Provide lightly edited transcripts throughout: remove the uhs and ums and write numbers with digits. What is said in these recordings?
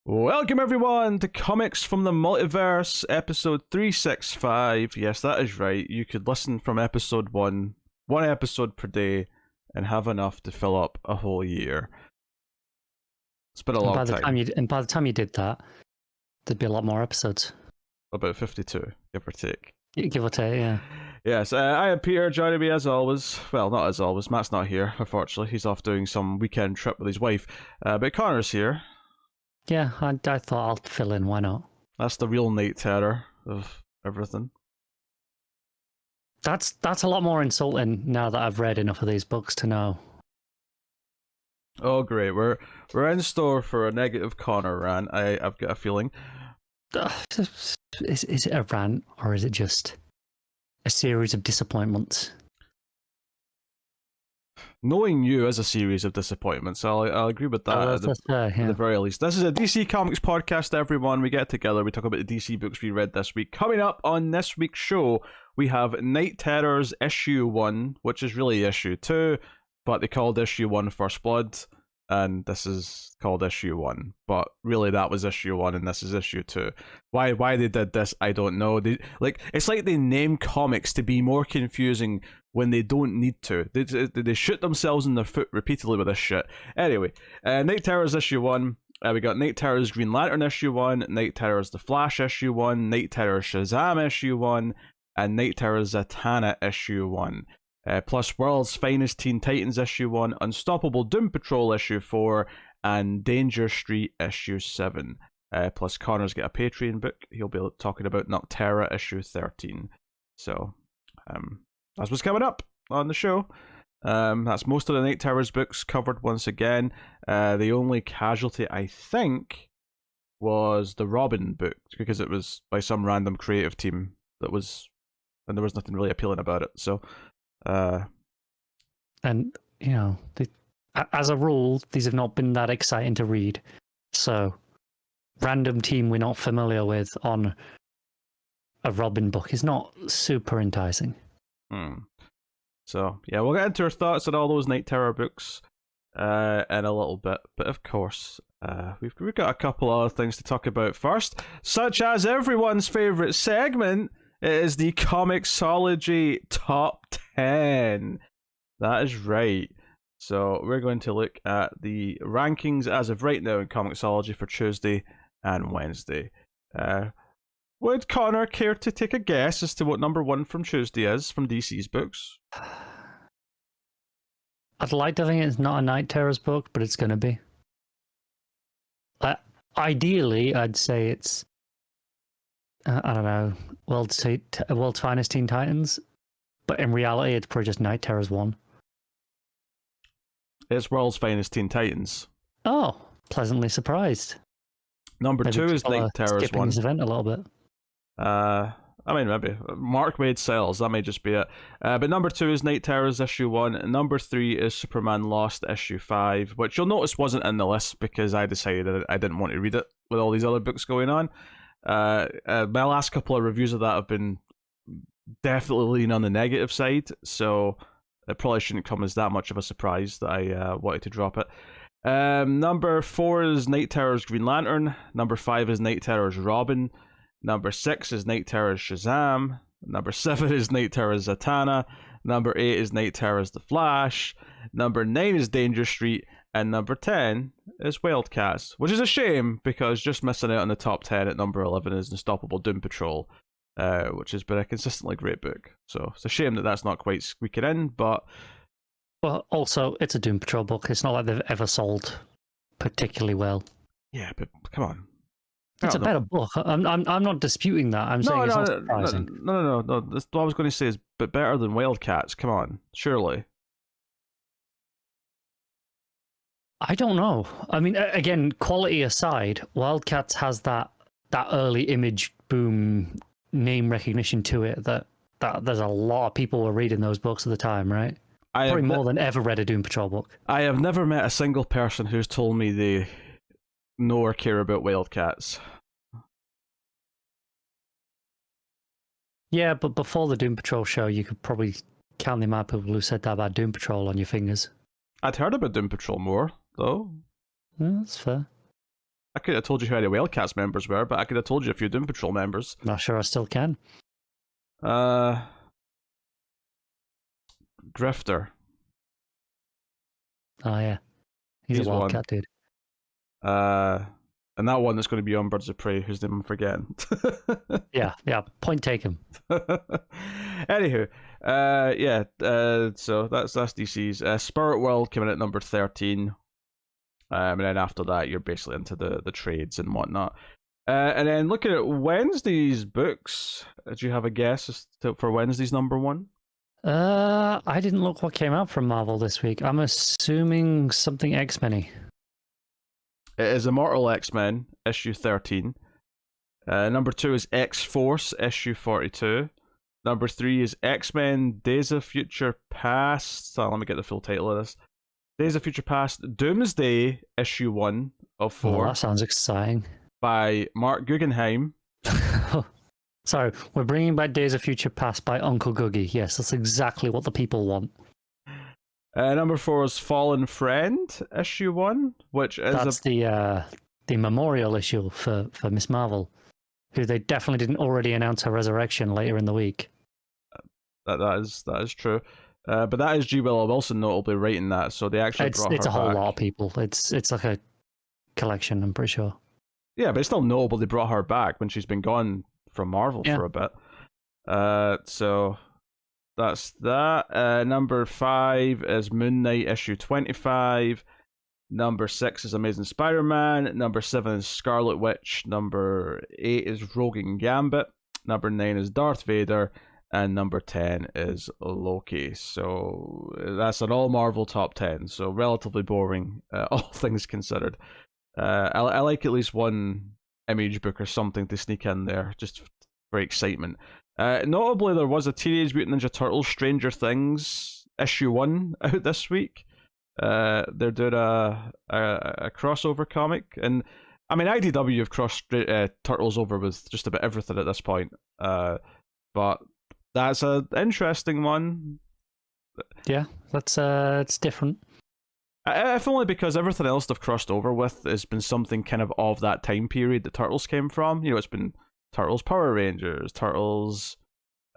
Welcome everyone to Comics from the Multiverse, episode 365. Yes, that is right. You could listen from episode one episode per day, and have enough to fill up a whole year. It's been a long time. And by the time you did that, there'd be a lot more episodes. About 52, give or take. Give or take, yeah. Yes, I am Peter, joining me as always. Well, not as always. Matt's not here, unfortunately. He's off doing some weekend trip with his wife. But Connor's here. Yeah, I thought I'll fill in, why not? That's the real Night Terror of everything. That's a lot more insulting now that I've read enough of these books to know. Oh great, we're in store for a negative Connor rant. I've got a feeling. Is it a rant, or is it just a series of disappointments? Knowing you as a series of disappointments, I'll agree with that at the very least. This is a DC Comics podcast, everyone. We get together, we talk about the DC books we read this week. Coming up on this week's show, we have Night Terrors issue 1, which is really issue 2, but they called issue 1 First Blood, and this is called issue 1. But really, that was issue 1, and this is issue 2. Why they did this, I don't know. It's like they name comics to be more confusing when they don't need to. They shoot themselves in the foot repeatedly with this shit. Anyway, Night Terrors issue 1. We got Night Terrors Green Lantern issue 1, Night Terrors The Flash issue 1, Night Terrors Shazam issue 1, and Night Terrors Zatanna issue 1. Plus World's Finest Teen Titans issue 1, Unstoppable Doom Patrol issue 4, and Danger Street issue 7. Plus Connor's got a Patreon book. He'll be talking about Noctera issue 13. So, that's what's coming up on the show. That's most of the Night Terrors books covered once again. The only casualty, I think, was the Robin book, because it was by some random creative team and there was nothing really appealing about it. So, and you know, as a rule, these have not been that exciting to read. So, random team we're not familiar with on a Robin book is not super enticing. So yeah, we'll get into our thoughts on all those Night Terror books in a little bit. But of course, we've got a couple other things to talk about first, such as everyone's favorite segment. It is the ComiXology Top 10. That is right. So we're going to look at the rankings as of right now in ComiXology for Tuesday and Wednesday. Would Connor care to take a guess as to what number 1 from Tuesday is from DC's books? I'd like to think it's not a Night Terrors book, but it's going to be. Ideally, I'd say it's, I don't know, World's Finest Teen Titans, but in reality, it's probably just Night Terrors 1. It's World's Finest Teen Titans. Oh, pleasantly surprised. Number 2 is Night Terrors 1. Skipping this event a little bit. I mean, maybe Mark Waid sells, that may just be it. But number 2 is Night Terrors issue 1, and number 3 is Superman Lost issue 5, which you'll notice wasn't in the list because I decided I didn't want to read it with all these other books going on. My last couple of reviews of that have been definitely leaning on the negative side, so it probably shouldn't come as that much of a surprise that I wanted to drop it. Number 4 is Night Terrors Green Lantern. Number 5 is Night Terrors Robin. Number 6 is Night Terrors Shazam. Number 7 is Night Terrors Zatanna. Number 8 is Night Terrors The Flash. Number 9 is Danger Street. And number 10 is Wildcats, which is a shame because just missing out on the top 10 at number 11 is Unstoppable Doom Patrol, which has been a consistently great book. So it's a shame that that's not quite squeaking in, but... Well, also, it's a Doom Patrol book. It's not like they've ever sold particularally well. Yeah, but come on. It's a better book. I'm not disputing that. I'm saying it's not surprising. No. That's what I was going to say is, but better than Wildcats. Come on, surely. I don't know. I mean, again, quality aside, Wildcats has that early Image Boom name recognition to it that there's a lot of people were reading those books at the time, right? Probably more than ever read a Doom Patrol book. I have never met a single person who's told me they know or care about Wildcats. Yeah, but before the Doom Patrol show, you could probably count the amount of people who said that about Doom Patrol on your fingers. I'd heard about Doom Patrol more, though. Yeah, that's fair. I could have told you who any Wildcats members were, but I could have told you a few Doom Patrol members. Not sure I still can. Drifter. Oh yeah, he's a Wildcat dude. And that one that's going to be on Birds of Prey, whose name I'm forgetting. yeah, point taken. Anywho, so that's DC's. Spirit World coming at number 13. And then after that, you're basically into the trades and whatnot. And then looking at Wednesday's books, do you have a guess for Wednesday's number 1? I didn't look what came out from Marvel this week. I'm assuming something X-Men-y. It is Immortal X-Men, issue 13. Number 2 is X-Force, issue 42. Number 3 is X-Men Days of Future Past. Let me get the full title of this. Days of Future Past, Doomsday, issue 1 of 4. Oh, that sounds exciting. By Mark Guggenheim. Sorry, we're bringing back Days of Future Past by Uncle Googie. Yes, that's exactly what the people want. Number 4 is Fallen Friend, issue 1, which is that's the memorial issue for Miss Marvel, who they definitely didn't already announce her resurrection later in the week. That is true. But that is G. Willow-Wilson notably writing that, so they actually brought her back. It's a whole lot of people. It's like a collection, I'm pretty sure. Yeah, but it's still notable they brought her back when she's been gone from Marvel for a bit. So that's that. Number 5 is Moon Knight issue 25. Number 6 is Amazing Spider-Man. Number 7 is Scarlet Witch. Number 8 is Rogue and Gambit. Number 9 is Darth Vader. And number 10 is Loki. So that's an all Marvel top 10. So relatively boring, all things considered. I like at least one image book or something to sneak in there, just for excitement. Notably, there was a Teenage Mutant Ninja Turtles Stranger Things issue 1 out this week. They're doing a crossover comic, and I mean IDW have crossed Turtles over with just about everything at this point. But that's an interesting one. Yeah, that's it's different. If only because everything else they've crossed over with has been something kind of that time period that Turtles came from. You know, it's been Turtles Power Rangers, Turtles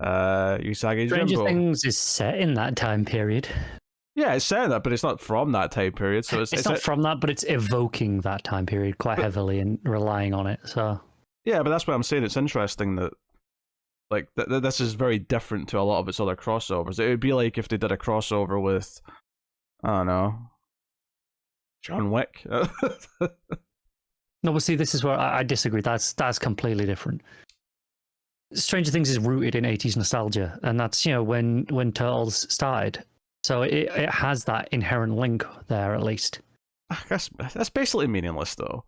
Usagi Stranger Jimbo. Things is set in that time period. Yeah, it's set in that, but it's not from that time period. So it's not from that, but it's evoking that time period quite heavily and relying on it. So yeah, but that's what I'm saying. It's interesting that like this is very different to a lot of its other crossovers. It would be like if they did a crossover with, I don't know, John Wick. No, but see, this is where I disagree. That's completely different. Stranger Things is rooted in 80s nostalgia, and that's, you know, when Turtles started. So it has that inherent link there, at least. I guess that's basically meaningless, though.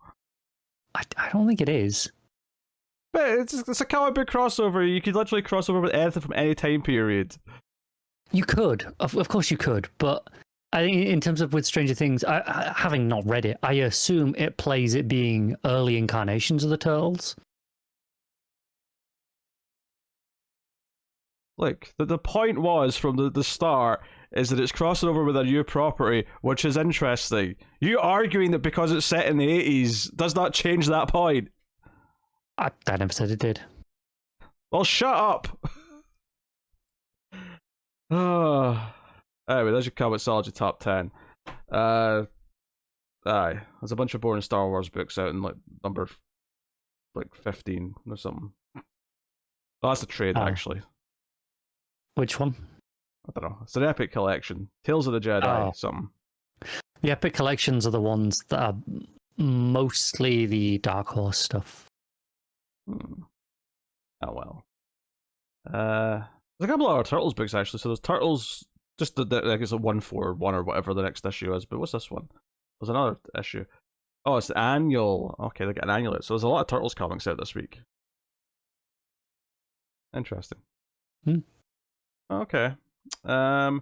I don't think it is. But it's a comic book crossover. You could literally cross over with anything from any time period. You could. Of course you could. But I think in terms of with Stranger Things, I having not read it, I assume it plays it being early incarnations of the Turtles. Look, the point was from the start is that it's crossing over with a new property, which is interesting. You arguing that because it's set in the 80s does not change that point. I never said it did. Well, shut up. Anyway, there's your ComiXology top 10. There's a bunch of boring Star Wars books out in like number 15 or something. Oh, that's a trade, actually. Which one? I don't know. It's an epic collection. Tales of the Jedi, something. The epic collections are the ones that are mostly the Dark Horse stuff. Oh well. There's a couple of other Turtles books actually. So there's Turtles, just like it's a 141 or whatever the next issue is. But what's this one? There's another issue. Oh, it's the annual. Okay, they got an annual. So there's a lot of Turtles comics out this week. Interesting. Okay. All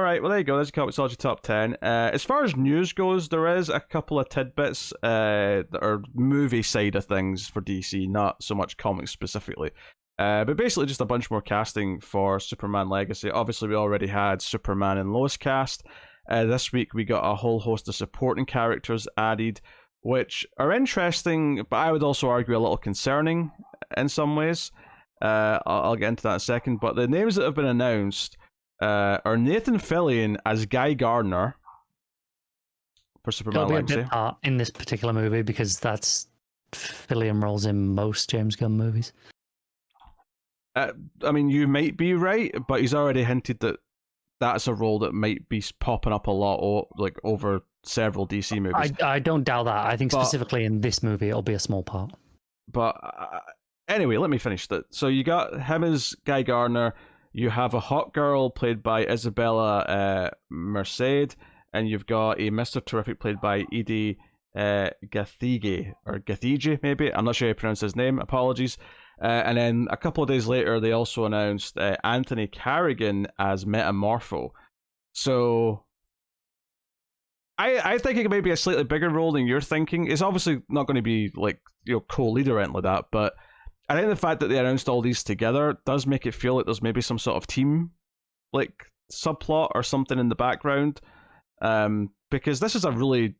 right. Well, there you go. There's your ComiXology top 10. As far as news goes, there is a couple of tidbits that are movie side of things for DC, not so much comics specifically. But basically, just a bunch more casting for Superman Legacy. Obviously, we already had Superman and Lois cast. This week, we got a whole host of supporting characters added. which are interesting, but I would also argue a little concerning in some ways. I'll get into that in a second. But the names that have been announced are Nathan Fillion as Guy Gardner for Superman There'll be a Legacy. bit part in this particular movie because that's Fillion roles in most James Gunn movies. I mean, you might be right, but he's already hinted that that's a role that might be popping up a lot, like over several DC movies. I don't doubt that. I think specifically in this movie, it'll be a small part. But anyway, let me finish that. So you got him as Guy Gardner. You have a hot girl played by Isabella Merced, and you've got a Mr. Terrific played by Edie Gathige, or Gathige maybe. I'm not sure how you pronounce his name. Apologies. And then a couple of days later, they also announced Anthony Carrigan as Metamorpho. So I think it may be a slightly bigger role than you're thinking. It's obviously not going to be like, co-lead or anything like that, but I think the fact that they announced all these together does make it feel like there's maybe some sort of team like subplot or something in the background. Because this is a really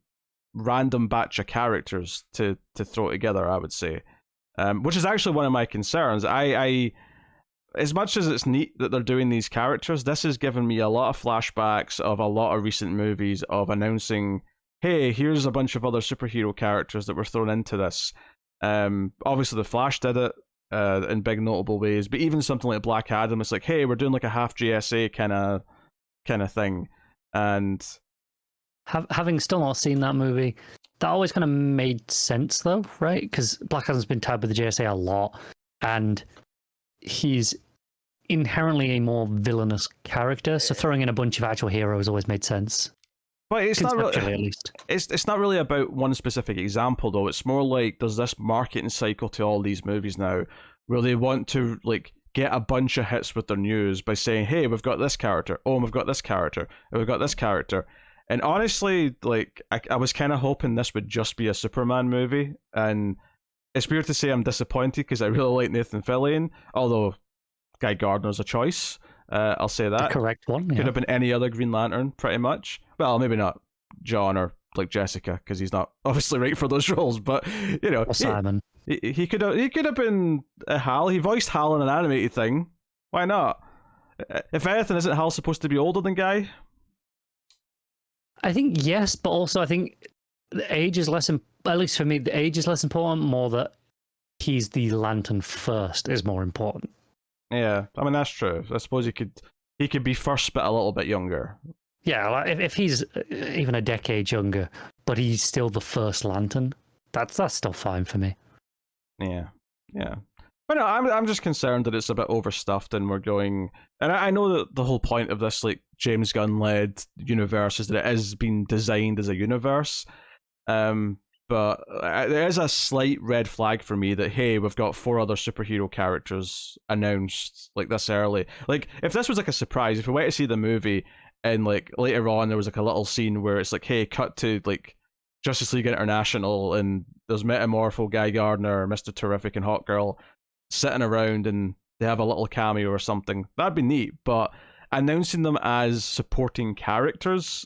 random batch of characters to throw together, I would say. Which is actually one of my concerns. I as much as it's neat that they're doing these characters, this has given me a lot of flashbacks of a lot of recent movies of announcing, hey, here's a bunch of other superhero characters that were thrown into this. Obviously, The Flash did it in big notable ways, but even something like Black Adam, it's like, hey, we're doing like a half JSA kind of thing. And having still not seen that movie, that always kind of made sense though, right? Because Black Adam's been tagged with the JSA a lot, and he's inherently a more villainous character, so throwing in a bunch of actual heroes always made sense. But it's not really, at least. It's not really about one specific example though. It's more like there's this marketing cycle to all these movies now where they want to like get a bunch of hits with their news by saying, hey, we've got this character, oh, we've got this character, and we've got this character. And honestly, like I was kind of hoping this would just be a Superman movie, and it's weird to say I'm disappointed because I really like Nathan Fillion, although Guy Gardner's a choice. I'll say that. The correct one. Could have been any other Green Lantern, pretty much. Well, maybe not John or like Jessica, because he's not obviously right for those roles. But or Simon. He could have been Hal. He voiced Hal in an animated thing. Why not? If anything, isn't Hal supposed to be older than Guy? I think yes, but also I think the age is less. At least for me, the age is less important. More that he's the Lantern first is more important. Yeah, I mean that's true. I suppose he could be first, but a little bit younger. Yeah, like if he's even a decade younger, but he's still the first Lantern, that's still fine for me. Yeah. But no, I'm just concerned that it's a bit overstuffed, and we're going. And I know that the whole point of this like James Gunn led universe is that it is being designed as a universe. But there is a slight red flag for me that, hey, we've got 4 other superhero characters announced like this early. Like, if this was like a surprise, if we went to see the movie and like later on there was like a little scene where it's like, hey, cut to like Justice League International and there's Metamorpho, Guy Gardner, Mr. Terrific, and Hot Girl sitting around and they have a little cameo or something, that'd be neat. But announcing them as supporting characters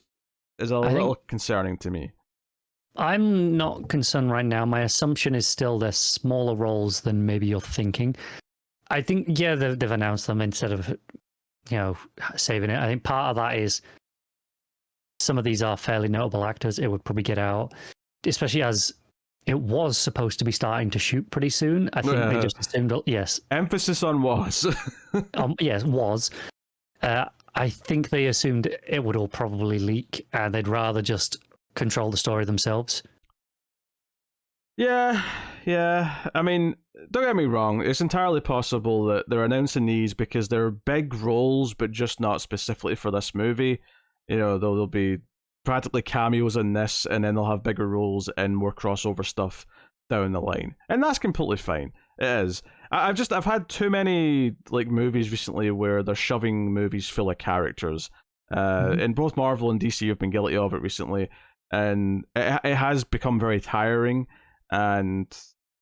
is a little concerning to me. I'm not concerned right now. My assumption is still they're smaller roles than maybe you're thinking. I think, yeah, they've announced them instead of, saving it. I think part of that is some of these are fairly notable actors. It would probably get out, especially as it was supposed to be starting to shoot pretty soon. I think they just assumed, yes. Emphasis on was. Yes, was. I think they assumed it would all probably leak, and they'd rather just control the story themselves. Yeah. I mean, don't get me wrong. It's entirely possible that they're announcing these because they're big roles, but just not specifically for this movie. There'll be practically cameos in this, and then they'll have bigger roles and more crossover stuff down the line, and that's completely fine. It is. I've had too many like movies recently where they're shoving movies full of characters. And both Marvel and DC have been guilty of it recently. And it has become very tiring, and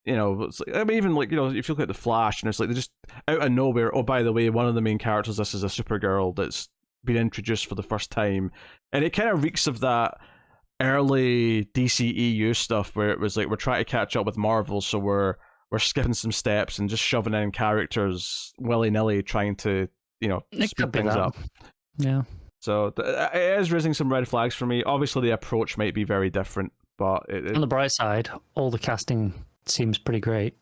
it's like, I mean, even like if you look at the Flash, and it's like they just out of nowhere. Oh, by the way, one of the main characters, this is a Supergirl that's been introduced for the first time, and it kind of reeks of that. early DCEU stuff where it was like we're trying to catch up with Marvel, so we're skipping some steps and just shoving in characters willy-nilly, trying to speed things up. Yeah. So it is raising some red flags for me. Obviously, the approach might be very different, but on the bright side, all the casting seems pretty great.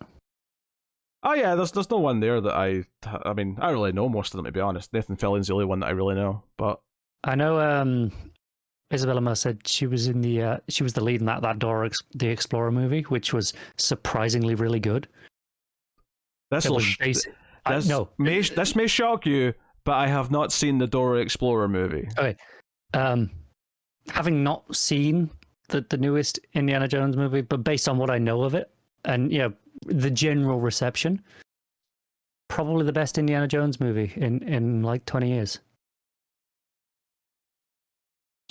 Oh yeah, there's no one there that I don't really know most of them, to be honest. Nathan Fillion's the only one that I really know, but I know Isabella Moore said she was in the she was the lead in that Dora the Explorer movie, which was surprisingly really good. This may shock you, but I have not seen the Dora Explorer movie. Okay, having not seen the newest Indiana Jones movie, but based on what I know of it, and the general reception, probably the best Indiana Jones movie in like 20 years.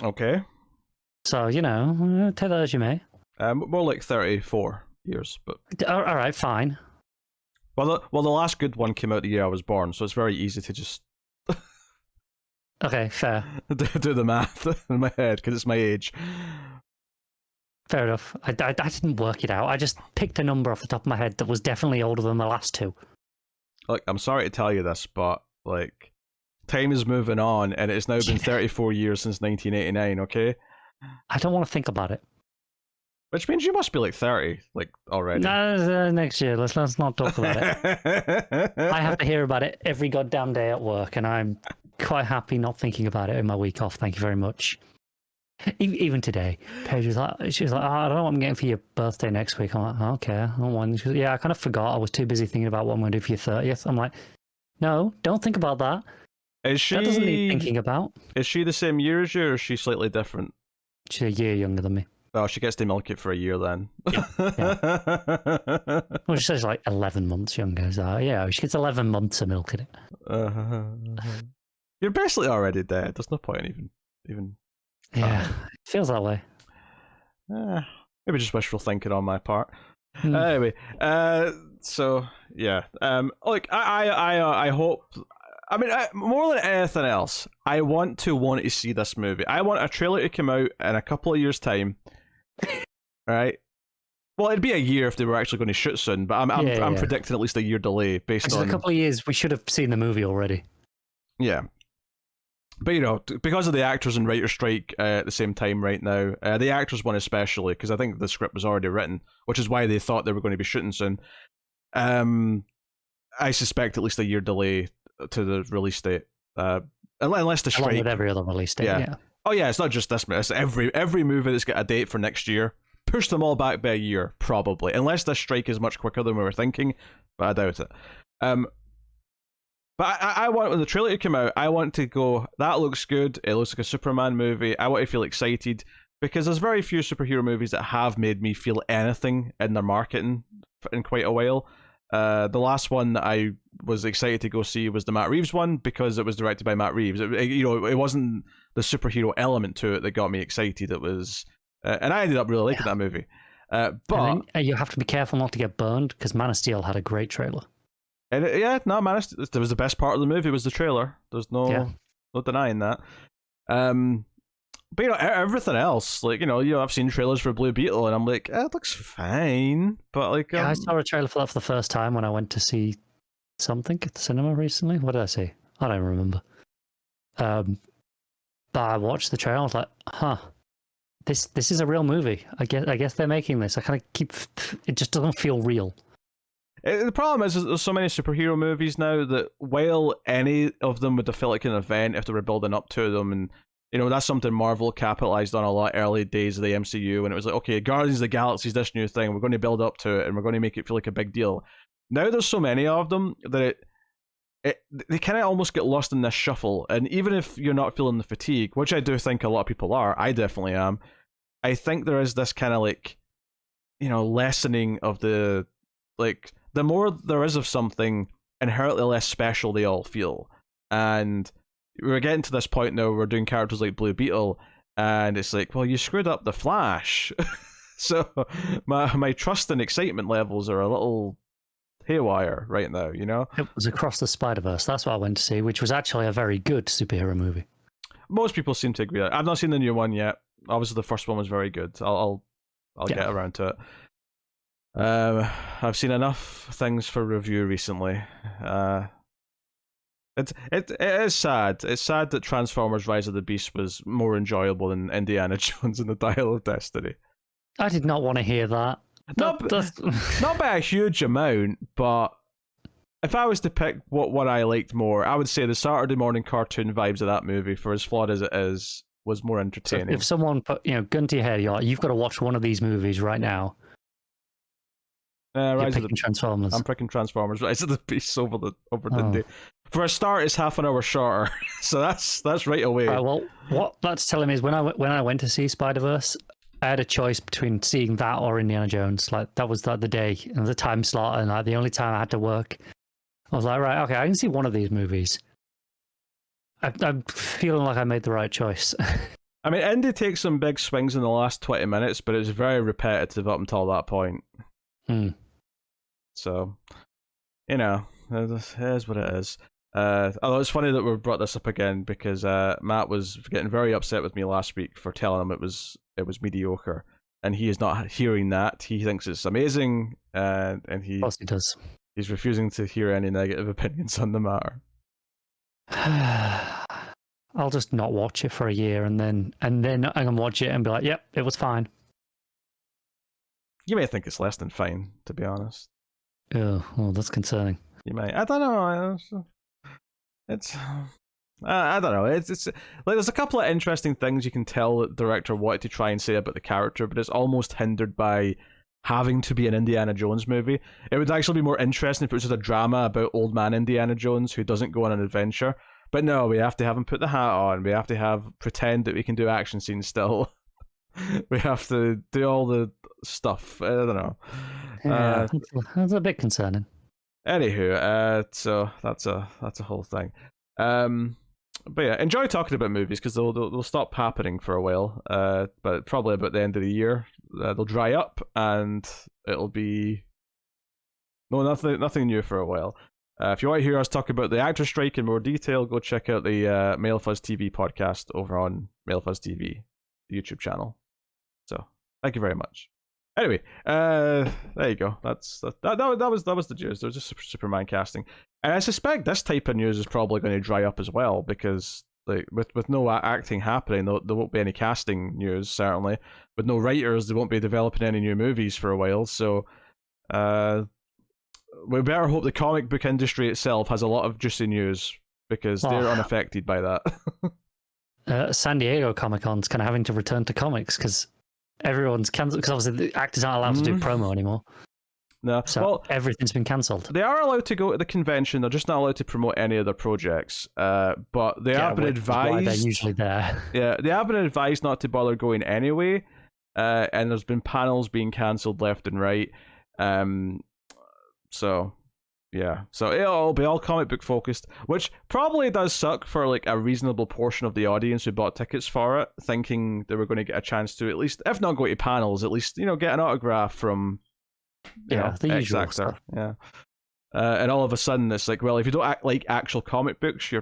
Okay. So, take that as you may. More like 34 years, but... All right, fine. Well, the last good one came out the year I was born, so it's very easy to just... Okay, fair. do the math in my head, because it's my age. Fair enough. I didn't work it out. I just picked a number off the top of my head that was definitely older than the last two. Look, I'm sorry to tell you this, but, like... Time is moving on, and it's now been 34 years since 1989, okay? I don't want to think about it. Which means you must be like 30, like, already. No, next year. Let's not talk about it. I have to hear about it every goddamn day at work, and I'm quite happy not thinking about it in my week off. Thank you very much. Even today, Paige was like, I don't know what I'm getting for your birthday next week. I'm like, okay, I don't want. She was, yeah, I kind of forgot. I was too busy thinking about what I'm going to do for your 30th. I'm like, no, don't think about that. That doesn't need thinking about. Is she the same year as you, or is she slightly different? She's a year younger than me. Oh, she gets to milk it for a year then. Yeah. Well, she says like 11 months younger. So yeah, she gets 11 months of milking it. You're basically already dead. There's no point in even. Yeah, it feels that way. Maybe just wishful thinking on my part. Anyway, so yeah, like I hope. I mean, more than anything else, I want to see this movie. I want a trailer to come out in a couple of years' time. Right? Well, it'd be a year if they were actually going to shoot soon, but I'm predicting at least a year delay based on... a couple of years, we should have seen the movie already. Yeah. But, because of the actors and writer strike at the same time right now, the actors one especially, because I think the script was already written, which is why they thought they were going to be shooting soon. I suspect at least a year delay to the release date, unless the strike. Along with every other release date, yeah. Oh yeah, it's not just this movie. It's every movie that's got a date for next year. Push them all back by a year, probably, unless this strike is much quicker than we were thinking. But I doubt it. But I want, when the trailer to come out, I want to go, that looks good. It looks like a Superman movie. I want to feel excited because there's very few superhero movies that have made me feel anything in their marketing in quite a while. The last one that I was excited to go see was the Matt Reeves one because it was directed by Matt Reeves. It wasn't the superhero element to it that got me excited. It was, and I ended up really liking that movie. But you have to be careful not to get burned because Man of Steel had a great trailer. And Man of Steel, it was the best part of the movie was the trailer. There's no denying that. But everything else, like I've seen trailers for Blue Beetle, and I'm like, it looks fine. But like, I saw a trailer for that for the first time when I went to see something at the cinema recently. What did I see? I don't remember. But I watched the trailer. I was like, huh, this is a real movie. I guess they're making this. I kind of it just doesn't feel real. The problem is there's so many superhero movies now that while any of them would have felt like an event if they were building up to them, and that's something Marvel capitalized on a lot early days of the MCU, and it was like, okay, Guardians of the Galaxy is this new thing, we're going to build up to it, and we're going to make it feel like a big deal. Now there's so many of them that they kind of almost get lost in this shuffle, and even if you're not feeling the fatigue, which I do think a lot of people are, I definitely am, I think there is this kind of like, lessening of the, like, the more there is of something, inherently less special they all feel. And we're getting to this point now where we're doing characters like Blue Beetle, and it's like, well, you screwed up the Flash. So my trust and excitement levels are a little haywire right now, It was Across the Spider-Verse. That's what I went to see, which was actually a very good superhero movie. Most people seem to agree. I've not seen the new one yet. obviously the first one was very good. I'll get around to it. I've seen enough things for review recently. It is sad. It's sad that Transformers: Rise of the Beast was more enjoyable than Indiana Jones and the Dial of Destiny. I did not want to hear that. Not by a huge amount, but if I was to pick what I liked more, I would say the Saturday morning cartoon vibes of that movie, for as flawed as it is, was more entertaining. So if someone put, gun to your head, you've got to watch one of these movies right now. Transformers. I'm picking Transformers: Rise of the Beast over Dindy. For a start, it's half an hour shorter, so that's right away. Right, well, what that's telling me is when I went to see Spider-Verse, I had a choice between seeing that or Indiana Jones. Like that was the day and the time slot, and the only time I had to work. I was like, right, okay, I can see one of these movies. I'm feeling like I made the right choice. I mean, Indy takes some big swings in the last 20 minutes, but it's very repetitive up until that point. So, it is what it is. Although it's funny that we brought this up again because Matt was getting very upset with me last week for telling him it was mediocre, and he is not hearing that. He thinks it's amazing, and he of course he does. He's refusing to hear any negative opinions on the matter. I'll just not watch it for a year, and then I can watch it and be like, "Yep, it was fine." You may think it's less than fine, to be honest. Oh, well, that's concerning. You may. I don't know. It's. I don't know. It's like there's a couple of interesting things you can tell that the director wanted to try and say about the character, but it's almost hindered by having to be an Indiana Jones movie. It would actually be more interesting if it was just a drama about old man Indiana Jones who doesn't go on an adventure. But no, we have to have him put the hat on. We have to pretend that we can do action scenes still. We have to do all the stuff. I don't know. Yeah, that's a bit concerning. Anywho, so that's a whole thing. But yeah, enjoy talking about movies because they'll stop happening for a while. But probably about the end of the year, they'll dry up and it'll be nothing new for a while. If you want to hear us talk about the actor strike in more detail, go check out the Male Fuzz TV podcast over on Male Fuzz TV, the YouTube channel. So thank you very much. Anyway, there you go. That was the news. There was just Superman casting, and I suspect this type of news is probably going to dry up as well because like with no acting happening, there won't be any casting news. Certainly, with no writers, they won't be developing any new movies for a while. So, we better hope the comic book industry itself has a lot of juicy news because they're unaffected by that. San Diego Comic-Con's kind of having to return to comics because everyone's cancelled because obviously the actors aren't allowed to do promo anymore. No, so everything's been cancelled. They are allowed to go to the convention. They're just not allowed to promote any of their projects. But they have been advised. Why they're usually there. Yeah, they have been advised not to bother going anyway. And there's been panels being cancelled left and right. So yeah, so it'll be all comic book focused, which probably does suck for like a reasonable portion of the audience who bought tickets for it, thinking they were going to get a chance to at least, if not go to panels, at least get an autograph from the usual actor. Stuff. Yeah. And all of a sudden it's like, well, if you don't like actual comic books,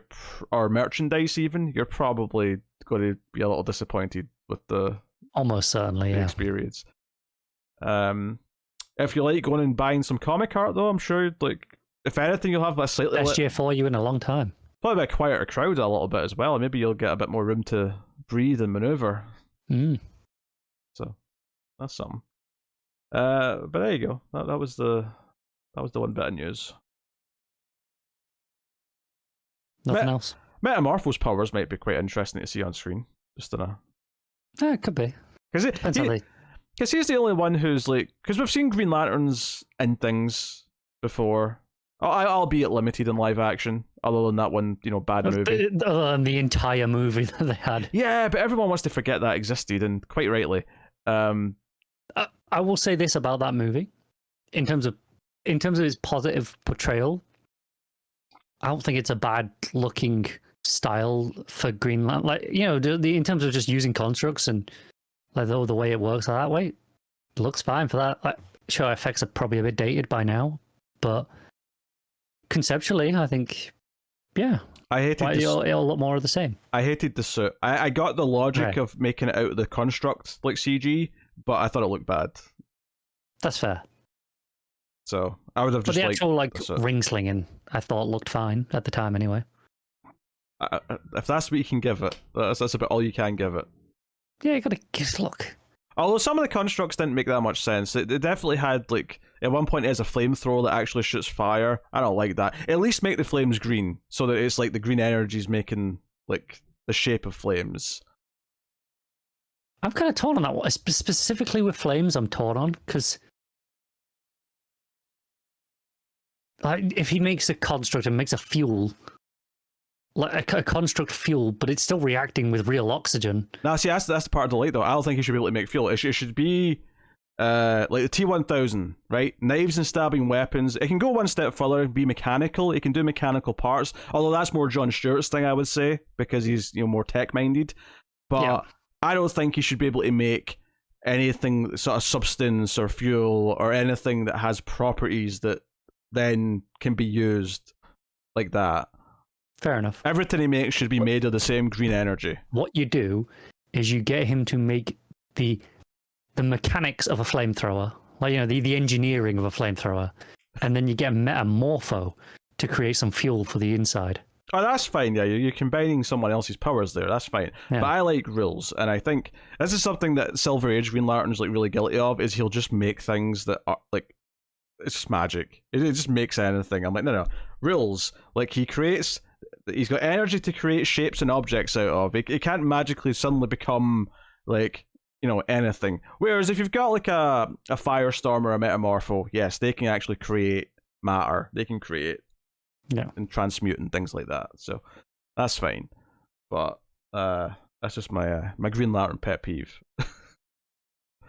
or merchandise even, you're probably going to be a little disappointed with the almost certainly experience. If you like going and buying some comic art, though, I'm sure, like, if anything, you'll have a slightly best year for you in a long time. Probably a quieter crowd a little bit as well. Maybe you'll get a bit more room to breathe and maneuver. So that's something. But there you go. That was the one bit of news. Nothing else. Metamorpho's powers might be quite interesting to see on screen. Just in a. It could be. Because he's the only one who's like, because we've seen Green Lanterns in things before, albeit limited in live action, other than that one, bad movie. Other than the entire movie that they had. Yeah, but everyone wants to forget that existed, and quite rightly. I will say this about that movie, in terms of its positive portrayal, I don't think it's a bad looking style for Green Lantern. Like, in terms of just using constructs and. Like the way it works that way, it looks fine for that. Like, sure, effects are probably a bit dated by now, but conceptually, I think, yeah. I hated it'll look more of the same. I hated the suit. I got the logic of making it out of the construct like CG, but I thought it looked bad. That's fair. So I would have just the actual ring slinging, I thought looked fine at the time anyway. If that's what you can give it, that's about all you can give it. Yeah, you gotta just look. Although some of the constructs didn't make that much sense. It definitely had, like, at one point it has a flamethrower that actually shoots fire. I don't like that. At least make the flames green, so that it's like the green energy's making, like, the shape of flames. I'm kind of torn on that one. Specifically with flames, I'm torn on, because if he makes a construct and makes a fuel, like a construct fuel, but it's still reacting with real oxygen. Now, see, that's the part I don't like, though. I don't think you should be able to make fuel. It should be like the T-1000, right? Knives and stabbing weapons. It can go one step further and be mechanical. It can do mechanical parts, although that's more John Stewart's thing, I would say, because he's more tech-minded. But I don't think you should be able to make anything sort of substance or fuel or anything that has properties that then can be used like that. Fair enough. Everything he makes should be made of the same green energy. What you do is you get him to make the mechanics of a flamethrower, like the engineering of a flamethrower, and then you get Metamorpho to create some fuel for the inside. Oh, that's fine. Yeah, you're combining someone else's powers there. That's fine. Yeah. But I like rules, and I think this is something that Silver Age Green Lantern's like really guilty of. Is he'll just make things that are like, it's just magic. It just makes anything. I'm like, no. Rules. Like, he's got energy to create shapes and objects out of. It can't magically suddenly become like, anything. Whereas if you've got like a Firestorm or a Metamorpho, yes, they can actually create matter. They can create and transmute and things like that. So that's fine. But that's just my Green Lantern pet peeve.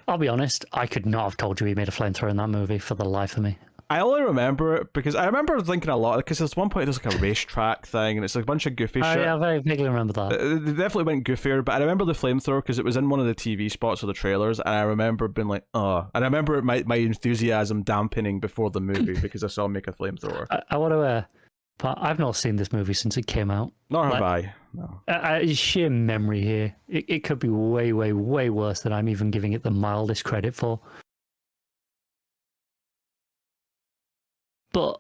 I'll be honest, I could not have told you he made a flamethrower in that movie for the life of me. I only remember it because I remember thinking a lot, because there's one point there's like a racetrack thing and it's like a bunch of goofy shit. Yeah, I vaguely remember that. They definitely went goofier, but I remember the flamethrower because it was in one of the TV spots or the trailers, and I remember being like, oh. And I remember my enthusiasm dampening before the movie because I saw him make a flamethrower. I want to, but I've not seen this movie since it came out. Nor have I. No. Sheer memory here. It could be way, way, way worse than I'm even giving it the mildest credit for. But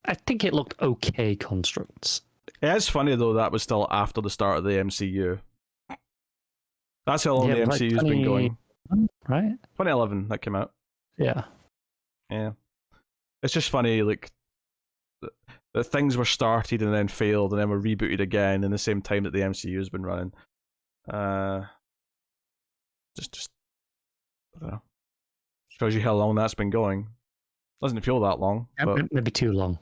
I think it looked okay constructs. It is funny, though, that was still after the start of the MCU. That's how long the MCU's been going. Right? 2011, that came out. Yeah. Yeah. It's just funny, like, that things were started and then failed and then were rebooted again in the same time that the MCU's been running. Just I don't know. Shows you how long that's been going. Doesn't feel that long, but maybe too long.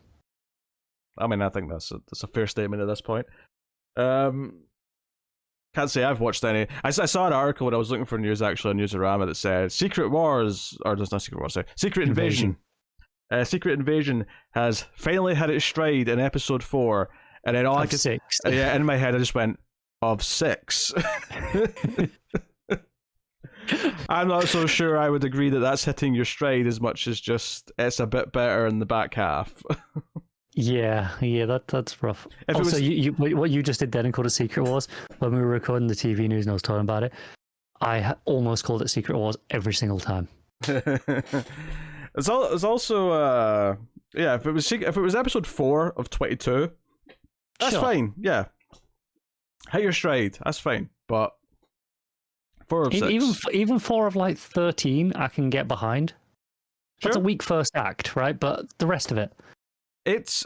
I mean, I think that's a fair statement at this point. Can't say I've watched any. I saw an article when I was looking for news, actually, on Newsarama, that said Secret Wars, or there's not Secret Wars, sorry, Secret Invasion. Secret Invasion has finally had its stride in episode 4, and then all I could 6. Yeah, in my head I just went of 6. I'm not so sure I would agree that that's hitting your stride as much as just it's a bit better in the back half. Yeah, that's rough. If also, what you just did then and called it Secret Wars, when we were recording the TV news and I was talking about it, I almost called it Secret Wars every single time. It's also if it was episode 4 of 22, that's fine. Yeah, hit your stride. That's fine, but 4 of 6. Even 4 of like 13, I can get behind. That's Sure. a weak first act, right? But the rest of it, it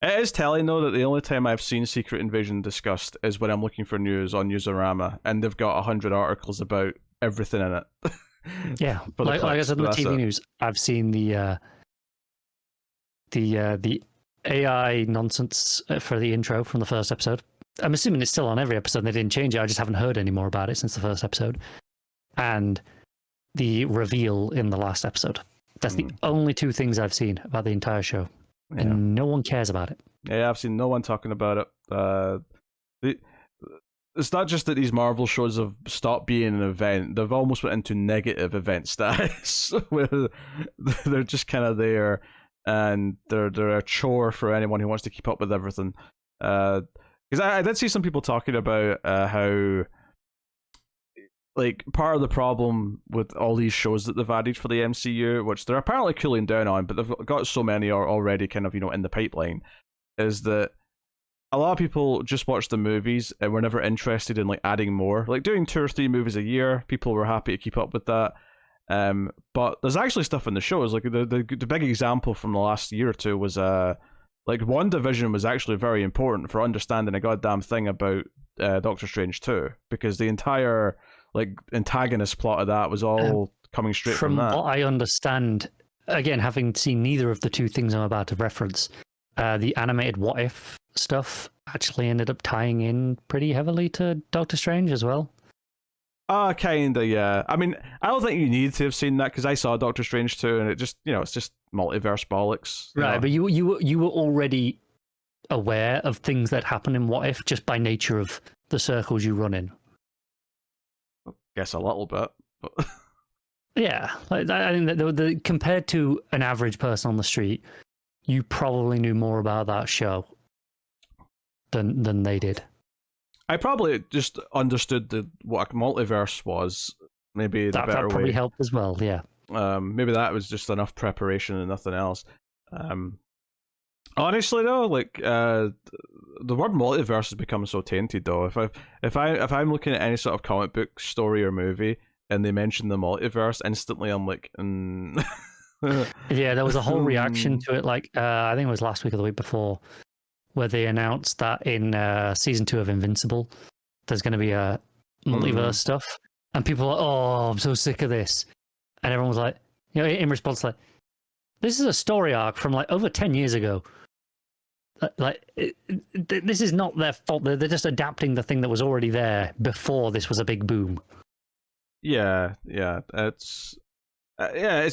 is telling, though, that the only time I've seen Secret Invasion discussed is when I'm looking for news on Newsarama, and they've got 100 articles about everything in it. Yeah, like I said in the TV news, I've seen the AI nonsense for the intro from the first episode. I'm assuming it's still on every episode and they didn't change it. I just haven't heard any more about it since the first episode. And the reveal in the last episode. That's the only 2 things I've seen about the entire show. Yeah. And no one cares about it. Yeah, I've seen no one talking about it. It's not just that these Marvel shows have stopped being an event. They've almost went into negative event status, where they're just kind of there, and they're a chore for anyone who wants to keep up with everything. Because I did see some people talking about how, like, part of the problem with all these shows that they've added for the MCU, which they're apparently cooling down on, but they've got so many are already kind of, in the pipeline, is that a lot of people just watch the movies and were never interested in, like, adding more. Like, doing 2 or 3 movies a year, people were happy to keep up with that. But there's actually stuff in the shows. Like, the big example from the last year or two was, like, WandaVision was actually very important for understanding a goddamn thing about Doctor Strange 2, because the entire, like, antagonist plot of that was all coming straight from that. From what I understand, again, having seen neither of the 2 things I'm about to reference, the animated What If stuff actually ended up tying in pretty heavily to Doctor Strange as well. Kinda, yeah. I mean, I don't think you need to have seen that, because I saw Doctor Strange 2, and it just, it's just multiverse bollocks. Right, but you were already aware of things that happen in What If just by nature of the circles you run in. Guess a little bit, but yeah, like, I think that compared to an average person on the street, you probably knew more about that show than they did. I probably just understood what a multiverse was. Maybe the better way. That probably helped as well. Yeah. Maybe that was just enough preparation and nothing else. Honestly though, like, the word multiverse has become so tainted though. If I'm looking at any sort of comic book story or movie and they mention the multiverse, instantly I'm like, Yeah, there was a whole reaction to it. Like, I think it was last week or the week before, where they announced that in season 2 of Invincible, there's going to be a multiverse stuff, and people are like, "Oh, I'm so sick of this," and everyone was like, in response, like, "This is a story arc from like over 10 years ago. This is not their fault. They're just adapting the thing that was already there before this was a big boom." Yeah, it's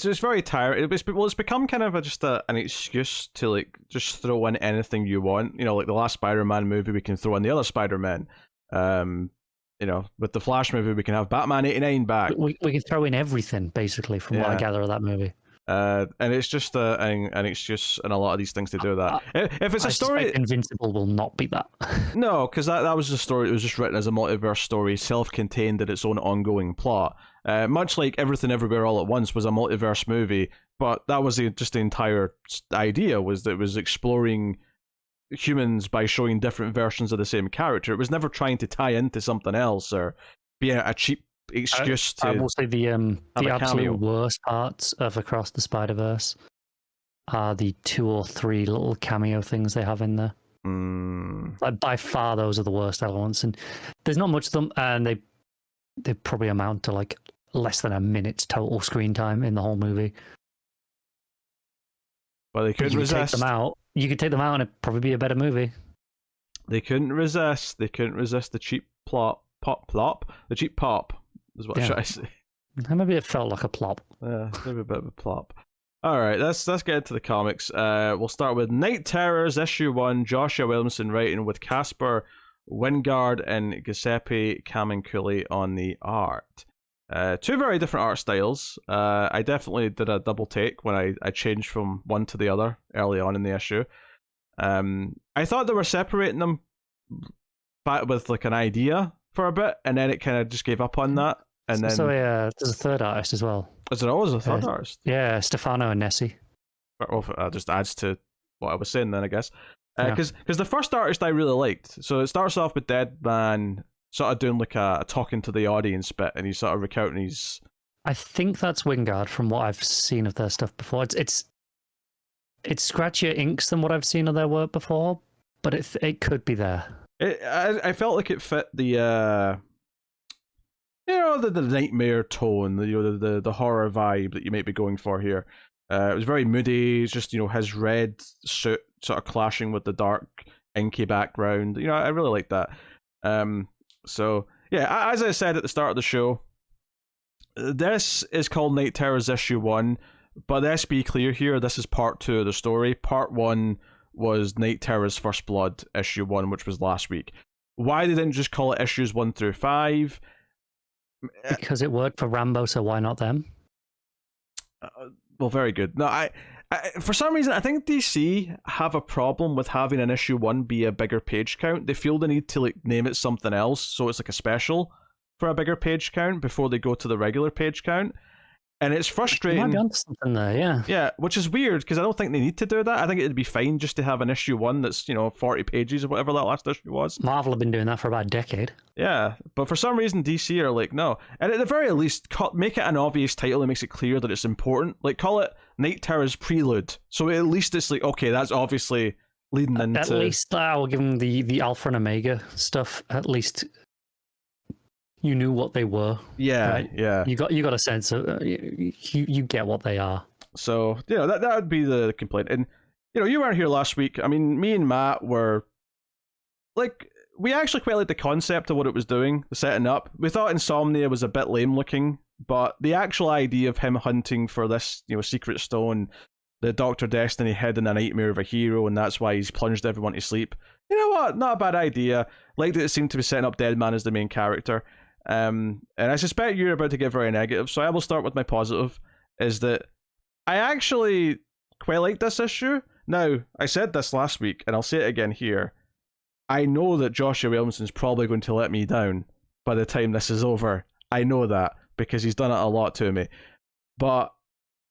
just very tiring. It's become kind of just an excuse to, like, just throw in anything you want. Like the last Spider-Man movie, we can throw in the other Spider-Man. With the Flash movie, we can have Batman 89 back. We can throw in everything, basically, from what I gather of that movie. And it's just an excuse in a lot of these things to do that. If it's a story, Invincible will not be that. No, because that was a story. It was just written as a multiverse story, self-contained in its own ongoing plot. Much like Everything Everywhere All at Once was a multiverse movie, but that was just the entire idea, was that it was exploring humans by showing different versions of the same character. It was never trying to tie into something else or be a cheap excuse to. I will say the absolute worst parts of Across the Spider-Verse are the 2 or 3 little cameo things they have in there. Like, by far, those are the worst elements, and there's not much of them, and they probably amount to like less than a minute's total screen time in the whole movie. But they couldn't resist. You could take them out, and it'd probably be a better movie. They couldn't resist. They couldn't resist the cheap pop. The cheap pop is what I should say. Maybe it felt like a plop. Yeah, maybe a bit of a plop. All right, let's get into the comics. We'll start with Night Terrors issue 1. Joshua Williamson writing, with Caspar, Wijngaard, and Giuseppe Camuncoli on the art. 2 very different art styles. I definitely did a double take when I changed from one to the other early on in the issue. I thought they were separating them back with like an idea for a bit, and then it kind of just gave up on that. And then there's a third artist as well. Is there always a third artist? Yeah, Stefano and Nessie. Well, just adds to what I was saying then, I guess. Because the first artist I really liked. So it starts off with Deadman sort of doing like a talking to the audience bit, and he's sort of recounting his. I think that's Wijngaard from what I've seen of their stuff before. It's scratchier inks than what I've seen of their work before, but it could be there. I felt like it fit the the nightmare tone, the horror vibe that you might be going for here. It was very moody. It's just his red suit sort of clashing with the dark inky background. I really like that. So yeah, as I said at the start of the show, this is called Night Terrors issue 1, but let's be clear here, this is part 2 of the story. Part 1 was Night Terrors First Blood issue 1, which was last week. Why they didn't just call it issues 1 through 5? Because it worked for Rambo, so why not them? Well, very good. No, For some reason, I think DC have a problem with having an issue 1 be a bigger page count. They feel the need to like name it something else, so it's like a special for a bigger page count before they go to the regular page count. And it's frustrating. You might be onto something there, yeah. Yeah, which is weird because I don't think they need to do that. I think it'd be fine just to have an issue 1 that's 40 pages or whatever that last issue was. Marvel have been doing that for about a decade. Yeah, but for some reason DC are like no, and at the very least, make it an obvious title that makes it clear that it's important. Like call it Night Terror's Prelude, so at least it's like okay, that's obviously leading into. At least I will give them the Alpha and Omega stuff. At least you knew what they were. Yeah, right? Yeah. You got a sense of you get what they are. So that would be the complaint. And you weren't here last week. I mean, me and Matt were like, we actually quite liked the concept of what it was doing, the setting up. We thought Insomnia was a bit lame looking, but the actual idea of him hunting for this secret stone, the Dr. Destiny hid in a nightmare of a hero, and that's why he's plunged everyone to sleep. You know what? Not a bad idea. Like that it seemed to be setting up Deadman as the main character. And I suspect you're about to get very negative, so I will start with my positive, is that I actually quite like this issue. Now, I said this last week, and I'll say it again here. I know that Joshua Williamson's probably going to let me down by the time this is over. I know that, because he's done it a lot to me. But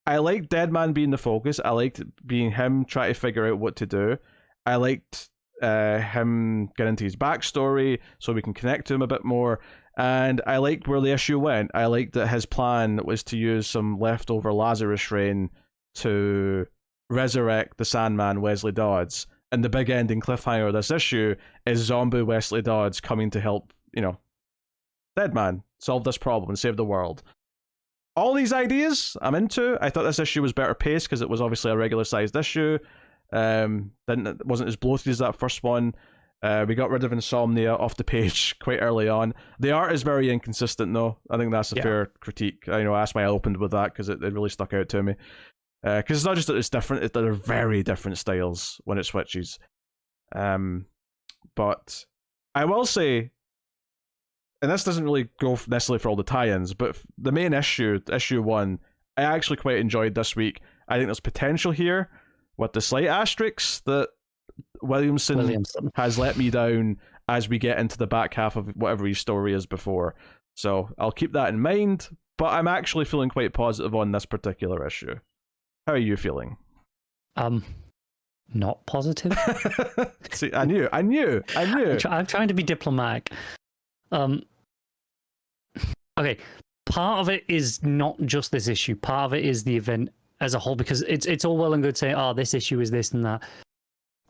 I liked Deadman being the focus. I liked being him trying to figure out what to do. I liked him getting into his backstory so we can connect to him a bit more. And I liked where the issue went. I liked that his plan was to use some leftover Lazarus rain to resurrect the Sandman Wesley Dodds. And the big ending cliffhanger of this issue is zombie Wesley Dodds coming to help, Deadman solve this problem and save the world. All these ideas I'm into. I thought this issue was better paced because it was obviously a regular sized issue. It wasn't as bloated as that first one. We got rid of Insomnia off the page quite early on. The art is very inconsistent, though. I think that's a fair critique. That's why I opened with that, because it really stuck out to me. Because it's not just that it's different; it's that they're very different styles when it switches. But I will say, and this doesn't really go necessarily for all the tie-ins, but the main issue 1, I actually quite enjoyed this week. I think there's potential here, with the slight asterisks that Williamson has let me down as we get into the back half of whatever his story is before. So I'll keep that in mind, but I'm actually feeling quite positive on this particular issue. How are you feeling? Not positive. See, I knew. I'm trying to be diplomatic. Okay, part of it is not just this issue. Part of it is the event as a whole, because it's all well and good saying, oh, this issue is this and that,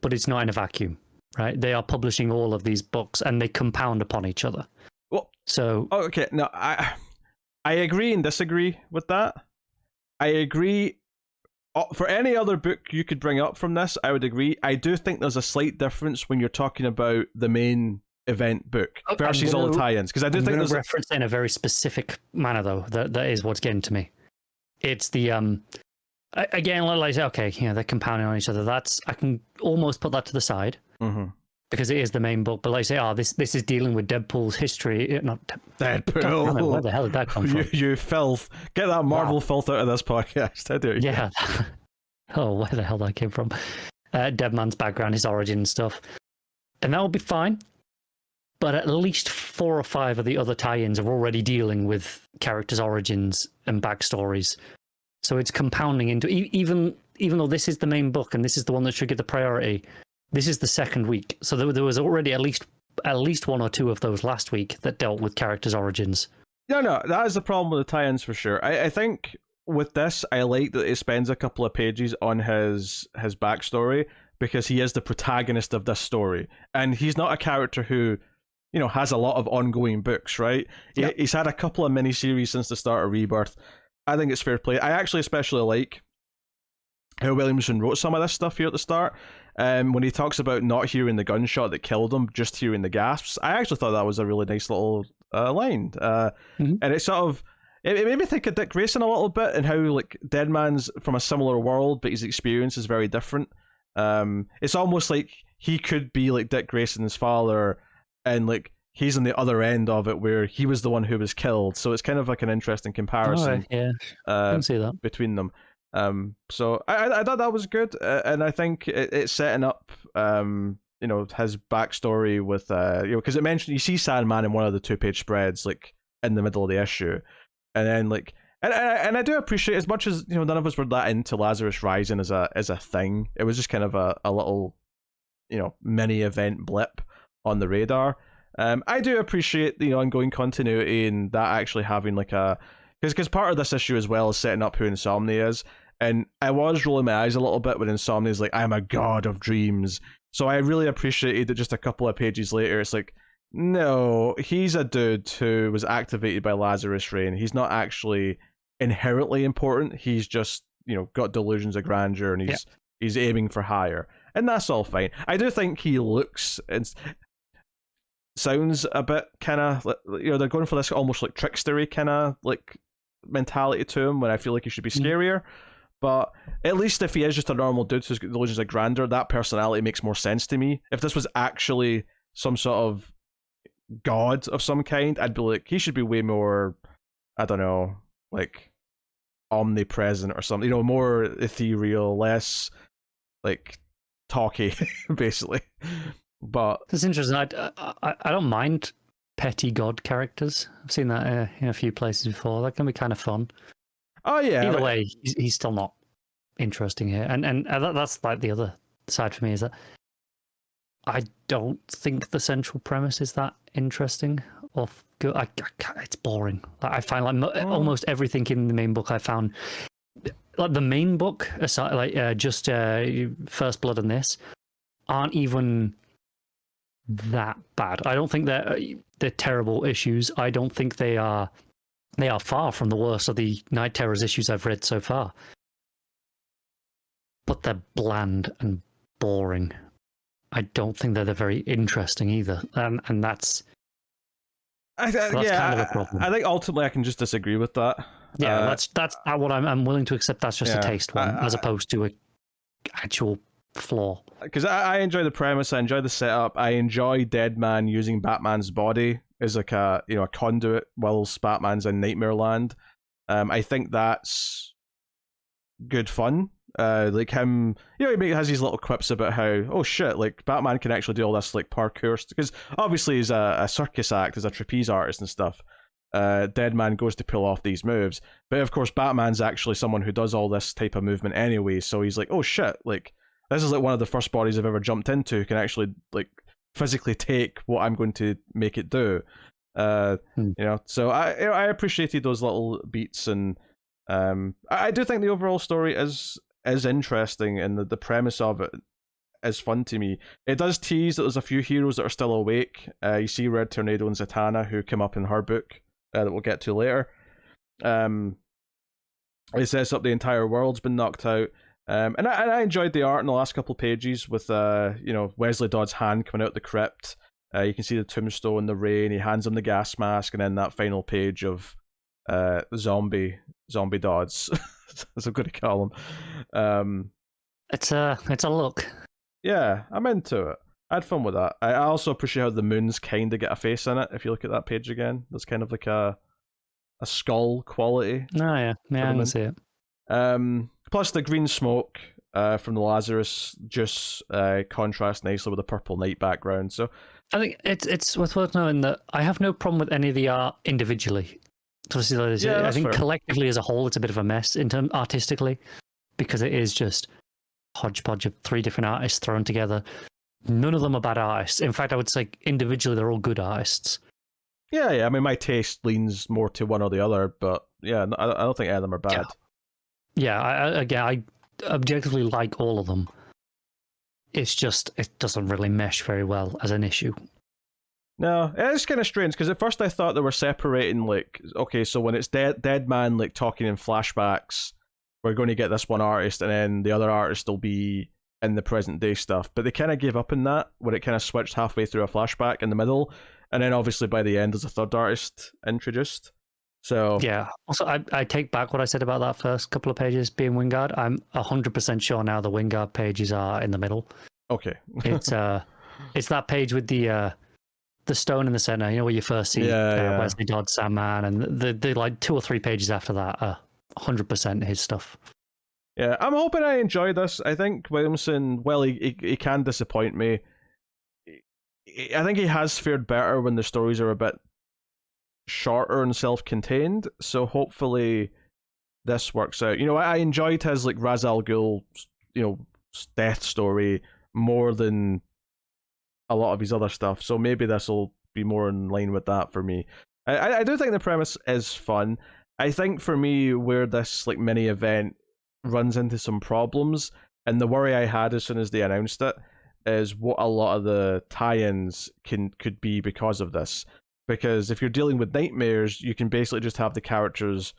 but it's not in a vacuum, right? They are publishing all of these books and they compound upon each other. Well, so okay, no, I agree and disagree with that. I agree. For any other book you could bring up from this, I would agree. I do think there's a slight difference when you're talking about the main event book versus all the tie-ins, because I do think there's reference in a very specific manner, though. That is what's getting to me. It's the again, like okay, they're compounding on each other. I can almost put that to the side because it is the main book. But like say, this is dealing with Deadpool's history. Not Deadpool. Where the hell did that come from? You filth! Get that Marvel filth out of this podcast. How dare you? Yeah. Oh, where the hell that came from? Deadman's background, his origin and stuff, and that will be fine. But at least 4 or 5 of the other tie-ins are already dealing with characters' origins and backstories. So it's compounding into even though this is the main book and this is the one that should get the priority. This is the second week, so there was already at least 1 or 2 of those last week that dealt with characters' origins. No, that is the problem with the tie-ins for sure. I think with this, I like that it spends a couple of pages on his backstory, because he is the protagonist of this story, and he's not a character who has a lot of ongoing books, right? Yep. He's had a couple of miniseries since the start of Rebirth. I think it's fair play. I actually especially like how Williamson wrote some of this stuff here at the start. When he talks about not hearing the gunshot that killed him, just hearing the gasps, I actually thought that was a really nice little line. And it sort of, it made me think of Dick Grayson a little bit, and how like Deadman's from a similar world, but his experience is very different. It's almost like he could be like Dick Grayson's father, and like he's on the other end of it, where he was the one who was killed. So it's kind of like an interesting comparison. I can see that between them. So I thought that was good, and I think it's setting up his backstory with because it mentioned you see Sandman in one of the 2-page spreads like in the middle of the issue, and then like and I do appreciate, as much as none of us were that into Lazarus Rising as a thing. It was just kind of a little mini event blip on the radar. I do appreciate the ongoing continuity and that actually having like a because part of this issue as well is setting up who Insomnia is. And I was rolling my eyes a little bit when Insomnia's like, I'm a god of dreams. So I really appreciated that just a couple of pages later, it's like, no, he's a dude who was activated by Lazarus Rain. He's not actually inherently important. He's just, got delusions of grandeur and he's aiming for higher. And that's all fine. I do think he looks and sounds a bit kind of, they're going for this almost like trickstery kind of like mentality to him when I feel like he should be scarier. But at least if he is just a normal dude who's got delusions of grandeur, that personality makes more sense to me. If this was actually some sort of god of some kind, I'd be like, he should be way more, I don't know, like omnipresent or something, more ethereal, less like talky, basically. But it's interesting. I don't mind petty god characters. I've seen that in a few places before. That can be kind of fun. Oh yeah. Either way, he's still not interesting here, and that's like the other side for me, is that I don't think the central premise is that interesting or good. It's boring. Like, I find like almost everything in the main book I found, like the main book aside, like just First Blood and this, aren't even that bad. I don't think they're terrible issues. I don't think they are far from the worst of the Night Terrors issues I've read so far. But they're bland and boring. I don't think they're very interesting either. And that's kind of a problem. I think ultimately I can just disagree with that. Yeah, that's what I'm willing to accept. That's just a taste one, as opposed to a actual flaw. Because I enjoy the premise, I enjoy the setup, I enjoy Deadman using Batman's body as like a conduit whilst Batman's in Nightmare Land. I think that's good fun. Like him, he has these little quips about how, oh shit, like Batman can actually do all this like parkour, because obviously he's a circus act, as a trapeze artist and stuff. Deadman goes to pull off these moves, but of course Batman's actually someone who does all this type of movement anyway, so he's like, oh shit, like this is like one of the first bodies I've ever jumped into who can actually like physically take what I'm going to make it do. So I appreciated those little beats, and I do think the overall story is interesting, and the premise of it is fun to me. It does tease that there's a few heroes that are still awake. You see Red Tornado and Zatanna, who come up in her book that we'll get to later. It sets up the entire world's been knocked out. And I enjoyed the art in the last couple of pages with Wesley Dodd's hand coming out the crypt. You can see the tombstone, the rain. He hands him the gas mask, and then that final page of zombie Dodds, as I'm going to call him. It's a look. Yeah, I'm into it. I had fun with that. I also appreciate how the moons kind of get a face in it. If you look at that page again, there's kind of like a skull quality. Oh yeah, I can see it. Plus the green smoke from the Lazarus juice contrasts nicely with the purple night background. So I think it's worth knowing that I have no problem with any of the art individually. I think fair. Collectively as a whole, it's a bit of a mess in terms artistically, because it is just hodgepodge of 3 different artists thrown together. None of them are bad artists. In fact, I would say individually they're all good artists. Yeah. I mean, my taste leans more to one or the other, but yeah, I don't think any of them are bad. Yeah, I objectively like all of them. It's just, it doesn't really mesh very well as an issue. No, it's kind of strange, because at first I thought they were separating, like, okay, so when it's Deadman like talking in flashbacks, we're going to get this one artist, and then the other artist will be in the present day stuff. But they kind of gave up on that, when it kind of switched halfway through a flashback in the middle, and then obviously by the end there's a third artist introduced. So yeah. Also, I take back what I said about that first couple of pages being Wijngaard. I'm 100% sure now the Wijngaard pages are in the middle. Okay. It's that page with the stone in the center, where you first see Wesley Dodd, Sandman, and the like 2 or 3 pages after that are 100% his stuff. Yeah, I'm hoping I enjoy this. I think Williamson, well, he can disappoint me. I think he has fared better when the stories are a bit shorter and self-contained, so hopefully this works out. I enjoyed his like Ra's al Ghul, death story more than a lot of his other stuff, so maybe this will be more in line with that for me. I do think the premise is fun. I think for me, where this like mini event runs into some problems, and the worry I had as soon as they announced it, is what a lot of the tie-ins could be because of this. Because if you're dealing with nightmares, you can basically just have the characters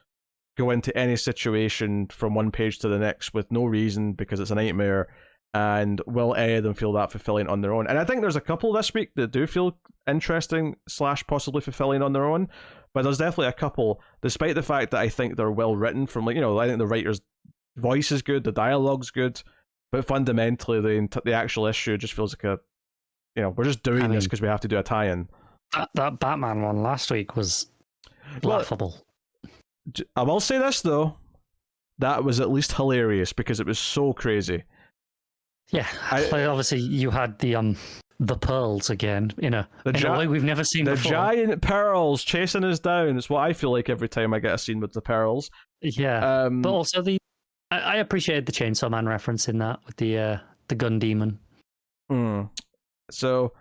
go into any situation from one page to the next with no reason because it's a nightmare, and will any of them feel that fulfilling on their own? And I think there's a couple this week that do feel interesting / possibly fulfilling on their own, but there's definitely a couple, despite the fact that I think they're well written from I think the writer's voice is good, the dialogue's good, but fundamentally the actual issue just feels like we're just doing this because we have to do a tie-in. That Batman one last week was laughable. I will say this though, that was at least hilarious because it was so crazy. Yeah, obviously you had the pearls again in a way we've never seen before. The giant pearls chasing us down. It's what I feel like every time I get a scene with the pearls. Yeah, but also I appreciated the Chainsaw Man reference in that with the gun demon. So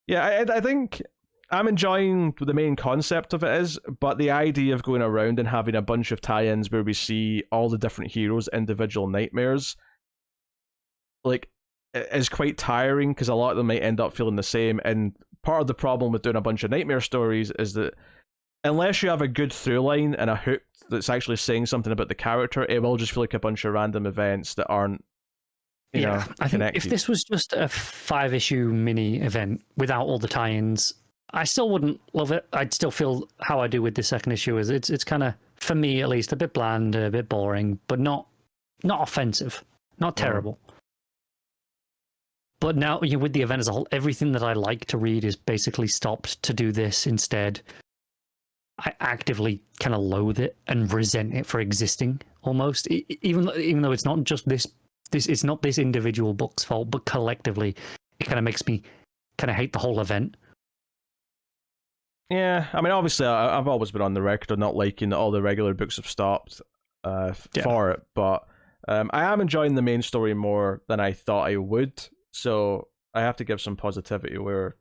yeah, I think I'm enjoying the main concept of it is, but the idea of going around and having a bunch of tie-ins where we see all the different heroes' individual nightmares, like, is quite tiring because a lot of them might end up feeling the same. And part of the problem with doing a bunch of nightmare stories is that unless you have a good through line and a hook that's actually saying something about the character, it will just feel like a bunch of random events that aren't I think if this was just a 5-issue mini event without all the tie-ins, I still wouldn't love it. I'd still feel how I do with the second issue. Is it's kind of, for me at least, a bit bland, a bit boring, but not offensive, not terrible. But now, with the event as a whole, everything that I like to read is basically stopped to do this instead. I actively kind of loathe it and resent it for existing, almost. Even though it's not just this, it's not this individual book's fault, but collectively, it kind of makes me kind of hate the whole event. Yeah, I mean, obviously, I've always been on the record of not liking that all the regular books have stopped for it, but I am enjoying the main story more than I thought I would. So I have to give some positivity where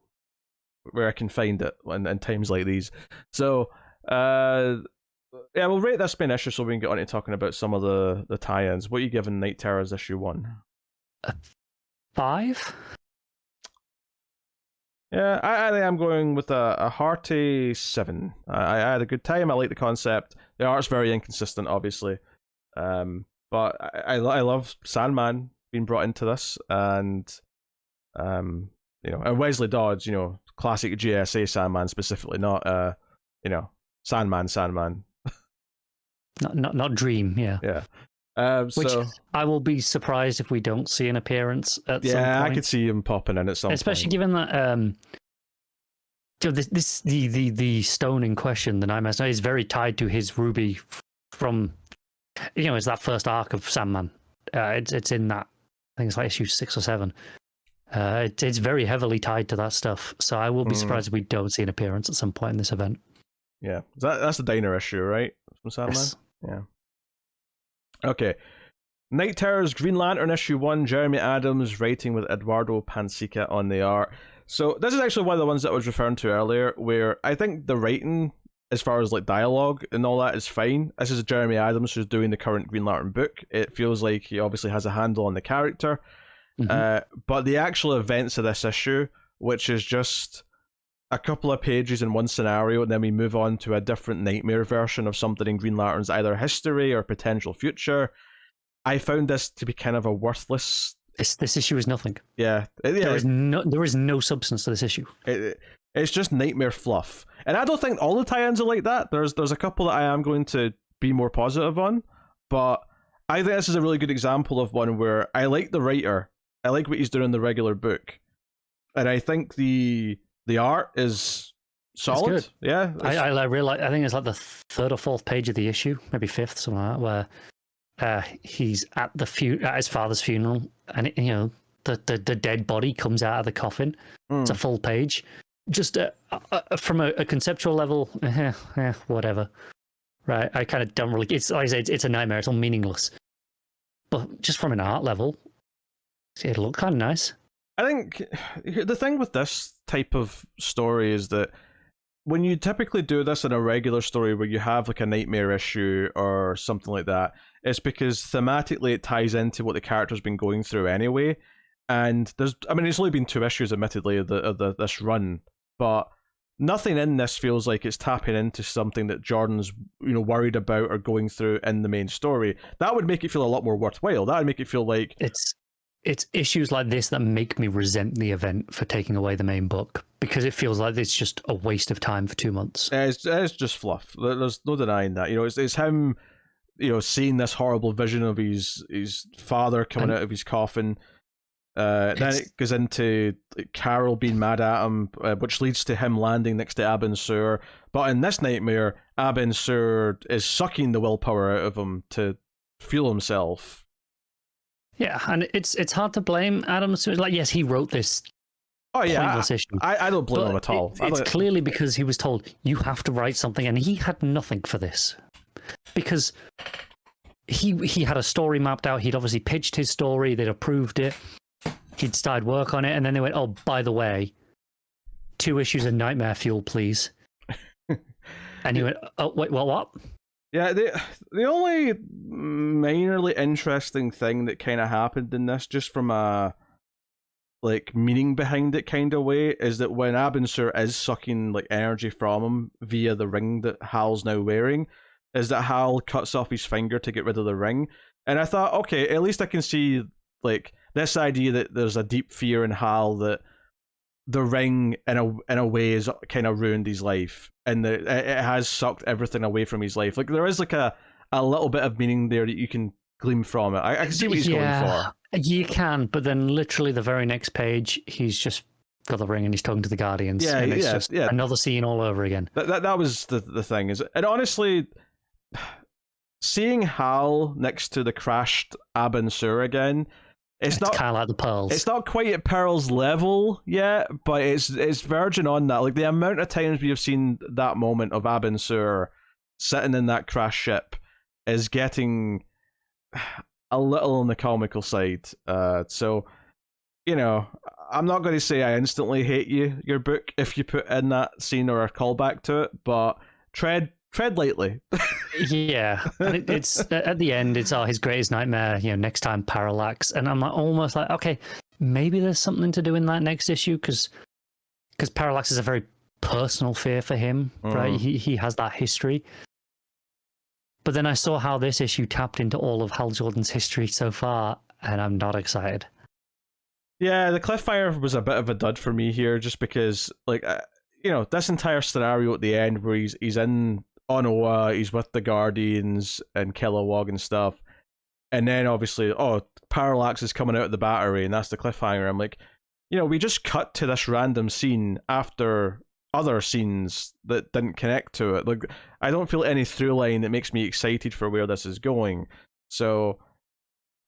I can find it in times like these. So yeah, we'll rate this main issue so we can get on to talking about some of the tie-ins. What are you giving Night Terrors issue 1? 5? Yeah, I think I'm going with a hearty 7. I had a good time. I like the concept. The art's very inconsistent, obviously, but I love Sandman being brought into this, and and Wesley Dodds, classic GSA Sandman specifically, not Sandman. Not Dream, yeah. Yeah. Which I will be surprised if we don't see an appearance at some point. Yeah, I could see him popping in at some point. Especially given that the stone in question, the Nightmare Stone, is very tied to his ruby from, it's that first arc of Sandman. It's in that, I think it's like issue 6 or 7. It's very heavily tied to that stuff, so I will be surprised if we don't see an appearance at some point in this event. Yeah, that's the diner issue, right? From Sandman? Yes. Yeah. Okay. Night Terrors Green Lantern issue 1, Jeremy Adams writing with Eduardo Pansica on the art. So this is actually one of the ones that I was referring to earlier, where I think the writing, as far as like dialogue and all that, is fine. This is Jeremy Adams who's doing the current Green Lantern book. It feels like he obviously has a handle on the character. But the actual events of this issue, which is just a couple of pages in one scenario, and then we move on to a different nightmare version of something in Green Lantern's either history or potential future, I found this to be kind of a worthless... This issue is nothing. Yeah. There is no substance to this issue. It's just nightmare fluff. And I don't think all the tie-ins are like that. There's a couple that I am going to be more positive on, but I think this is a really good example of one where I like the writer. I like what he's doing in the regular book. And I think the art is solid. It's good. Yeah. I really like, I think it's like the 3rd or 4th page of the issue, maybe 5th, something like that, where he's at his father's funeral, and the dead body comes out of the coffin. It's a full page. Just from a conceptual level, whatever. Right, I kind of don't really. It's like I say, it's a nightmare. It's all meaningless. But just from an art level, it looked kind of nice. I think the thing with this type of story is that when you typically do this in a regular story where you have like a nightmare issue or something like that, it's because thematically it ties into what the character's been going through anyway. And it's only been 2 issues, admittedly, of this run, but nothing in this feels like it's tapping into something that Jordan's worried about or going through in the main story. That would make it feel a lot more worthwhile. That would make it feel like it's issues like this that make me resent the event for taking away the main book, because it feels like it's just a waste of time for 2 months. It's just fluff. There's no denying that. It's him, seeing this horrible vision of his father coming out of his coffin. Then it goes into Carol being mad at him, which leads to him landing next to Abin Sur. But in this nightmare, Abin Sur is sucking the willpower out of him to fuel himself. Yeah, and it's hard to blame Adam Sur. Like, yes, he wrote this. Oh yeah, I don't blame him at all. It's clearly because he was told you have to write something, and he had nothing for this because he had a story mapped out. He'd obviously pitched his story. They'd approved it. He'd started work on it, and then they went, "Oh, by the way, 2 issues of Nightmare Fuel, please." And he went, "Oh, wait, what?" Yeah, the only minorly interesting thing that kind of happened in this, just from a meaning behind it kind of way, is that when Abin Sur is sucking energy from him via the ring that Hal's now wearing, is that Hal cuts off his finger to get rid of the ring. And I thought, okay, at least I can see this idea that there's a deep fear in Hal that the ring in a way has kind of ruined his life, and that it has sucked everything away from his life. There is a little bit of meaning there that you can glean from it. I can see what he's going for. You can, but then literally the very next page, he's just got the ring and he's talking to the Guardians. Yeah, and it's yeah, just yeah. Another scene all over again. That was the thing. And honestly, seeing Hal next to the crashed Abin Sur again, it's not kind of like the Pearls. It's not quite at Pearl's level yet, but it's verging on that. The amount of times we have seen that moment of Abin Sur sitting in that crash ship is getting a little on the comical side. So, I'm not going to say I instantly hate your book if you put in that scene or a callback to it, but tread lightly. Yeah, and it's at the end. It's his greatest nightmare. Next time Parallax, and I'm almost like, okay, maybe there's something to do in that next issue because Parallax is a very personal fear for him, right? He has that history. But then I saw how this issue tapped into all of Hal Jordan's history so far, and I'm not excited. Yeah, the cliffhanger was a bit of a dud for me here, just because, this entire scenario at the end where he's in Onoa, he's with the Guardians and Kilowog and stuff, and then obviously, Parallax is coming out of the battery, and that's the cliffhanger. I'm like, we just cut to this random scene after other scenes that didn't connect to it. I don't feel any through line that makes me excited for where this is going. So,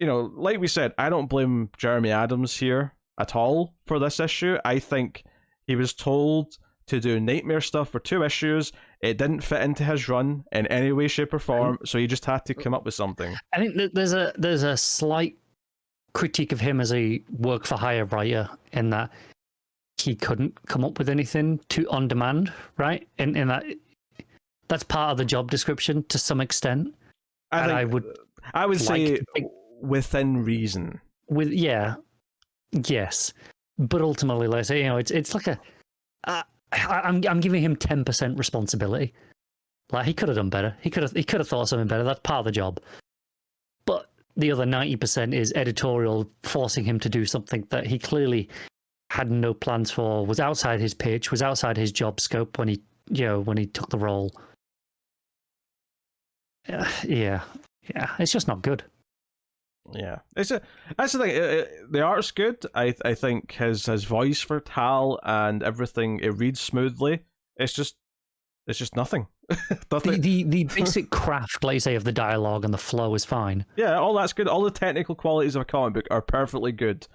like we said, I don't blame Jeremy Adams here at all for this issue. I think he was told to do nightmare stuff for 2 issues. It didn't fit into his run in any way, shape, or form, so he just had to come up with something. I think there's a slight critique of him as a work for hire writer in that he couldn't come up with anything on demand, right? In that that's part of the job description to some extent. I would say within reason. Yes, but ultimately, let's say it's like I'm giving him 10% responsibility. He could have done better. He could have thought of something better. That's part of the job. But the other 90% is editorial forcing him to do something that he clearly had no plans for, was outside his pitch, was outside his job scope when he took the role. Yeah, it's just not good. Yeah, that's the thing. The art's good. I think his voice for Hal and everything, it reads smoothly. It's just nothing. the basic craft, like you say, of the dialogue and the flow is fine. Yeah, all that's good. All the technical qualities of a comic book are perfectly good,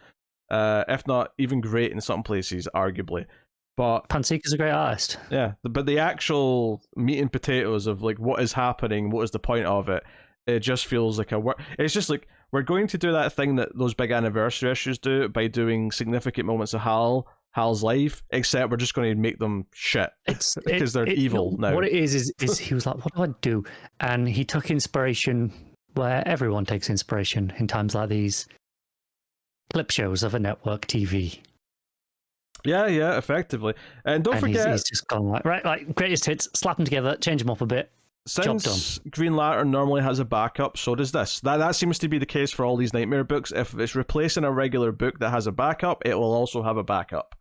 if not even great in some places, arguably. But Pansica's a great artist. Yeah, but the actual meat and potatoes of like what is happening, what is the point of it, it just feels like it's just like we're going to do that thing that those big anniversary issues do by doing significant moments of Hal's life, except we're just going to make them shit because they're evil now. What it is he was like, what do I do? And he took inspiration where everyone takes inspiration in times like these, clip shows of a network TV. Yeah, effectively. And don't forget, he's just gone like greatest hits, slap them together, change them up a bit. Since Green Lantern normally has a backup, so does this. That seems to be the case for all these Nightmare books. If it's replacing a regular book that has a backup, it will also have a backup.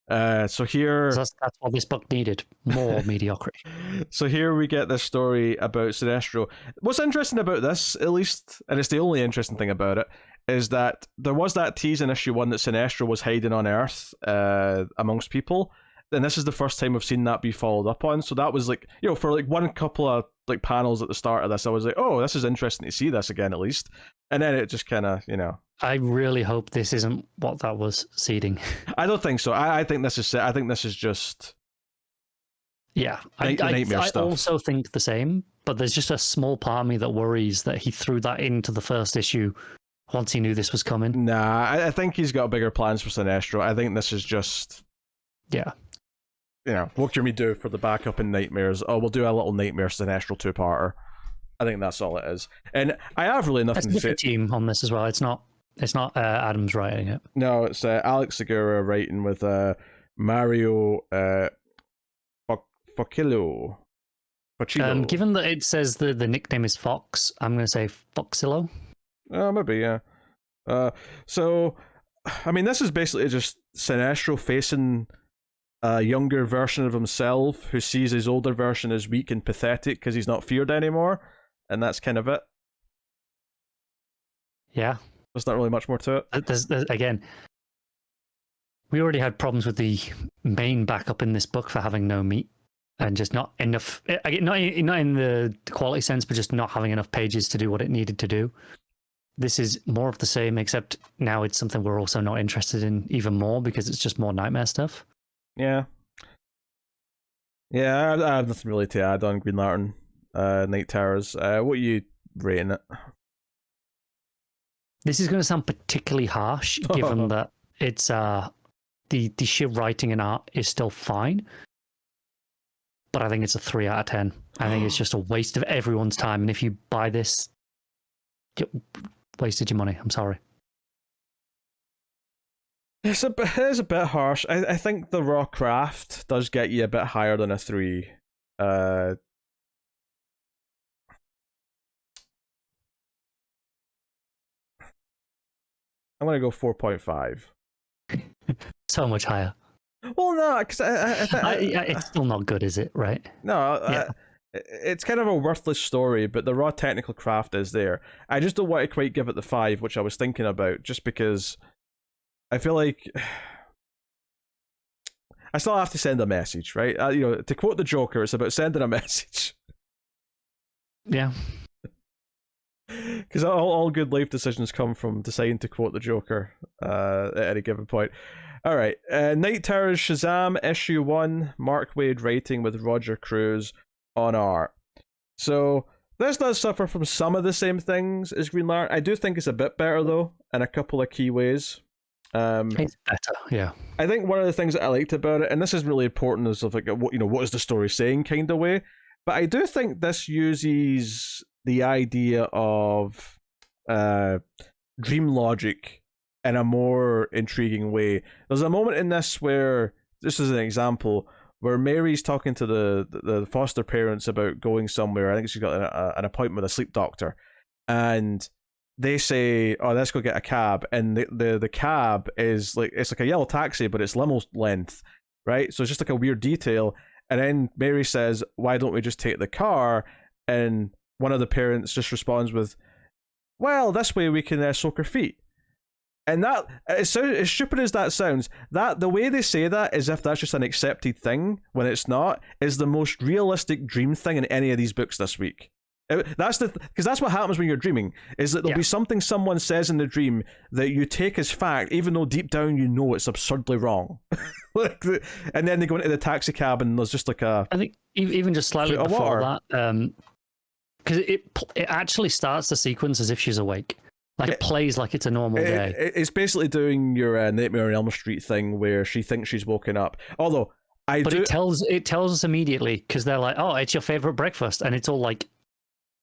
So here... That's what this book needed. More mediocrity. So here we get this story about Sinestro. What's interesting about this, at least, and it's the only interesting thing about it, is that there was that tease in issue 1 that Sinestro was hiding on Earth amongst people. And this is the first time we've seen that be followed up on. So that was like, for like one couple of like panels at the start of this, I was like, oh, this is interesting to see this again at least. And then it just kind of, I really hope this isn't what that was seeding. I don't think so. I think this is it. I think this is just... Yeah, nightmare stuff. I also think the same, but there's just a small part of me that worries that he threw that into the first issue once he knew this was coming. Nah, I think he's got bigger plans for Sinestro. I think this is just... Yeah. What can we do for the backup in Nightmares? Oh, we'll do a little Nightmare Sinestro 2-parter. I think that's all it is. And I have really nothing to say. It's a team on this as well. It's not Adams writing it. No, it's Alex Segura writing with Mario Focillo. Given that it says the nickname is Fox, I'm going to say Foxillo. Maybe, yeah. So, I mean, this is basically just Sinestro facing a younger version of himself who sees his older version as weak and pathetic because he's not feared anymore, and that's kind of it. Yeah. There's not really much more to it. There's, again, we already had problems with the main backup in this book for having no meat and just not enough, not in the quality sense, but just not having enough pages to do what it needed to do. This is more of the same, except now it's something we're also not interested in even more because it's just more Nightmare stuff. Yeah. Yeah, I have nothing really to add on Green Lantern Night Terrors. What are you rating it? This is going to sound particularly harsh, given that it's the sheer writing and art is still fine. But I think it's a 3 out of 10. I think it's just a waste of everyone's time. And if you buy this, you wasted your money. I'm sorry. It is a bit harsh. I think the raw craft does get you a bit higher than a 3. I'm going to go 4.5. So much higher. Well, no, because it's still not good, is it? Right? No, yeah. It's kind of a worthless story, but the raw technical craft is there. I just don't want to quite give it the 5, which I was thinking about, just because I feel like I still have to send a message, right? To quote the Joker, it's about sending a message. Yeah. Because all good life decisions come from deciding to quote the Joker at any given point. All right, Night Terrors Shazam issue 1, Mark Waid writing with Roger Cruz on art. So this does suffer from some of the same things as Green Lantern. I do think it's a bit better though, in a couple of key ways. It's better, yeah. I think one of the things that I liked about it, and this is really important, is of like what is the story saying kind of way. But I do think this uses the idea of dream logic in a more intriguing way. There's a moment in this where, this is an example, where Mary's talking to the foster parents about going somewhere. I think she's got an appointment with a sleep doctor, and they say, "Oh, let's go get a cab." And the cab is like, it's like a yellow taxi, but it's limo length, right? So it's just like a weird detail. And then Mary says, "Why don't we just take the car?" And one of the parents just responds with, "Well, this way we can soak our feet." And that, as stupid as that sounds, that the way they say that as if that's just an accepted thing when it's not, is the most realistic dream thing in any of these books this week. Because that's what happens when you're dreaming, is that there'll be something someone says in the dream that you take as fact, even though deep down you know it's absurdly wrong. And then they go into the taxi cab and there's just like I think even just slightly before that, because it actually starts the sequence as if she's awake. Like it plays like it's a normal day. It's basically doing your Nightmare on Elm Street thing where she thinks she's woken up. Although it tells us immediately because they're like, "Oh, it's your favorite breakfast," and it's all like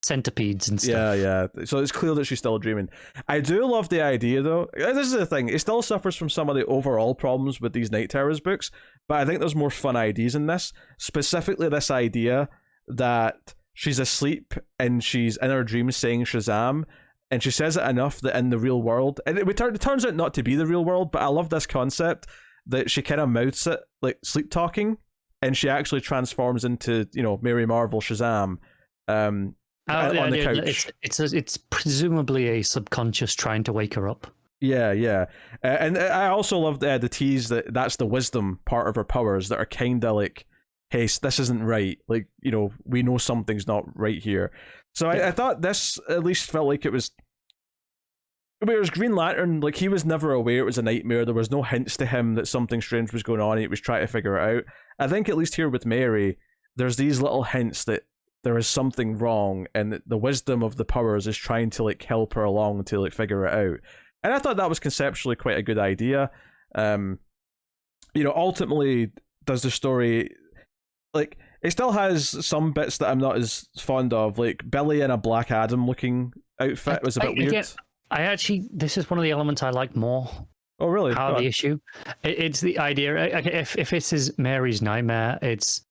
centipedes and stuff. Yeah. So it's clear that she's still dreaming. I do love the idea, though. This is the thing. It still suffers from some of the overall problems with these Night Terrors books, but I think there's more fun ideas in this. Specifically, this idea that she's asleep and she's in her dreams saying Shazam. And she says it enough that in the real world, and it turns out not to be the real world, but I love this concept that she kind of mouths it like sleep talking, and she actually transforms into, Mary Marvel Shazam on the couch. It's presumably a subconscious trying to wake her up. Yeah. And I also love the tease that's the wisdom part of her powers that are kind of like, hey, this isn't right. Like, we know something's not right here. So I thought this at least felt like it was... Whereas Green Lantern, like, he was never aware it was a nightmare. There was no hints to him that something strange was going on and he was trying to figure it out. I think at least here with Mary, there's these little hints that there is something wrong and that the wisdom of the powers is trying to, like, help her along to, like, figure it out. And I thought that was conceptually quite a good idea. Ultimately, does the story... Like, it still has some bits that I'm not as fond of, like Billy in a Black Adam looking outfit was a bit weird. This is one of the elements I like more. Oh, really? The issue. It's the idea. If this is Mary's nightmare, it's,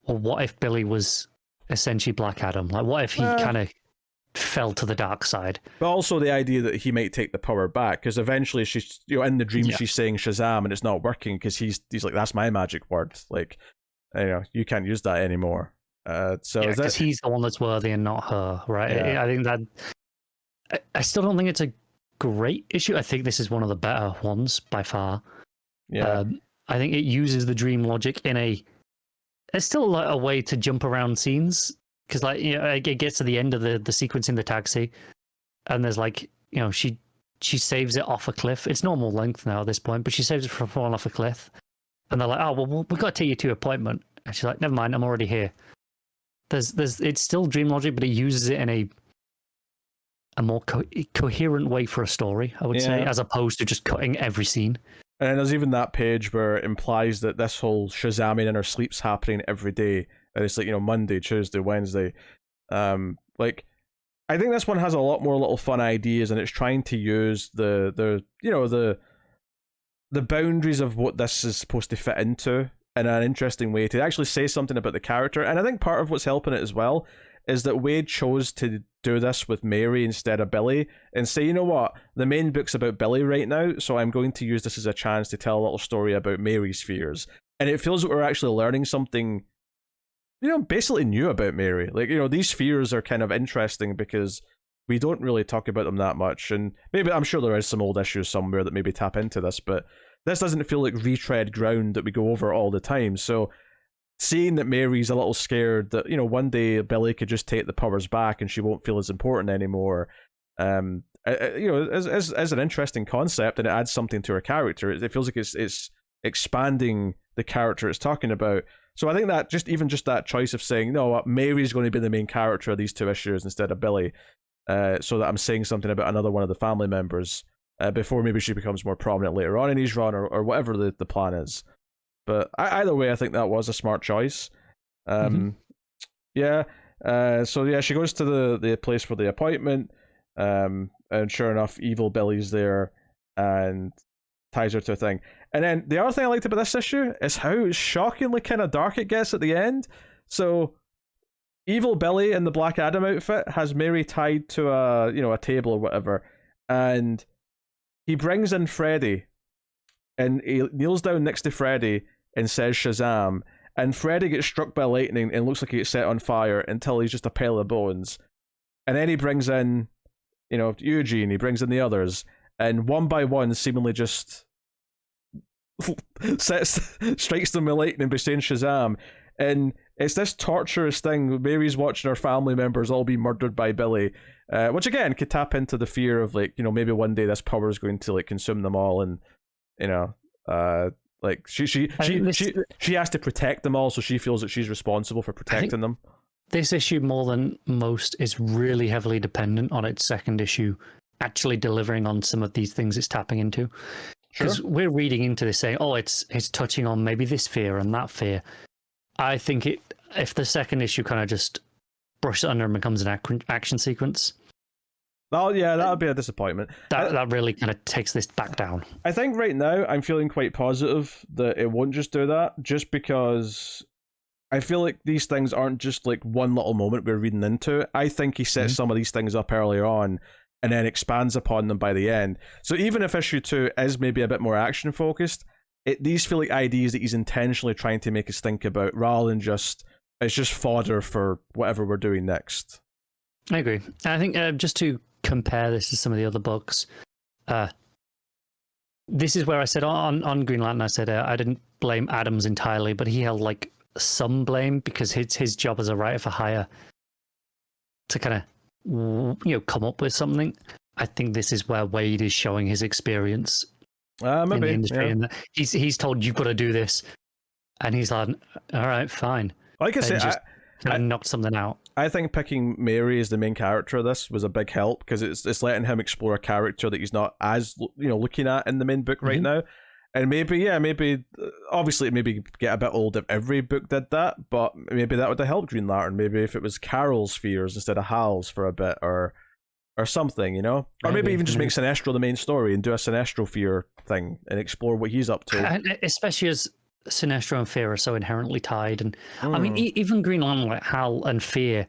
well, what if Billy was essentially Black Adam? Like, what if he kind of fell to the dark side? But also the idea that he might take the power back, because eventually she's, in the dream she's saying Shazam and it's not working because he's like, that's my magic word. Like, you can't use that anymore. Because he's the one that's worthy and not her, right? Yeah. I think that I still don't think it's a great issue. I think this is one of the better ones by far. Yeah, I think it uses the dream logic it's still like a way to jump around scenes, because it gets to the end of the sequence in the taxi, and there's like she saves it off a cliff. It's normal length now at this point, but she saves it from falling off a cliff. And they're like, oh, well, we've got to take you to your appointment. And she's like, never mind, I'm already here. It's still dream logic, but it uses it in a more coherent way for a story, I would say, as opposed to just cutting every scene. And there's even that page where it implies that this whole Shazamming in her sleep's happening every day. And it's like, Monday, Tuesday, Wednesday. I think this one has a lot more little fun ideas, and it's trying to use the boundaries of what this is supposed to fit into in an interesting way to actually say something about the character. And I think part of what's helping it as well is that Waid chose to do this with Mary instead of Billy and say, you know what, the main book's about Billy right now, so I'm going to use this as a chance to tell a little story about Mary's fears. And it feels that we're actually learning something, basically new about Mary. Like, these fears are kind of interesting because we don't really talk about them that much, and maybe I'm sure there is some old issues somewhere that maybe tap into this, but this doesn't feel like retread ground that we go over all the time. So seeing that Mary's a little scared that, one day Billy could just take the powers back and she won't feel as important anymore, is an interesting concept, and it adds something to her character. It feels like it's expanding the character it's talking about. So I think that just that choice of saying, no, Mary's going to be the main character of these two issues instead of Billy, so that I'm saying something about another one of the family members before maybe she becomes more prominent later on in his run, or whatever the plan is. But either way, I think that was a smart choice. So she goes to the place for the appointment, and sure enough, evil Billy's there and ties her to a thing. And then the other thing I liked about this issue is how shockingly kind of dark it gets at the end. So evil Billy in the Black Adam outfit has Mary tied to a table or whatever, and he brings in Freddy, and he kneels down next to Freddy and says Shazam, and Freddy gets struck by lightning and looks like he gets set on fire until he's just a pile of bones. And then he brings in, Eugene, he brings in the others, and one by one, seemingly just strikes them with lightning by saying Shazam. And it's this torturous thing. Mary's watching her family members all be murdered by Billy, which again could tap into the fear of like, maybe one day this power is going to like consume them all, and like she has to protect them all, so she feels that she's responsible for protecting them. This issue, more than most, is really heavily dependent on its second issue actually delivering on some of these things it's tapping into. Because we're reading into this saying, oh, it's touching on maybe this fear and that fear. I think if the second issue kind of just brushes it under and becomes an action sequence. Oh yeah, that would be a disappointment. That really kind of takes this back down. I think right now I'm feeling quite positive that it won't just do that, just because I feel like these things aren't just like one little moment we're reading into. I think he sets some of these things up earlier on and then expands upon them by the end. So even if issue 2 is maybe a bit more action focused, these feel like ideas that he's intentionally trying to make us think about, rather than just it's just fodder for whatever we're doing next. I agree. I think just to compare this to some of the other books, this is where I said on Green Lantern, I said I didn't blame Adams entirely, but he held like some blame because it's his job as a writer for hire to kind of come up with something. I think this is where Waid is showing his experience in the industry, and he's told you've got to do this, and he's like, all right, fine. Like I said, I knocked something out. I think picking Mary as the main character of this was a big help, because it's letting him explore a character that he's not as looking at in the main book right now. And maybe obviously it maybe get a bit old if every book did that, but maybe that would have helped Green Lantern. Maybe if it was Carol's fears instead of Hal's for a bit, or something, or maybe even just make Sinestro the main story and do a Sinestro fear thing and explore what he's up to. And especially as Sinestro and Fear are so inherently tied, and I mean, even Green Lantern, like Hal and Fear,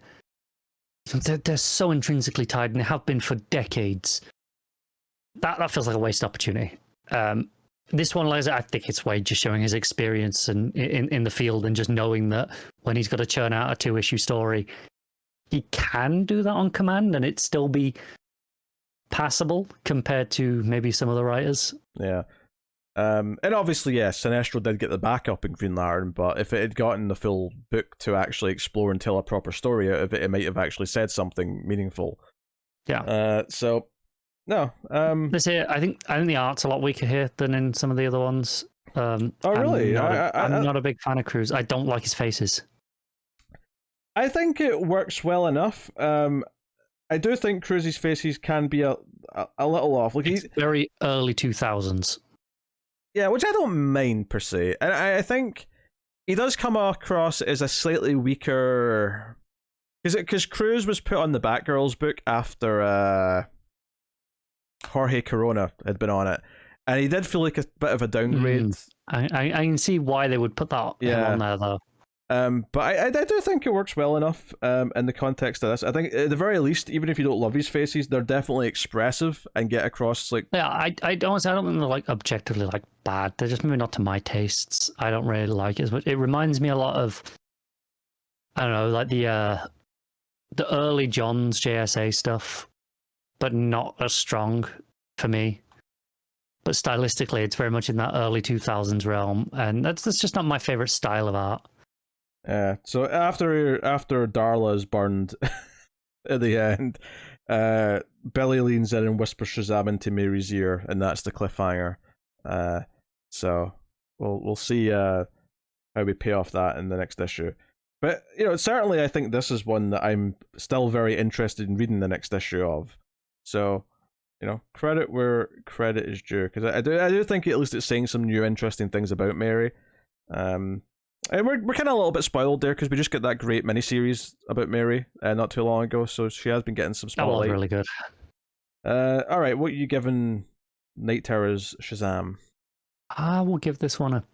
they're so intrinsically tied, and they have been for decades. That feels like a wasted opportunity. This one, I think it's Waid just showing his experience and in the field, and just knowing that when he's got to churn out a 2-issue story, he can do that on command and it still be passable compared to maybe some other writers. Yeah. And obviously, yes, Sinestro did get the backup in Green Lantern, but if it had gotten the full book to actually explore and tell a proper story out of it, it might have actually said something meaningful. Yeah. So, no. This here, I think the art's a lot weaker here than in some of the other ones. Really? I'm not a big fan of Cruz. I don't like his faces. I think it works well enough. I do think Cruz's faces can be a little off. Like he's very early 2000s. Yeah, which I don't mind per se. And I think he does come across as a slightly weaker, because Cruz was put on the Batgirls book after Jorge Corona had been on it, and he did feel like a bit of a downgrade. I can see why they would put that on there though. But I do think it works well enough in the context of this. I think at the very least, even if you don't love his faces, they're definitely expressive and get across like. Yeah, I don't think they're like objectively like bad. They're just maybe not to my tastes. I don't really like it as much. It reminds me a lot of, I don't know, like the early John's JSA stuff, but not as strong for me. But stylistically, it's very much in that early 2000s realm, and that's just not my favorite style of art. Yeah. So after Darla is burned at the end, Billy leans in and whispers Shazam into Mary's ear, and that's the cliffhanger. So we'll see how we pay off that in the next issue. But certainly I think this is one that I'm still very interested in reading the next issue of. So credit where credit is due, because I do think at least it's saying some new interesting things about Mary. And we're kind of a little bit spoiled there because we just got that great miniseries about Mary not too long ago, so she has been getting some spotlight. That was really good. All right, what are you giving Night Terror's Shazam? I will give this one a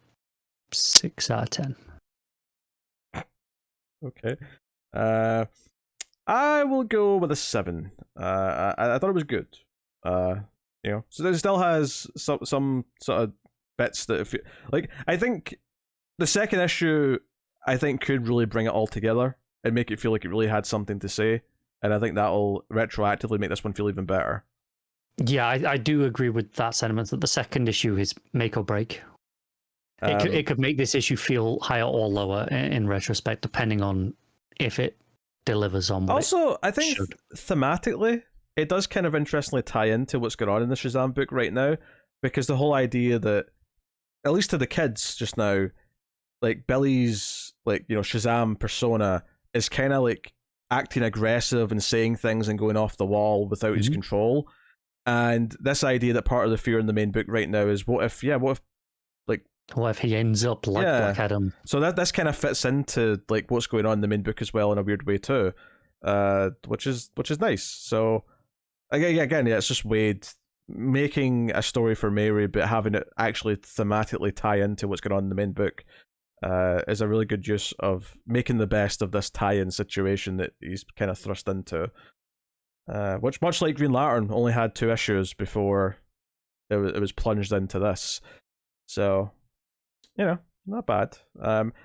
6 out of 10. Okay. I will go with a 7. I thought it was good. So it still has some sort of bits that I think the second issue, I think, could really bring it all together and make it feel like it really had something to say. And I think that'll retroactively make this one feel even better. Yeah, I do agree with that sentiment that the second issue is make or break. It could make this issue feel higher or lower in retrospect, depending on if it delivers on what also, it I think should. Thematically, it does kind of interestingly tie into what's going on in the Shazam book right now, because the whole idea that, at least to the kids just now, like Billy's Shazam persona is kind of like acting aggressive and saying things and going off the wall without his control. And this idea that part of the fear in the main book right now is what if he ends up like Black Adam? So this kind of fits into like what's going on in the main book as well in a weird way too, which is nice. So again, it's just Waid making a story for Mary, but having it actually thematically tie into what's going on in the main book is a really good use of making the best of this tie-in situation that he's kind of thrust into. Which, much like Green Lantern, only had 2 issues before it was plunged into this. So, not bad.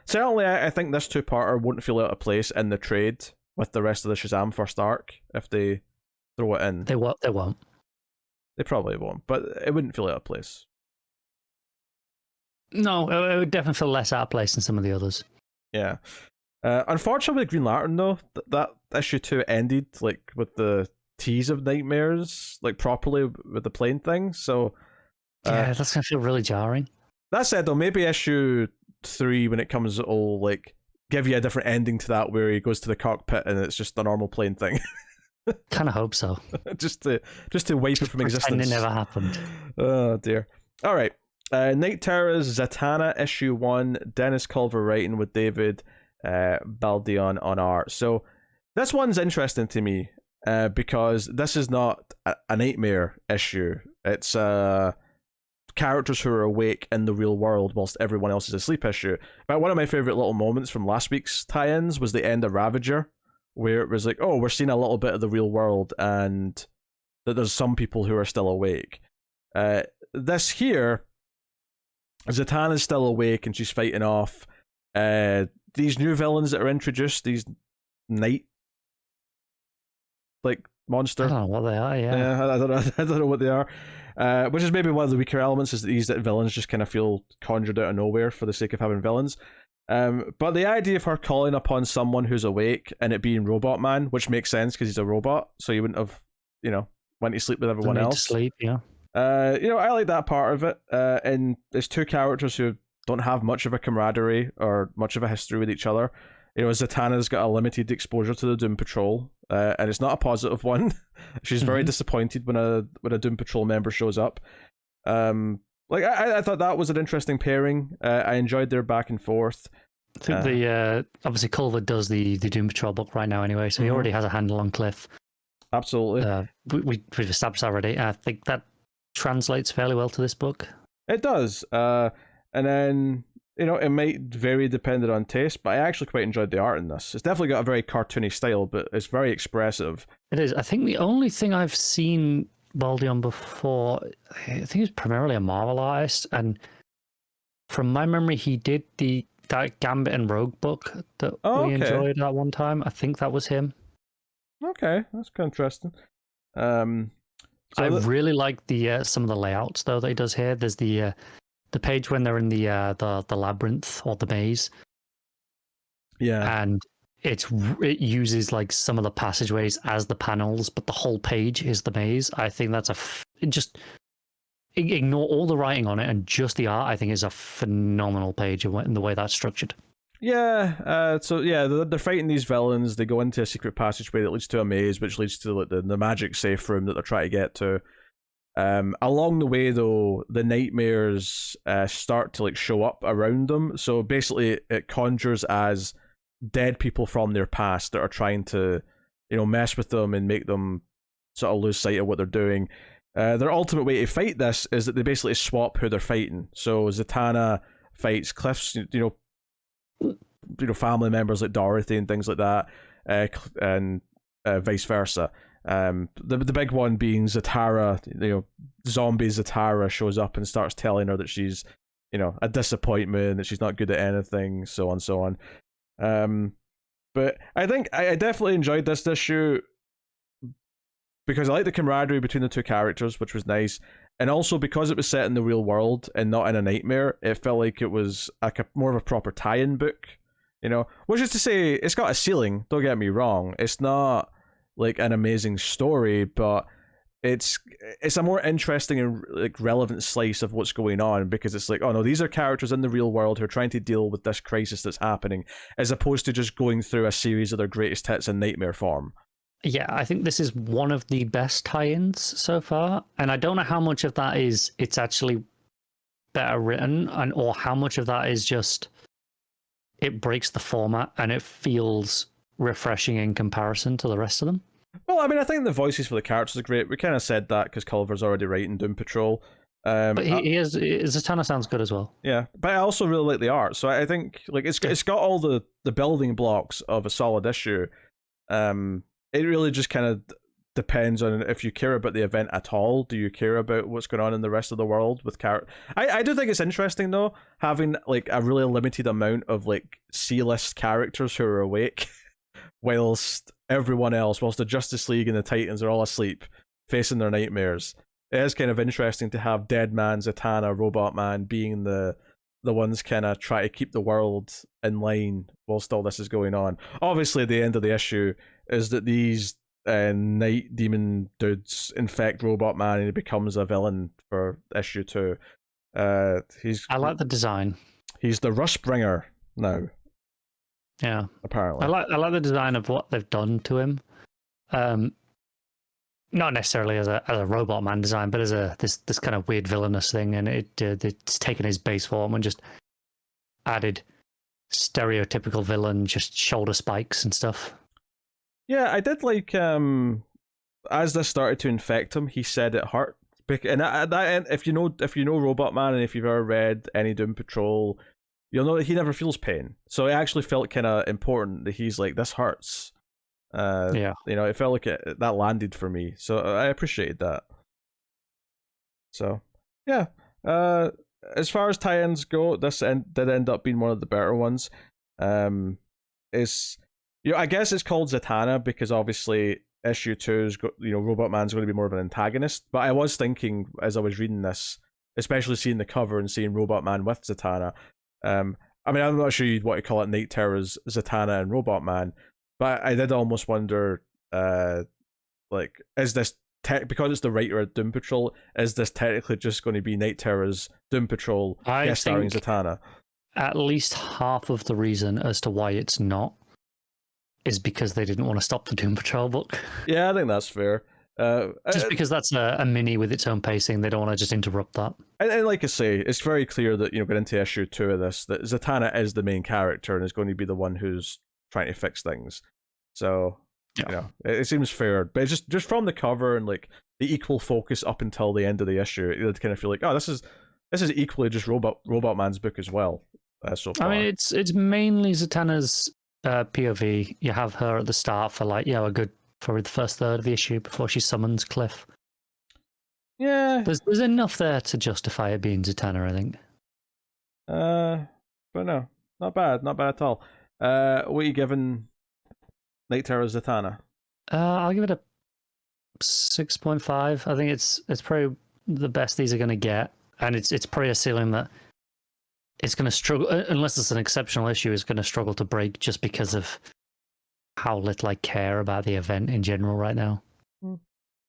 Certainly, I think this 2-parter won't feel out of place in the trade with the rest of the Shazam first arc if they throw it in. They won't. They probably won't, but it wouldn't feel out of place. No, it would definitely feel less out of place than some of the others. Yeah. Unfortunately, with Green Lantern, though, that issue 2 ended like with the tease of nightmares, like properly with the plane thing. So yeah, that's gonna feel really jarring. That said, though, maybe issue 3 when it comes, will like give you a different ending to that, where he goes to the cockpit and it's just a normal plane thing. Kind of hope so. just to wipe it from existence. It never happened. Oh dear. All right. Night Terror's Zatanna issue 1. Dennis Culver writing with David Baldeón on art. So this one's interesting to me because this is not a nightmare issue. It's characters who are awake in the real world whilst everyone else is asleep issue. But one of my favorite little moments from last week's tie-ins was the end of Ravager, where it was like, oh, we're seeing a little bit of the real world and that there's some people who are still awake. This here, Zatanna's still awake and she's fighting off these new villains that are introduced, these night monster. I don't know what they are, yeah. I don't know what they are. Which is maybe one of the weaker elements, is that these villains just kind of feel conjured out of nowhere for the sake of having villains. But the idea of her calling upon someone who's awake and it being Robot Man, which makes sense because he's a robot, so you wouldn't have, went to sleep with everyone else. To sleep, yeah. I like that part of it. And there's 2 characters who don't have much of a camaraderie or much of a history with each other. Zatanna's got a limited exposure to the Doom Patrol, and it's not a positive one. She's very disappointed when a Doom Patrol member shows up. I thought that was an interesting pairing. I enjoyed their back and forth. I think obviously Culver does the Doom Patrol book right now anyway, so he already has a handle on Cliff. Absolutely. We've established already. I think that translates fairly well to this book. It does. And then, it might vary depending on taste, but I actually quite enjoyed the art in this. It's definitely got a very cartoony style, but it's very expressive. It is. I think the only thing I've seen Baldeón before, I think he's primarily a Marvel artist, and from my memory, he did that Gambit and Rogue book that we enjoyed at one time. I think that was him. Okay, that's kind of interesting. I really like the some of the layouts though that he does here. There's the page when they're in the labyrinth or the maze. Yeah, and it uses like some of the passageways as the panels, but the whole page is the maze. I think that's just ignore all the writing on it and just the art. I think is a phenomenal page in the way that's structured. Yeah, they're fighting these villains. They go into a secret passageway that leads to a maze, which leads to the magic safe room that they're trying to get to. Along the way, though, the nightmares start to show up around them. So basically, it conjures as dead people from their past that are trying to, mess with them and make them sort of lose sight of what they're doing. Their ultimate way to fight this is that they basically swap who they're fighting. So Zatanna fights Cliff's, family members like Dorothy and things like that, and vice versa. The big one being Zatara. Zombie Zatara shows up and starts telling her that she's, a disappointment, that she's not good at anything, so on, so on. But I think I definitely enjoyed this issue. because I like the camaraderie between the two characters, which was nice, and also because it was set in the real world and not in a nightmare, it felt like it was like more of a proper tie-in book, you know. Which is to say, it's got a ceiling. Don't get me wrong; it's not like an amazing story, but it's a more interesting and like relevant slice of what's going on, because it's like, oh no, these are characters in the real world who are trying to deal with this crisis that's happening, as opposed to just going through a series of their greatest hits in nightmare form. Yeah, I think this is one of the best tie-ins so far, and I don't know how much of that is it's actually better written, or how much of that is just it breaks the format and it feels refreshing in comparison to the rest of them. Well, I mean, I think the voices for the characters are great. We kind of said that because Culver's already writing Doom Patrol. But he is Zatanna sounds good as well. Yeah, but I also really like the art. So I think like it's got all the building blocks of a solid issue. It really just kind of depends on if you care about the event at all. Do you care about what's going on in the rest of the world with character? I do think it's interesting though, having like a really limited amount of like C-list characters who are awake, whilst everyone else, whilst the Justice League and the Titans are all asleep, facing their nightmares. It is kind of interesting to have Deadman, Zatanna, Robot Man being the ones kind of try to keep the world in line whilst all this is going on. Obviously, the end of the issue is that these night demon dudes infect Robot Man and he becomes a villain for issue 2. I like the design. He's the Rustbringer now. Yeah, apparently. I like the design of what they've done to him. Not necessarily as a Robot Man design, but as this kind of weird villainous thing, and it's taken his base form and just added stereotypical villain, just shoulder spikes and stuff. Yeah, I did like as this started to infect him, he said it hurt. And at that end, if you know Robot Man, and if you've ever read any Doom Patrol, you'll know that he never feels pain. So it actually felt kind of important that he's like, this hurts. Yeah, you know, it felt like that landed for me. So I appreciated that. So yeah, as far as tie-ins go, this did end up being one of the better ones. It's, you know, I guess it's called Zatanna because obviously issue 2's got, you know, Robot Man's going to be more of an antagonist. But I was thinking as I was reading this, especially seeing the cover and seeing Robot Man with Zatanna. I mean, I'm not sure you'd want to call it Night Terror's Zatanna and Robot Man, but I did almost wonder, like, is this because it's the writer of Doom Patrol, is this technically just going to be Night Terror's Doom Patrol guest starring Zatanna? At least half of the reason as to why it's not is because they didn't want to stop the Doom Patrol book. Yeah, I think that's fair. Just because that's a mini with its own pacing, they don't want to just interrupt that. And like I say, it's very clear that, you know, going into issue 2 of this, that Zatanna is the main character and is going to be the one who's trying to fix things. So, yeah, you know, it seems fair. But it's just from the cover and like the equal focus up until the end of the issue, you'd kind of feel like, oh, this is equally just Robot Man's book as well. So far. I mean, it's mainly Zatanna's POV. You have her at the start for like, a good for the first third of the issue before she summons Cliff. Yeah, there's enough there to justify it being Zatanna, I think. But no, not bad at all. What are you giving Night Terror Zatanna? I'll give it a 6.5. I think it's probably the best these are going to get, and it's probably a ceiling that it's going to struggle, unless it's an exceptional issue, is going to struggle to break just because of how little I care about the event in general right now.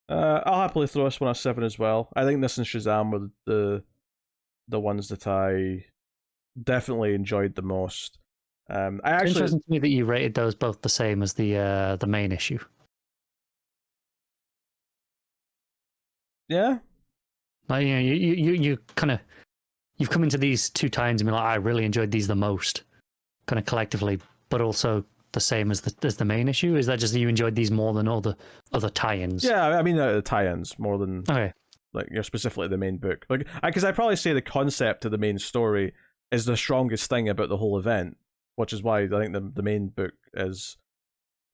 I'll happily throw this one a 7 as well. I think this and Shazam were the ones that I definitely enjoyed the most. It's interesting to me that you rated those both the same as the main issue. Yeah. Like, you know, you kind of, you've come into these two tie-ins and been like, I really enjoyed these the most, kind of collectively, but also the same as the main issue. Is that just that you enjoyed these more than all the other tie-ins? Yeah, I mean the tie-ins more than like, you know, specifically the main book. Like, because I'd probably say the concept of the main story is the strongest thing about the whole event, which is why I think the main book is,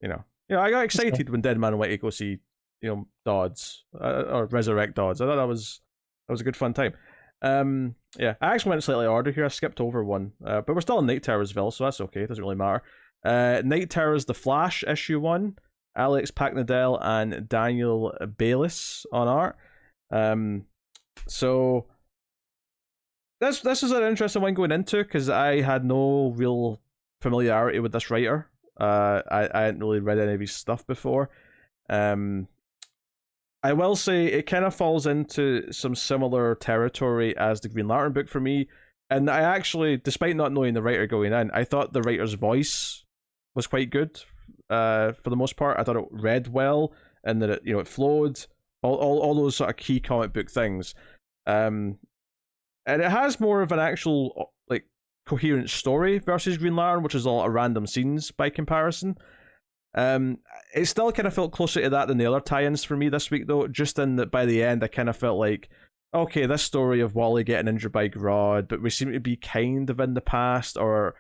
you know, I got excited when Deadman went to go see, you know, Dodds or resurrect Dodds. I thought that was a good fun time. Yeah, I actually went slightly order here. I skipped over one, but we're still in Night Terrorsville, so that's okay. It doesn't really matter. Night Terrors The Flash issue 1. Alex Paknadel and Daniel Bayliss on art. So this is an interesting one going into, because I had no real familiarity with this writer. I hadn't really read any of his stuff before. I will say it kind of falls into some similar territory as the Green Lantern book for me. And I actually, despite not knowing the writer going in, I thought the writer's voice was quite good. For the most part, I thought it read well, and that it flowed. All those sort of key comic book things. And it has more of an actual like coherent story versus Green Lantern, which is a lot of random scenes by comparison. It still kind of felt closer to that than the other tie-ins for me this week, though, just in that by the end I kind of felt like, okay, this story of Wally getting injured by Grodd, but we seem to be kind of in the past, or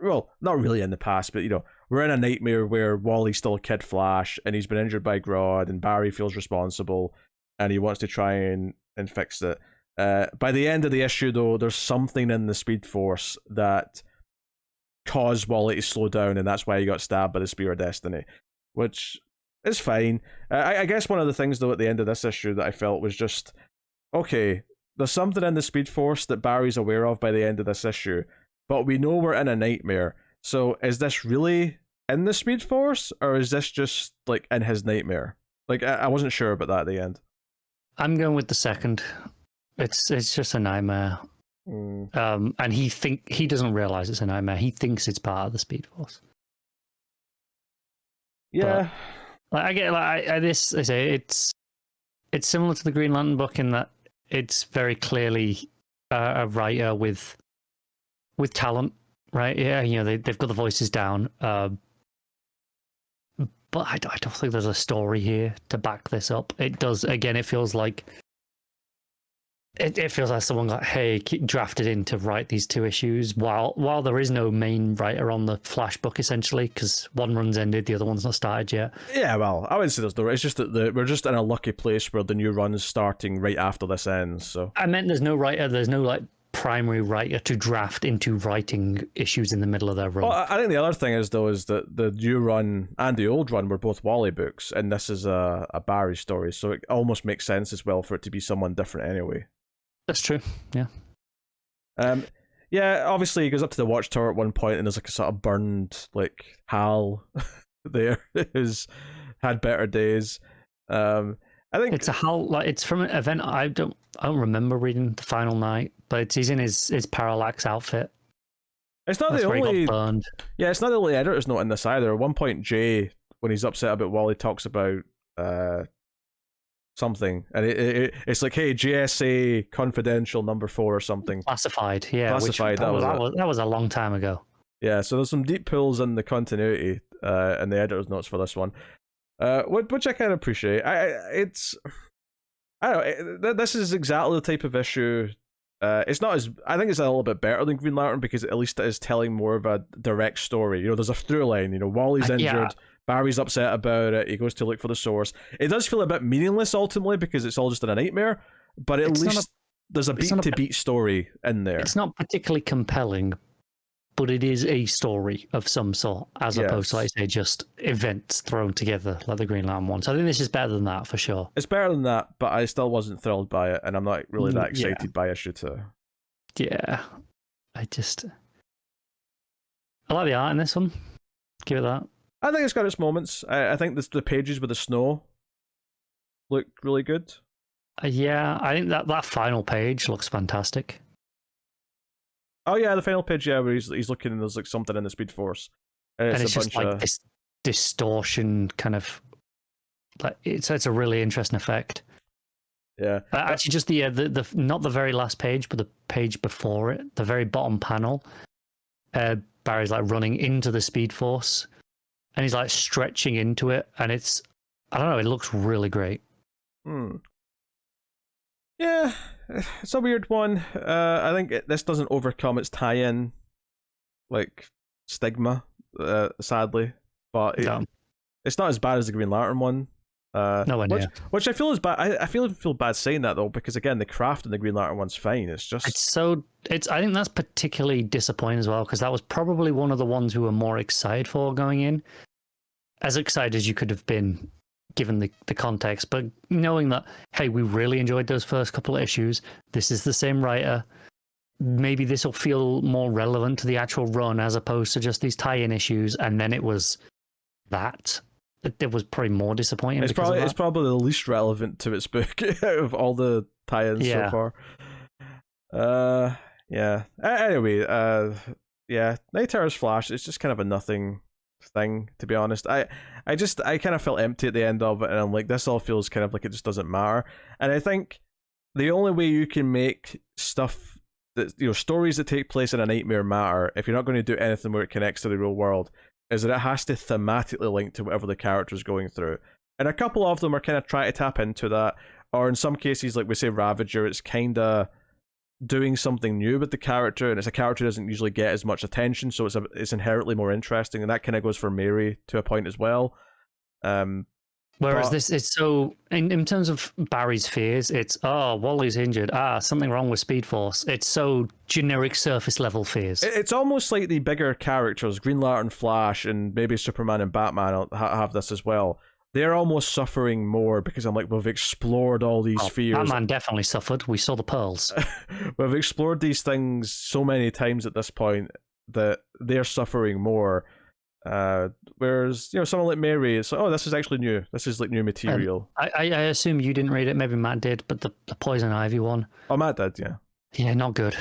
well, not really in the past, but we're in a nightmare where Wally's still Kid Flash and he's been injured by Grodd, and Barry feels responsible and he wants to try and fix it. By the end of the issue, though, there's something in the Speed Force that caused Wally to slow down, and that's why he got stabbed by the Spear of Destiny, which is fine. I guess one of the things, though, at the end of this issue that I felt was just, okay, there's something in the Speed Force that Barry's aware of by the end of this issue, but we know we're in a nightmare. So is this really in the Speed Force, or is this just like in his nightmare? Like, I wasn't sure about that at the end. I'm going with the second. It's just a nightmare. And he doesn't realize it's a nightmare. He thinks it's part of the Speed Force. Yeah, but, I get this. I say it's similar to the Green Lantern book in that it's very clearly a writer with talent, right? Yeah, they've got the voices down. But I don't think there's a story here to back this up. It does. Again, it feels like. It feels like someone got drafted in to write these two issues while there is no main writer on the Flash book, essentially, because one run's ended, the other one's not started yet. Yeah, well, I wouldn't say there's no. It's just that we're just in a lucky place where the new run's starting right after this ends. So I meant there's no writer, there's no like primary writer to draft into writing issues in the middle of their run. Well, I think the other thing is that the new run and the old run were both Wally books, and this is a Barry story, so it almost makes sense as well for it to be someone different anyway. That's true. Yeah. Yeah. Obviously, he goes up to the watchtower at one point, and there's like a sort of burned like Hal there who's had better days. I think it's a Hal. Like it's from an event. I don't remember reading the final night, but he's in his Parallax outfit. It's not the only. Yeah, it's not the only editor's note in this either. At one point, Jay, when he's upset about Wally, talks about something, and it's like, hey, GSA confidential number 4 or something. Classified, yeah. Classified. That was a long time ago. Yeah, so there's some deep pulls in the continuity and the editor's notes for this one, which I kind of appreciate. I don't know. This is exactly the type of issue. It's not as. I think it's a little bit better than Green Lantern because at least it is telling more of a direct story. There's a through line. Wally's injured. Yeah. Barry's upset about it. He goes to look for the source. It does feel a bit meaningless ultimately because it's all just in a nightmare, but at least there's a beat-to-beat story in there. It's not particularly compelling, but it is a story of some sort, as opposed to, like I say, just events thrown together like the Green Lantern one. So I think this is better than that for sure. It's better than that, but I still wasn't thrilled by it, and I'm not really that excited by issue 2. Yeah. I like the art in this one. Give it that. I think it's got its moments. I think the pages with the snow look really good. Yeah, I think that final page looks fantastic. Oh yeah, the final page, where he's looking and there's like something in the Speed Force, and it's just like this distortion kind of. Like it's a really interesting effect. Yeah, actually, just the not the very last page, but the page before it, the very bottom panel. Barry's like running into the Speed Force. And he's like stretching into it, and it's, I don't know, it looks really great. Yeah, it's a weird one. I think this doesn't overcome its tie-in, like, stigma, sadly. But it's not as bad as the Green Lantern one. No idea. Which I feel is bad. I feel bad saying that though, because again, the craft in the Green Lantern one's fine. It's just I think that's particularly disappointing as well, because that was probably one of the ones we were more excited for going in. as excited as you could have been given the context, but knowing that, hey, we really enjoyed those first couple of issues. This is the same writer. Maybe this will feel more relevant to the actual run as opposed to just these tie-in issues. And then it was that. It was probably more disappointing. It's probably the least relevant to its book out of all the tie-ins so far. Yeah. Anyway, yeah, Night Terror's Flash, it's just kind of a nothing thing, to be honest. I kind of felt empty at the end of it, and I'm like, this all feels kind of like it just doesn't matter. And I think the only way you can make stuff that, stories that take place in a nightmare matter, if you're not going to do anything where it connects to the real world, is that it has to thematically link to whatever the character's going through. And a couple of them are kind of trying to tap into that, or in some cases, like we say Ravager, it's kind of doing something new with the character, and it's a character that doesn't usually get as much attention, so it's inherently more interesting, and that kind of goes for Mary to a point as well. Whereas this is so, in terms of Barry's fears, it's, Wally's injured, something wrong with Speed Force. It's so generic surface level fears. It's almost like the bigger characters, Green Lantern, Flash, and maybe Superman and Batman have this as well. They're almost suffering more because I'm like, we've explored all these fears. Batman definitely suffered. We saw the pearls. We've explored these things so many times at this point that they're suffering more. Whereas, someone like Mary, it's like, this is actually new. This is like new material. I assume you didn't read it. Maybe Matt did, but the Poison Ivy one. Oh, Matt did, yeah. Yeah, not good.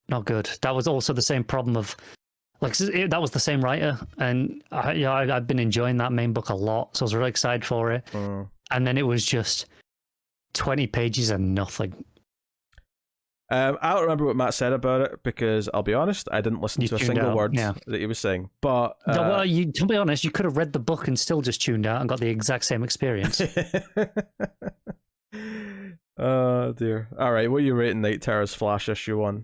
Not good. That was also the same problem of, that was the same writer, and I've been enjoying that main book a lot, so I was really excited for it. And then it was just 20 pages and nothing. I don't remember what Matt said about it, because I'll be honest, I didn't listen to a single word that he was saying. But to be honest, you could have read the book and still just tuned out and got the exact same experience. Oh dear. All right, what are you rating Night Terror's Flash issue 1?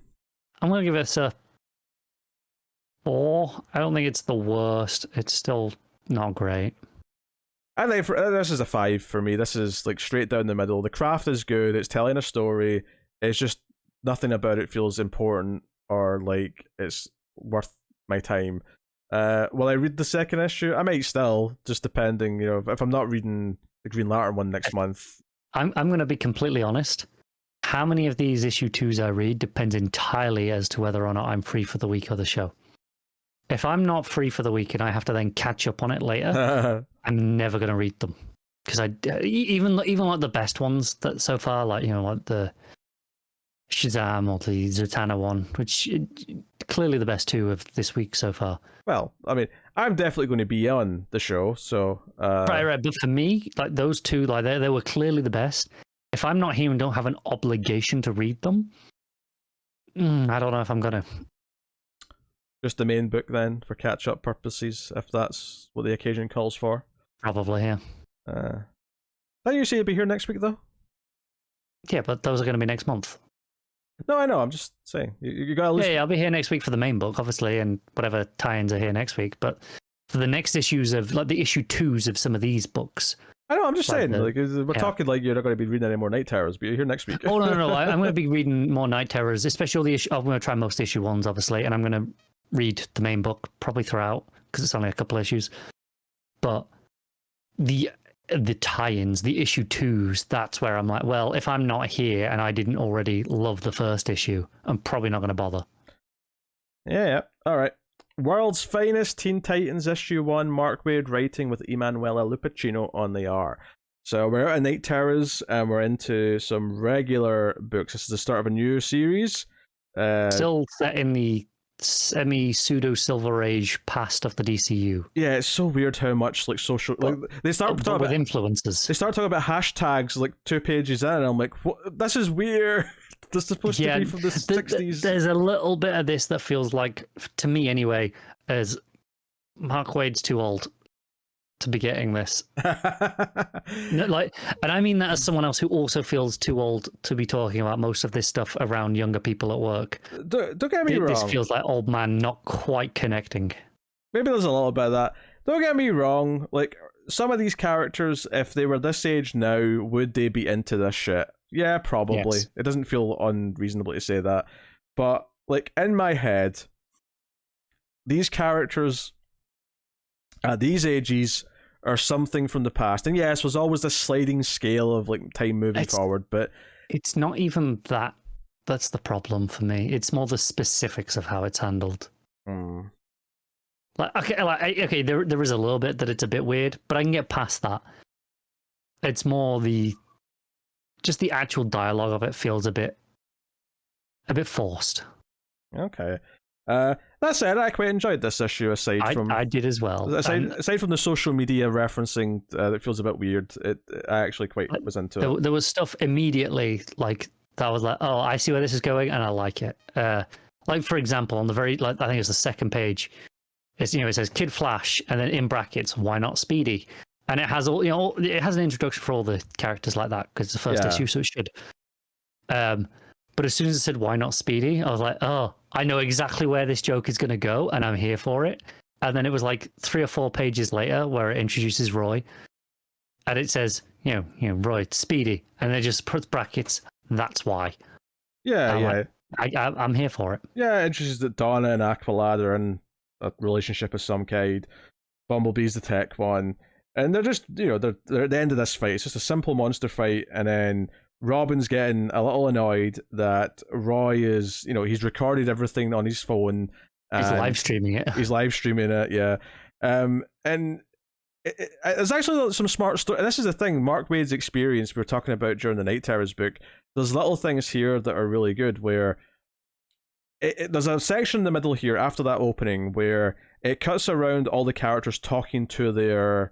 I'm gonna give it a 4. I don't think it's the worst. It's still not great. I think this is a 5 for me. This is like straight down the middle. The craft is good. It's telling a story. It's just nothing about it feels important or like it's worth my time. Will I read the second issue? I might still, just depending, if I'm not reading the Green Lantern one next month. I'm going to be completely honest. How many of these issue 2s I read depends entirely as to whether or not I'm free for the week or the show. If I'm not free for the week and I have to then catch up on it later, I'm never going to read them. Because even like the best ones that so far, like the Shazam or the Zatanna one, which clearly the best 2 of this week so far. Well, I mean, I'm definitely going to be on the show, so right. But for me, like those 2, like they were clearly the best. If I'm not here and don't have an obligation to read them, I don't know if I'm gonna. Just the main book then, for catch-up purposes, if that's what the occasion calls for. Probably, yeah. Did you say you'd be here next week, though? Yeah, but those are going to be next month. No, I know. I'm just saying. You got to listen. Yeah, I'll be here next week for the main book, obviously, and whatever tie-ins are here next week. But for the next issues of, like, the issue 2s of some of these books. I know, I'm just saying. We're talking like you're not going to be reading any more Night Terrors, but you're here next week. Oh, no. I'm going to be reading more Night Terrors, especially I'm going to try most issue 1s, obviously, and I'm going to read the main book probably throughout, because it's only a couple issues. But the tie-ins, the issue 2s, that's where I'm like, well, if I'm not here and I didn't already love the first issue, I'm probably not going to bother. Yeah. All right. World's Finest Teen Titans issue 1, Mark Waid writing with Emanuela Lupacchino on the art. So we're out of Night Terrors and we're into some regular books. This is the start of a new series. Still set in the semi-pseudo-Silver Age past of the DCU. Yeah, it's so weird how much like social they start talking with about influences. They start talking about hashtags like 2 pages in, and I'm like, what? This is weird. This is supposed to be from the 60s. There's a little bit of this that feels like, to me anyway, as Mark Waid's too old to be getting this. And I mean that as someone else who also feels too old to be talking about most of this stuff around younger people at work. Don't get me wrong. This feels like old man not quite connecting. Maybe there's a little bit of that. Don't get me wrong. Like, some of these characters, if they were this age now, would they be into this shit? Yeah, probably. Yes. It doesn't feel unreasonable to say that. But, like, in my head, these characters these ages are something from the past. And yes, there's always this sliding scale of like time moving forward, but it's not even that. That's the problem for me. It's more the specifics of how it's handled. Okay, there is a little bit that it's a bit weird, but I can get past that. It's more just the actual dialogue of it feels a bit forced. Okay. That said, I quite enjoyed this issue. I did as well. Aside from the social media referencing, that feels a bit weird. I actually quite was into it. There was stuff immediately like that was like, oh, I see where this is going, and I like it. Like for example, on the very, I think it's the second page, it says Kid Flash, and then in brackets, why not Speedy? And it has it has an introduction for all the characters like that because it's the first issue, so it should. But as soon as it said why not Speedy, I was like, oh, I know exactly where this joke is going to go, and I'm here for it. And then it was like 3 or 4 pages later where it introduces Roy, and it says, Roy, Speedy, and it just puts brackets. That's why. Yeah. I'm here for it. Yeah, it introduces that Donna and Aqualad are in a relationship of some kind. Bumblebee's the tech one. And they're just, they're at the end of this fight. It's just a simple monster fight. And then Robin's getting a little annoyed that Roy is, he's recorded everything on his phone. He's live streaming it. He's live streaming it, yeah. And there's actually some smart story. This is the thing, Mark Waid's experience we were talking about during the Night Terrors book. There's little things here that are really good where there's a section in the middle here after that opening where it cuts around all the characters talking to their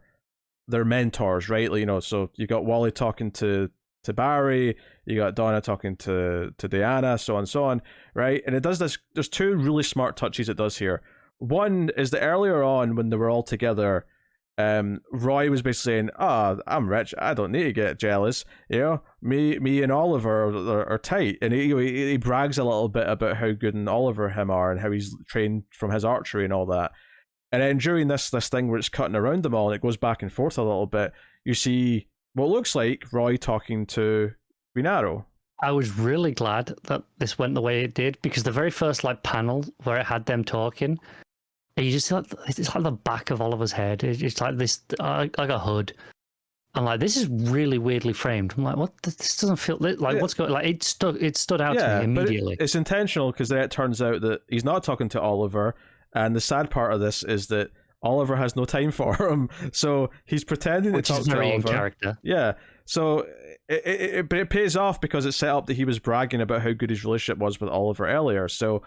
mentors, right? So you got Wally talking to Barry, you got Donna talking to Diana, so on and so on, right? And it does this. There's 2 really smart touches it does here. One is that earlier on when they were all together, Roy was basically saying, I'm rich, I don't need to get jealous, me and Oliver are tight, and he brags a little bit about how good and Oliver him are and how he's trained from his archery and all that. And then during this thing where it's cutting around them all and it goes back and forth a little bit, you see what looks like Roy talking to Wijngaard. I was really glad that this went the way it did, because the very first panel where it had them talking, you just it's like the back of Oliver's head. It's like this, like a hood. I'm like, this is really weirdly framed. I'm like, what? This doesn't feel like what's going. Like it stood out to me immediately. But it's intentional because then it turns out that he's not talking to Oliver, and the sad part of this is that Oliver has no time for him, so he's pretending to talk to Oliver. In character. Yeah. So it pays off because it's set up that he was bragging about how good his relationship was with Oliver earlier. So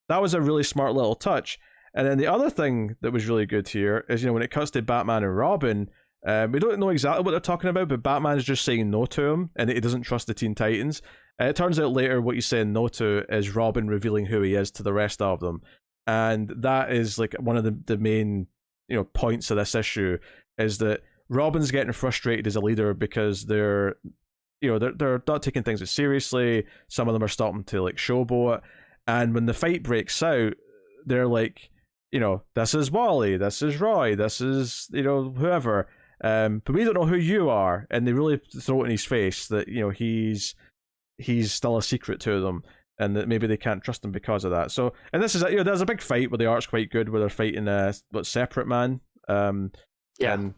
that was a really smart little touch. And then the other thing that was really good here is, when it cuts to Batman and Robin, we don't know exactly what they're talking about, but Batman is just saying no to him, and he doesn't trust the Teen Titans. It turns out later what he's saying no to is Robin revealing who he is to the rest of them. And that is like one of the main, points of this issue, is that Robin's getting frustrated as a leader because they're not taking things as seriously. Some of them are starting to like showboat. And when the fight breaks out, they're like, this is Wally, this is Roy, this is, whoever. But we don't know who you are. And they really throw it in his face that, he's still a secret to them, and that maybe they can't trust him because of that. So, and this is, there's a big fight where the art's quite good, where they're fighting Separate Man. And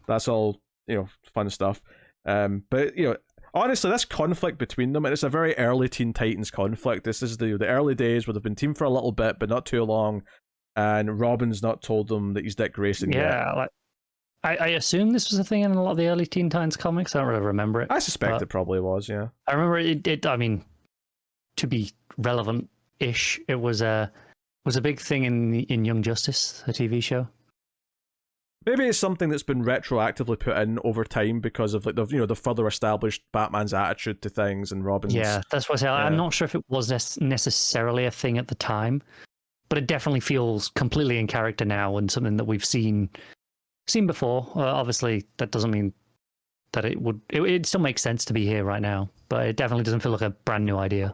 that's all, fun stuff. But, honestly, this conflict between them, and it's a very early Teen Titans conflict. This is the early days where they've been teamed for a little bit, but not too long. And Robin's not told them that he's Dick Grayson yet. Yeah, I assume this was a thing in a lot of the early Teen Titans comics. I don't really remember it. I suspect it probably was, yeah. I remember it. I mean, to be relevant-ish, it was a big thing in Young Justice, the TV show. Maybe it's something that's been retroactively put in over time because of the further established Batman's attitude to things and Robin's. Yeah, that's what I say. I'm not sure if it was necessarily a thing at the time, but it definitely feels completely in character now and something that we've seen before. Obviously, that doesn't mean that it still makes sense to be here right now, but it definitely doesn't feel like a brand new idea.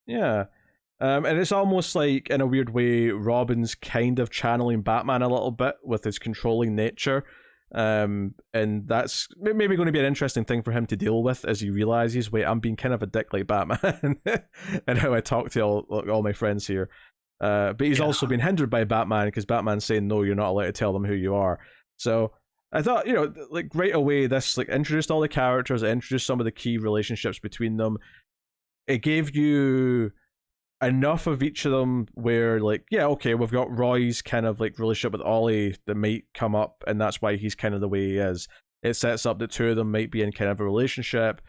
Yeah. And it's almost like, in a weird way, Robin's kind of channeling Batman a little bit with his controlling nature. And that's maybe going to be an interesting thing for him to deal with as he realizes, wait, I'm being kind of a dick like Batman and how I talk to all my friends here. But he's also been hindered by Batman because Batman's saying, no, you're not allowed to tell them who you are. So I thought, like right away, this like introduced all the characters, introduced some of the key relationships between them. It gave you enough of each of them where, like, yeah, okay, we've got Roy's kind of like relationship with Ollie that might come up, and that's why he's kind of the way he is. It sets up that two of them might be in kind of a relationship.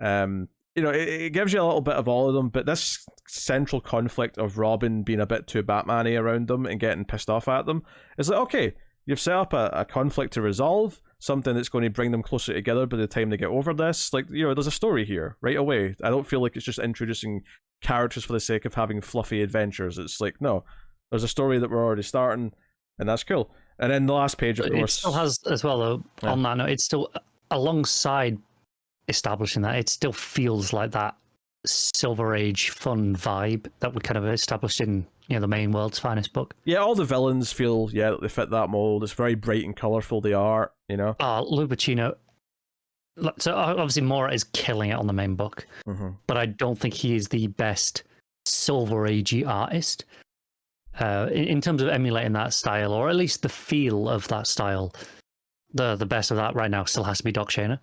It gives you a little bit of all of them, but this central conflict of Robin being a bit too Batman-y around them and getting pissed off at them is like, okay, you've set up a conflict to resolve, something that's going to bring them closer together by the time they get over this. Like, there's a story here right away. I don't feel like it's just introducing characters for the sake of having fluffy adventures. It's like, no, there's a story that we're already starting, and that's cool. And then the last page, of course, it still has as well, though, on that note, it's still alongside establishing that, it still feels like that Silver Age fun vibe that we kind of established in the main World's Finest book. Yeah, all the villains feel they fit that mold. It's very bright and colourful, the art, Lupacchino. So obviously Mora is killing it on the main book, but I don't think he is the best Silver Agey artist. In terms of emulating that style, or at least the feel of that style, the best of that right now still has to be Doc Shaner.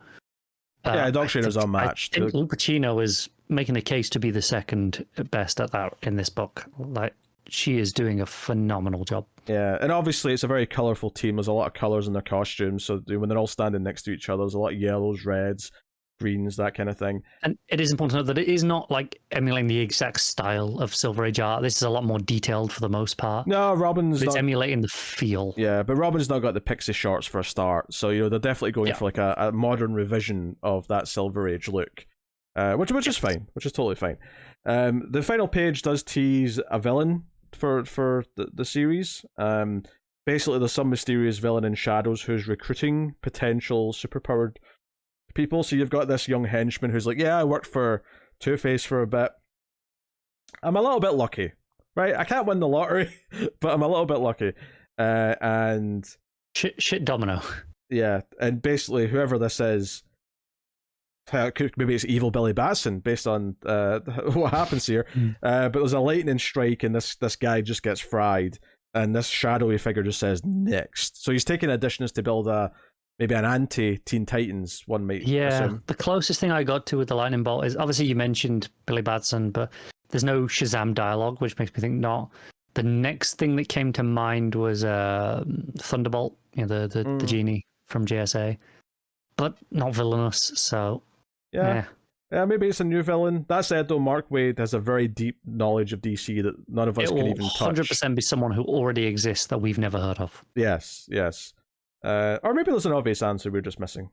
Doc Shaner's unmatched. I think Lupacchino is making a case to be the second best at that in this book. Like, she is doing a phenomenal job. Yeah, and obviously it's a very colourful team. There's a lot of colours in their costumes, so when they're all standing next to each other, there's a lot of yellows, reds, greens, that kind of thing. And it is important to note that it is not like emulating the exact style of Silver Age art. This is a lot more detailed for the most part. No, It's emulating the feel. Yeah, but Robin's not got the pixie shorts for a start, so they're definitely going for like a modern revision of that Silver Age look, which is fine, which is totally fine. The final page does tease a villain for the series. Basically, there's some mysterious villain in shadows who's recruiting potential superpowered people. So you've got this young henchman who's like, yeah, I worked for Two-Face for a bit. I'm a little bit lucky, right? I can't win the lottery, but I'm a little bit lucky. And shit domino. Yeah, and basically whoever this is, maybe it's evil Billy Batson based on what happens here. But there's a lightning strike, and this guy just gets fried, and this shadowy figure just says next. So he's taking additions to build maybe an anti-Teen Titans, one might assume. The closest thing I got to with the lightning bolt is, obviously you mentioned Billy Batson, but there's no Shazam dialogue, which makes me think not. The next thing that came to mind was Thunderbolt, the genie from JSA, but not villainous, so... Yeah, maybe it's a new villain. That said, though, Mark Waid has a very deep knowledge of DC that none of us can even touch. It will 100% be someone who already exists that we've never heard of. Yes. Or maybe there's an obvious answer we're just missing.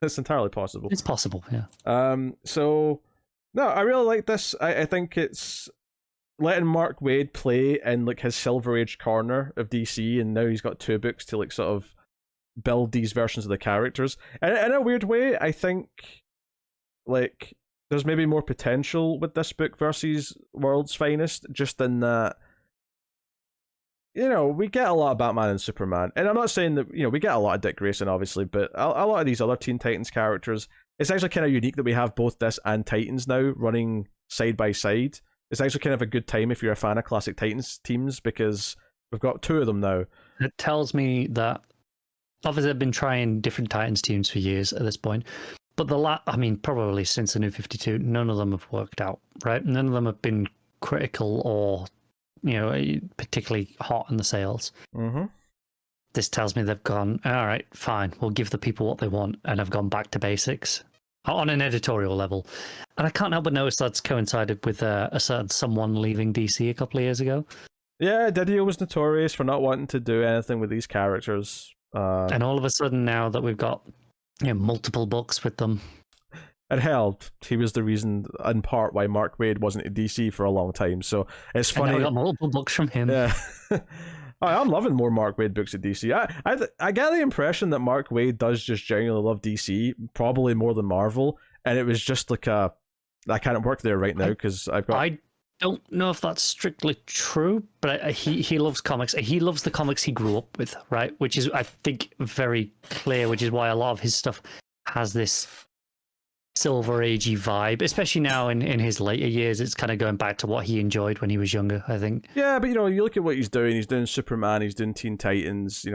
It's entirely possible. It's possible, yeah. So, no, I really like this. I think it's letting Mark Waid play in like his Silver Age corner of DC, and now he's got 2 books to like sort of build these versions of the characters. And in a weird way, I think like there's maybe more potential with this book versus World's Finest, just in that we get a lot of Batman and Superman, and I'm not saying that we get a lot of Dick Grayson obviously, but a lot of these other Teen Titans characters, it's actually kind of unique that we have both this and Titans now running side by side. It's actually kind of a good time if you're a fan of classic Titans teams, because we've got 2 of them now. It tells me that obviously they've been trying different Titans teams for years at this point. But probably since the New 52, none of them have worked out, right? None of them have been critical or, particularly hot in the sales. Mm-hmm. This tells me they've gone, all right, fine, we'll give the people what they want, and have gone back to basics on an editorial level. And I can't help but notice that's coincided with a certain someone leaving DC a couple of years ago. Yeah, Didio was notorious for not wanting to do anything with these characters. And all of a sudden now that we've got multiple books with them. It helped. He was the reason, in part, why Mark Waid wasn't at DC for a long time. So it's funny. And I got multiple books from him. Yeah. I'm loving more Mark Waid books at DC. I get the impression that Mark Waid does just genuinely love DC, probably more than Marvel. And it was just like I can't work there right now because I've got... I don't know if that's strictly true, but he loves comics. He loves the comics he grew up with, right? Which is, I think, very clear, which is why a lot of his stuff has this Silver Agey vibe, especially now in his later years. It's kind of going back to what he enjoyed when he was younger, I think. Yeah, but you look at what he's doing. He's doing Superman, he's doing Teen Titans,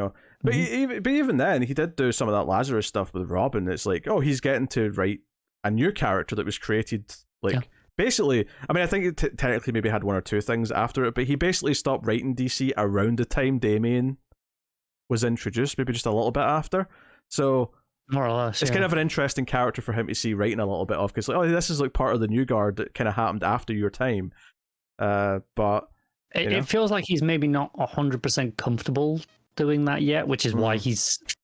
But even then, he did do some of that Lazarus stuff with Robin. It's like, oh, he's getting to write a new character that was created, basically. I mean, I think it technically maybe had one or two things after it, but he basically stopped writing DC around the time Damian was introduced, maybe just a little bit after. So more or less, it's kind of an interesting character for him to see writing a little bit of, because like, oh, this is like part of the new guard that kind of happened after your time. But it feels like he's maybe not 100% comfortable doing that yet, which is why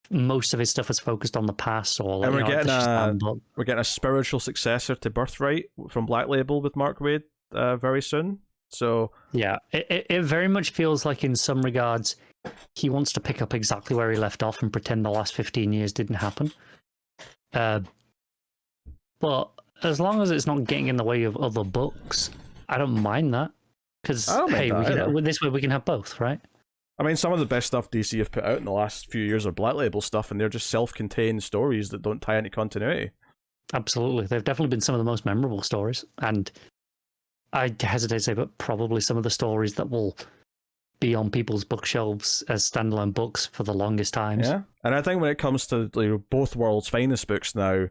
most of his stuff is focused on the past. Or and we're getting a spiritual successor to Birthright from Black Label with Mark Waid very soon. So yeah, it very much feels like in some regards he wants to pick up exactly where he left off and pretend the last 15 years didn't happen. But as long as it's not getting in the way of other books, I don't mind that. Because hey, this way we can have both, right? I mean, some of the best stuff DC have put out in the last few years are Black Label stuff, and they're just self-contained stories that don't tie into continuity. Absolutely. They've definitely been some of the most memorable stories, and I hesitate to say, but probably some of the stories that will be on people's bookshelves as standalone books for the longest times. Yeah, and I think when it comes to both World's Finest books now,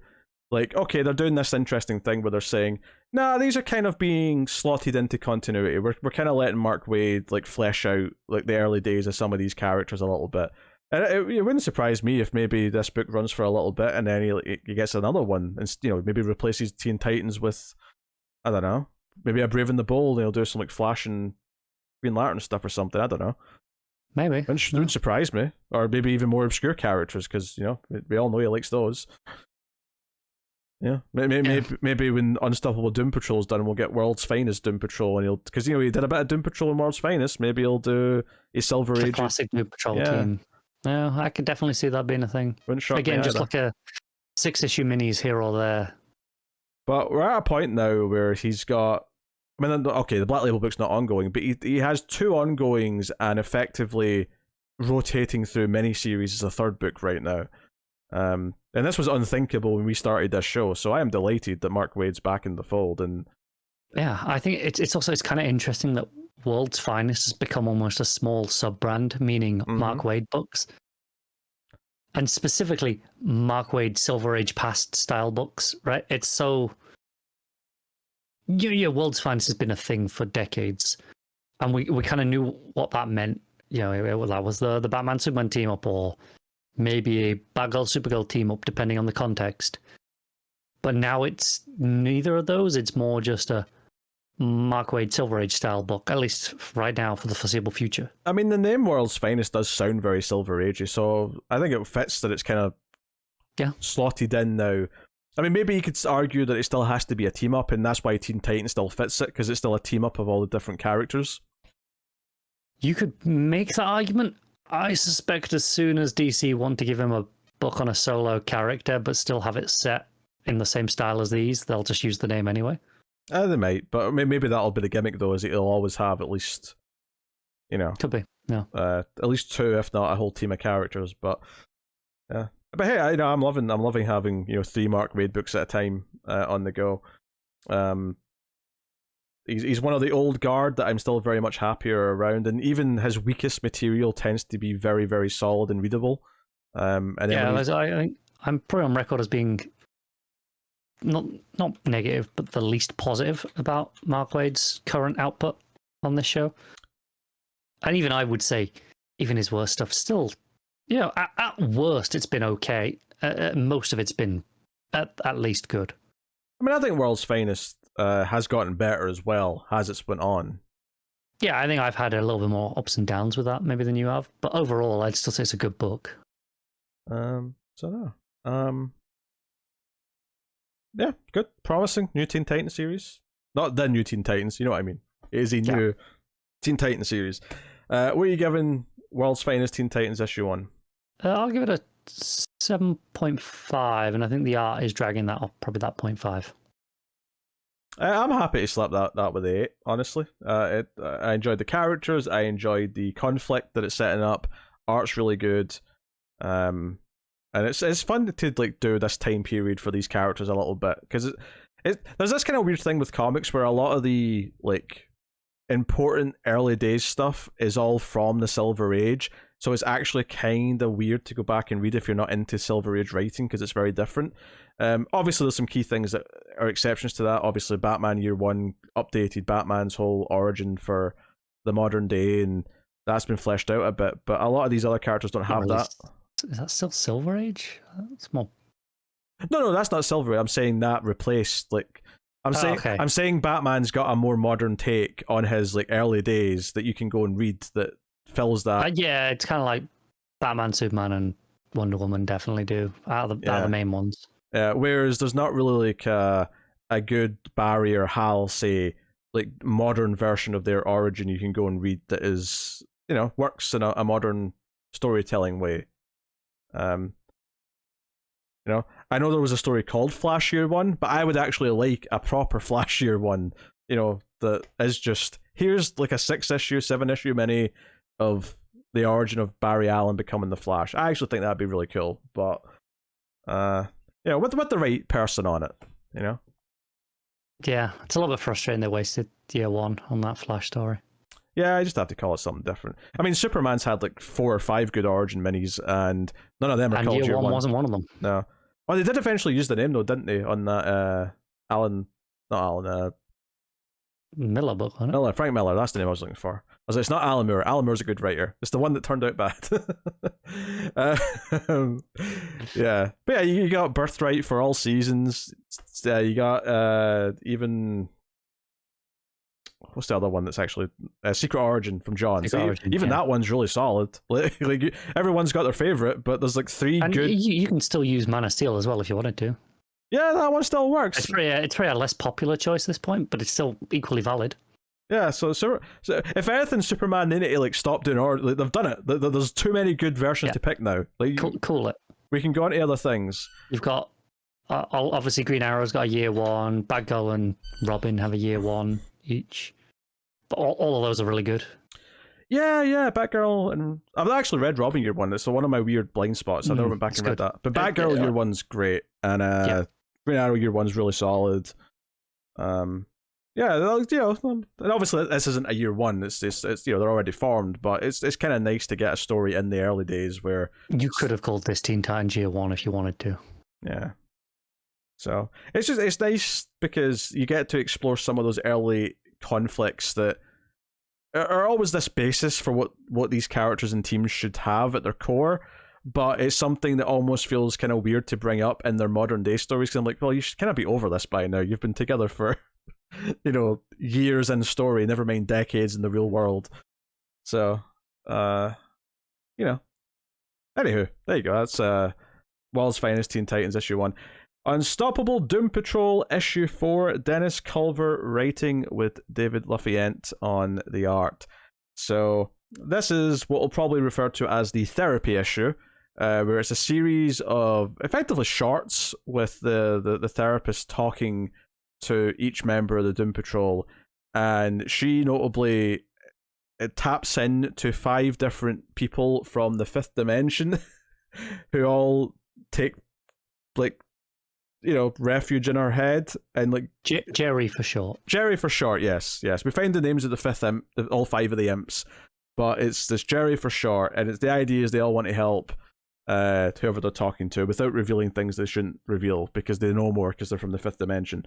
like, okay, they're doing this interesting thing where they're saying, nah, these are kind of being slotted into continuity. We're kind of letting Mark Waid like flesh out like the early days of some of these characters a little bit. And it wouldn't surprise me if maybe this book runs for a little bit and then he gets another one and maybe replaces Teen Titans with, I don't know, maybe a Brave and the Bold, and he'll do some like Flash and Green Lantern stuff or something. I don't know. Maybe. It wouldn't surprise me. Or maybe even more obscure characters, because we all know he likes those. Yeah, maybe when Unstoppable Doom Patrol's done, we'll get World's Finest Doom Patrol, and because he did a bit of Doom Patrol in World's Finest. Maybe he'll do a Silver Age classic Doom Patrol team. Yeah, I could definitely see that being a thing. Again, just like a 6-issue minis here or there. But we're at a point now where he's got. I mean, okay, the Black Label book's not ongoing, but he has 2 ongoings and effectively rotating through miniseries as a third book right now. And this was unthinkable when we started this show, so I am delighted that Mark Waid's back in the fold. And yeah, I think it's kind of interesting that World's Finest has become almost a small sub-brand, meaning Mark Waid books, and specifically Mark Waid Silver Age Past style books. Right? It's so World's Finest has been a thing for decades, and we kind of knew what that meant. That was the Batman Superman team up, or maybe a Batgirl Supergirl team up, depending on the context. But now it's neither of those. It's more just a Mark Waid Silver Age style book, at least right now for the foreseeable future. I mean, the name World's Finest does sound very Silver Agey, so I think it fits that it's kind of slotted in now. I mean, maybe you could argue that it still has to be a team up, and that's why Teen Titans still fits it, because it's still a team up of all the different characters. You could make that argument. I suspect as soon as DC want to give him a book on a solo character, but still have it set in the same style as these, they'll just use the name anyway. They might, but maybe that'll be the gimmick, though, is that he'll always have at least, could be, yeah, at least 2, if not a whole team of characters. But yeah, but hey, I'm loving having 3 Mark Waid books at a time on the go. He's one of the old guard that I'm still very much happier around, and even his weakest material tends to be very, very solid and readable. And I think I'm probably on record as being not negative, but the least positive about Mark Waid's current output on this show. And even I would say, even his worst stuff, still, at worst, it's been okay. Most of it's been at least good. I mean, I think World's Finest has gotten better as well as it's went on. Yeah, I think I've had a little bit more ups and downs with that maybe than you have, but overall, I'd still say it's a good book. Yeah, good, promising new Teen Titans series. Not the new Teen Titans, you know what I mean. It is a new Teen Titans series. What are you giving World's Finest Teen Titans issue 1? I'll give it a 7.5, and I think the art is dragging that up, probably that 0.5. I'm happy to slap that with 8, honestly. I enjoyed the characters, I enjoyed the conflict that it's setting up. Art's really good. And it's fun to like do this time period for these characters a little bit, because there's this kind of weird thing with comics where a lot of the like important early days stuff is all from the Silver Age, So it's actually kind of weird to go back and read if you're not into Silver Age writing, because it's very different. Obviously, there's some key things that are exceptions to that. Obviously, Batman Year One updated Batman's whole origin for the modern day, and that's been fleshed out a bit. But a lot of these other characters don't have that. Is that still Silver Age? It's more. No, that's not Silver Age. I'm saying that replaced I'm saying Batman's got a more modern take on his like early days that you can go and read that fills that. Yeah, it's kind of like Batman, Superman, and Wonder Woman definitely do out of the main ones. Yeah, whereas there's not really like a good Barry or Hal, say, like modern version of their origin you can go and read that is, works in a modern storytelling way. I know there was a story called Flash Year One, but I would actually like a proper Flash Year One, that is just, here's like a 6-issue, 7-issue mini of the origin of Barry Allen becoming the Flash. I actually think that'd be really cool, but with the right person on it, Yeah, it's a little bit frustrating they wasted Year One on that Flash story. Yeah, I just have to call it something different. I mean, Superman's had like 4 or 5 good origin minis, and none of them are called Year One. Wasn't one of them. No. Well, they did eventually use the name though, didn't they? On that Miller book, wasn't it? Miller, Frank Miller, that's the name I was looking for. I was like, it's not Alan Moore. Alan Moore's a good writer. It's the one that turned out bad. Yeah. But yeah, you got Birthright for all seasons. You got even... What's the other one that's actually... Secret Origin from John. Even that one's really solid. Like everyone's got their favourite, but there's like 3 and good... You can still use Man of Steel as well if you wanted to. Yeah, that one still works. It's very a less popular choice at this point, but it's still equally valid. Yeah, so if anything, Superman they need to like stop doing order. Like, they've done it. There's too many good versions to pick now. Like, cool it. We can go on to other things. You've got obviously Green Arrow's got a Year One. Batgirl and Robin have a Year One each. But all of those are really good. Yeah, Batgirl, and I've actually read Robin Year One. It's one of my weird blind spots. I never went back and read that. But Batgirl Year One's great, and Green Arrow Year One's really solid. And obviously this isn't a Year One. It's they're already formed, but it's kind of nice to get a story in the early days where you could have called this Teen Titans Year One if you wanted to. Yeah. So it's nice because you get to explore some of those early conflicts that are always this basis for what these characters and teams should have at their core, but it's something that almost feels kind of weird to bring up in their modern day stories, because I'm like, well, you should kind of be over this by now. You've been together for years in story, never mind decades in the real world. So anywho, there you go. That's World's Finest Teen Titans issue 1. Unstoppable Doom Patrol issue 4, Dennis Culver writing with David Lafuente on the art. So this is what we'll probably refer to as the therapy issue, where it's a series of effectively shorts with the therapist talking to each member of the Doom Patrol, and she notably taps in to 5 different people from the 5th dimension who all take refuge in her head, and like Jerry for short. Yes. We find the names of the 5th imp, all 5 of the imps, but it's this Jerry for short, and it's the idea is they all want to help whoever they're talking to without revealing things they shouldn't reveal because they know more because they're from the 5th dimension.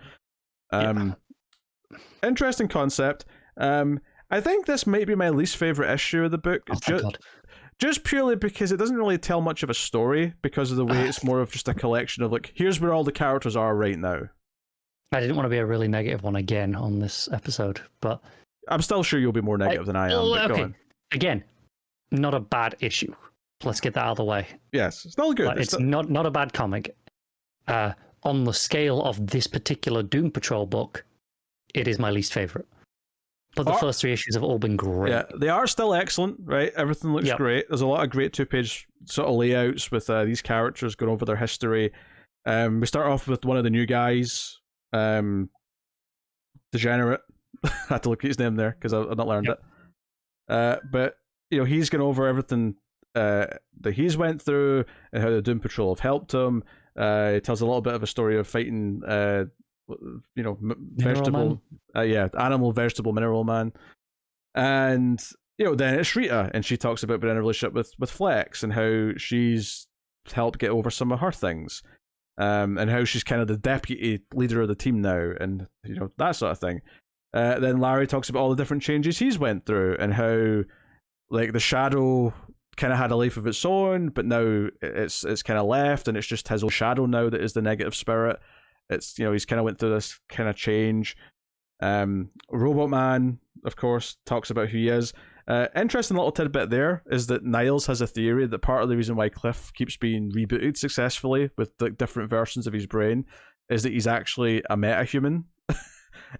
Interesting concept. I think this might be my least favorite issue of the book. Just purely because it doesn't really tell much of a story because of the way it's more of just a collection of like, here's where all the characters are right now. I didn't want to be a really negative one again on this episode, but I'm still sure you'll be more negative than I am. But go on. Again, not a bad issue. Let's get that out of the way. Yes, it's still good. It's not a bad comic. On the scale of this particular Doom Patrol book, it is my least favorite. But the first 3 issues have all been great. Yeah, they are still excellent, right? Everything looks great. There's a lot of great 2-page sort of layouts with these characters going over their history. We start off with one of the new guys, Degenerate. I had to look at his name there because I've not learned it. But he's going over everything that he's went through and how the Doom Patrol have helped him. It tells a little bit of a story of fighting vegetable, animal, vegetable, mineral man, and then it's Rita, and she talks about being in a relationship with Flex and how she's helped get over some of her things, and how she's kind of the deputy leader of the team now, and that sort of thing. Then Larry talks about all the different changes he's went through and how, like, the Shadow kind of had a life of its own, but now it's kind of left, and it's just his own shadow now that is the negative spirit. It's he's kind of went through this kind of change. Robot Man, of course, talks about who he is. Interesting little tidbit there is that Niles has a theory that part of the reason why Cliff keeps being rebooted successfully with the different versions of his brain is that he's actually a metahuman.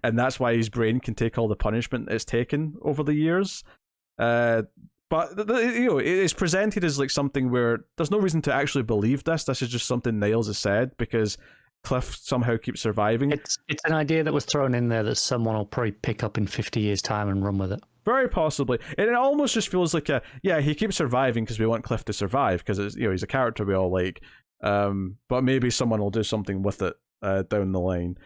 And that's why his brain can take all the punishment it's taken over the years. But it's presented as like something where there's no reason to actually believe this. This is just something Niles has said because Cliff somehow keeps surviving. It's an idea that was thrown in there that someone will probably pick up in 50 years' time and run with it. Very possibly. And it almost just feels like he keeps surviving because we want Cliff to survive because he's a character we all like. But maybe someone will do something with it down the line.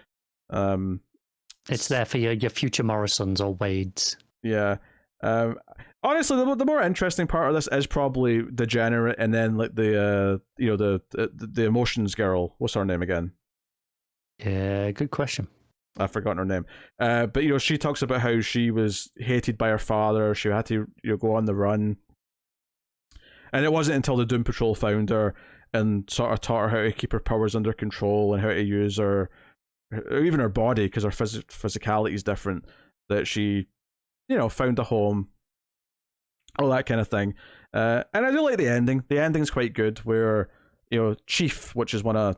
It's there for your future Morrisons or Waids. Yeah. Honestly, the more interesting part of this is probably Degenerate, and then like the emotions girl. What's her name again? Yeah, good question. I've forgotten her name. But she talks about how she was hated by her father. She had to go on the run, and it wasn't until the Doom Patrol found her and sort of taught her how to keep her powers under control and how to use her, even her body, because her physicality is different, that she found a home, all that kind of thing. And I do like the ending. The ending's quite good, where Chief, which is one of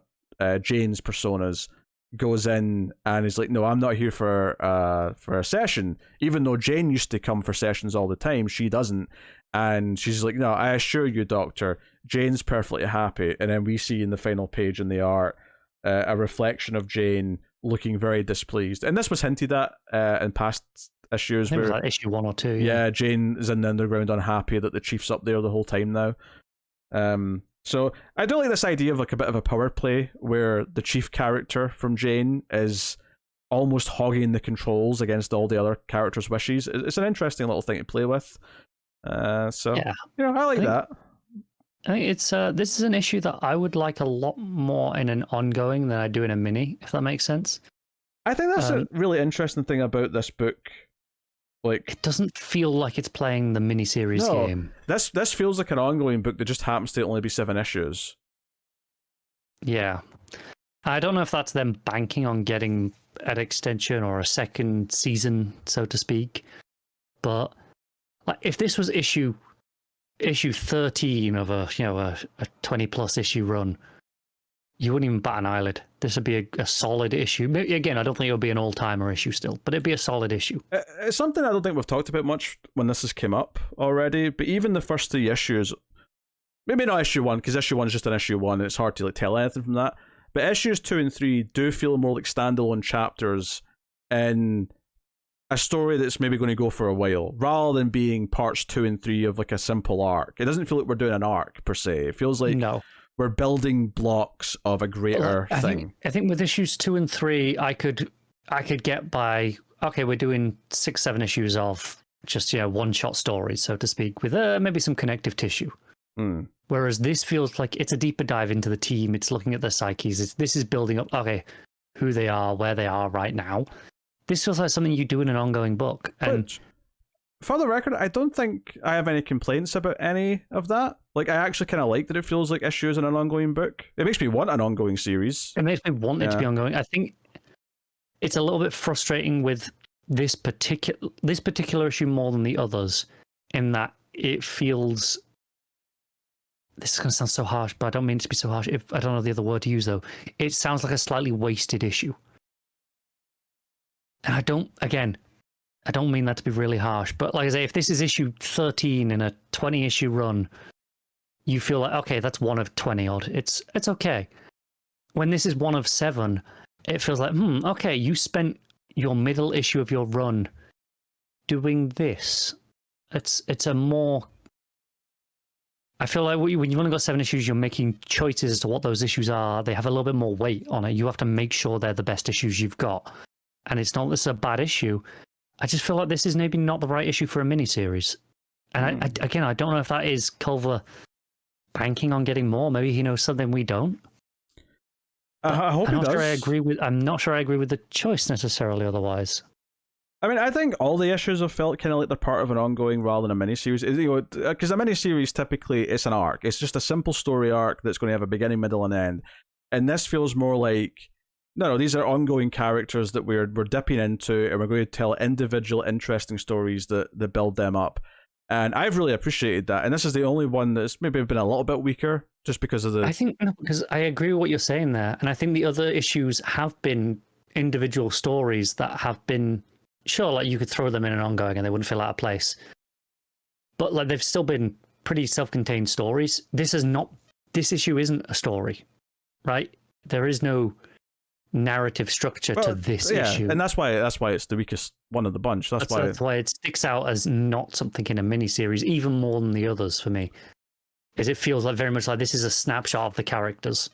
Jane's personas, goes in and is like, no, I'm not here for a session. Even though Jane used to come for sessions all the time, she doesn't. And she's like, no, I assure you, Doctor, Jane's perfectly happy. And then we see in the final page in the art a reflection of Jane looking very displeased. And this was hinted at in past issues. It was like issue 1 or 2. Yeah, Jane is in the underground unhappy that the Chief's up there the whole time now. So I do like this idea of like a bit of a power play where the Chief character from Jane is almost hogging the controls against all the other characters' wishes. It's an interesting little thing to play with. So yeah, I like that. I think it's this is an issue that I would like a lot more in an ongoing than I do in a mini, if that makes sense. I think that's a really interesting thing about this book. Like, it doesn't feel like it's playing the miniseries game. This feels like an ongoing book that just happens to only be 7 issues. Yeah. I don't know if that's them banking on getting an extension or a second season, so to speak. But like, if this was issue 13 of a 20+ issue run, you wouldn't even bat an eyelid. This would be a solid issue. Again, I don't think it would be an all-timer issue still, but it'd be a solid issue. It's something I don't think we've talked about much when this has come up already, but even the first 3 issues, maybe not issue 1, because issue 1 is just an issue 1, and it's hard to tell anything from that, but issues 2 and 3 do feel more like standalone chapters in a story that's maybe going to go for a while, rather than being parts 2 and 3 of like a simple arc. It doesn't feel like we're doing an arc, per se. It feels like... No. We're building blocks of a greater thing. I think with issues 2 and 3, I could get by. Okay, we're doing 6-7 issues of just one-shot stories, so to speak, with maybe some connective tissue. Mm. Whereas this feels like it's a deeper dive into the team. It's looking at their psyches. This is building up. Okay, who they are, where they are right now. This feels like something you do in an ongoing book. And for the record, I don't think I have any complaints about any of that. Like, I actually kind of like that it feels like issues in an ongoing book. It makes me want an ongoing series. It makes me want it to be ongoing. I think it's a little bit frustrating with this particular issue more than the others, in that it feels... This is going to sound so harsh, but I don't mean it to be so harsh. I don't know the other word to use, though. It sounds like a slightly wasted issue. And I don't mean that to be really harsh, but like I say, if this is issue 13 in a 20-issue run, you feel like, okay, that's 1 of 20 odd. It's okay. When this is 1 of 7, it feels like, okay, you spent your middle issue of your run doing this. It's a more... I feel like when you've only got 7 issues, you're making choices as to what those issues are. They have a little bit more weight on it. You have to make sure they're the best issues you've got. And it's not this is a bad issue. I just feel like this is maybe not the right issue for a miniseries. And I don't know if that is Culver banking on getting more. Maybe he knows something we don't. I hope he does. I'm not sure I agree with the choice necessarily otherwise. I mean, I think all the issues have felt kind of like they're part of an ongoing rather than a miniseries. Because a miniseries, typically, it's an arc. It's just a simple story arc that's going to have a beginning, middle, and end. And this feels more like, no, these are ongoing characters that we're dipping into, and we're going to tell individual, interesting stories that build them up. And I've really appreciated that. And this is the only one that's maybe been a little bit weaker, just because of the... I think, because I agree with what you're saying there. And I think the other issues have been individual stories that have been... Sure, like you could throw them in an ongoing and they wouldn't feel out of place. But like they've still been pretty self-contained stories. This issue isn't a story, right? There is no narrative structure to this issue. And that's why it's the weakest one of the bunch. That's why it sticks out as not something in a miniseries, even more than the others for me. Because it feels like very much like this is a snapshot of the characters.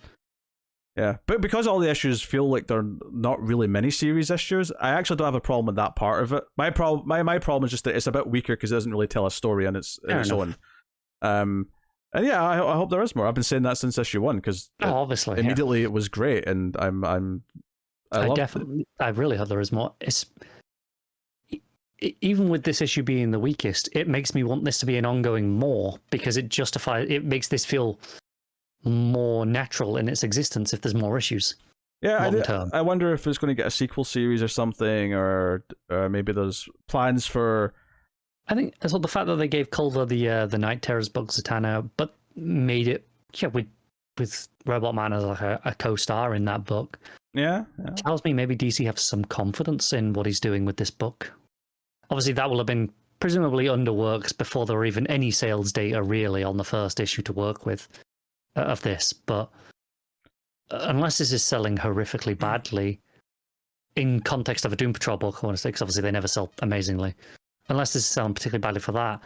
Yeah, but because all the issues feel like they're not really miniseries issues, I actually don't have a problem with that part of it. My problem is just that it's a bit weaker because it doesn't really tell a story on its own. And yeah, I hope there is more. I've been saying that since issue 1 because obviously immediately it was great, and I really hope there is more. Even with this issue being the weakest, it makes me want this to be an ongoing more because it makes this feel more natural in its existence if there's more issues. Yeah, I wonder if it's going to get a sequel series or something, or maybe there's plans for... I think as well the fact that they gave Culver the Night Terrors book Zatanna, but made it with Robot Man as like a co-star in that book. Yeah. Tells me maybe DC have some confidence in what he's doing with this book. Obviously, that will have been presumably underworks before there were even any sales data really on the first issue to work with of this. But unless this is selling horrifically badly, in context of a Doom Patrol book, I want to say, because obviously they never sell amazingly. Unless this is selling particularly badly for that,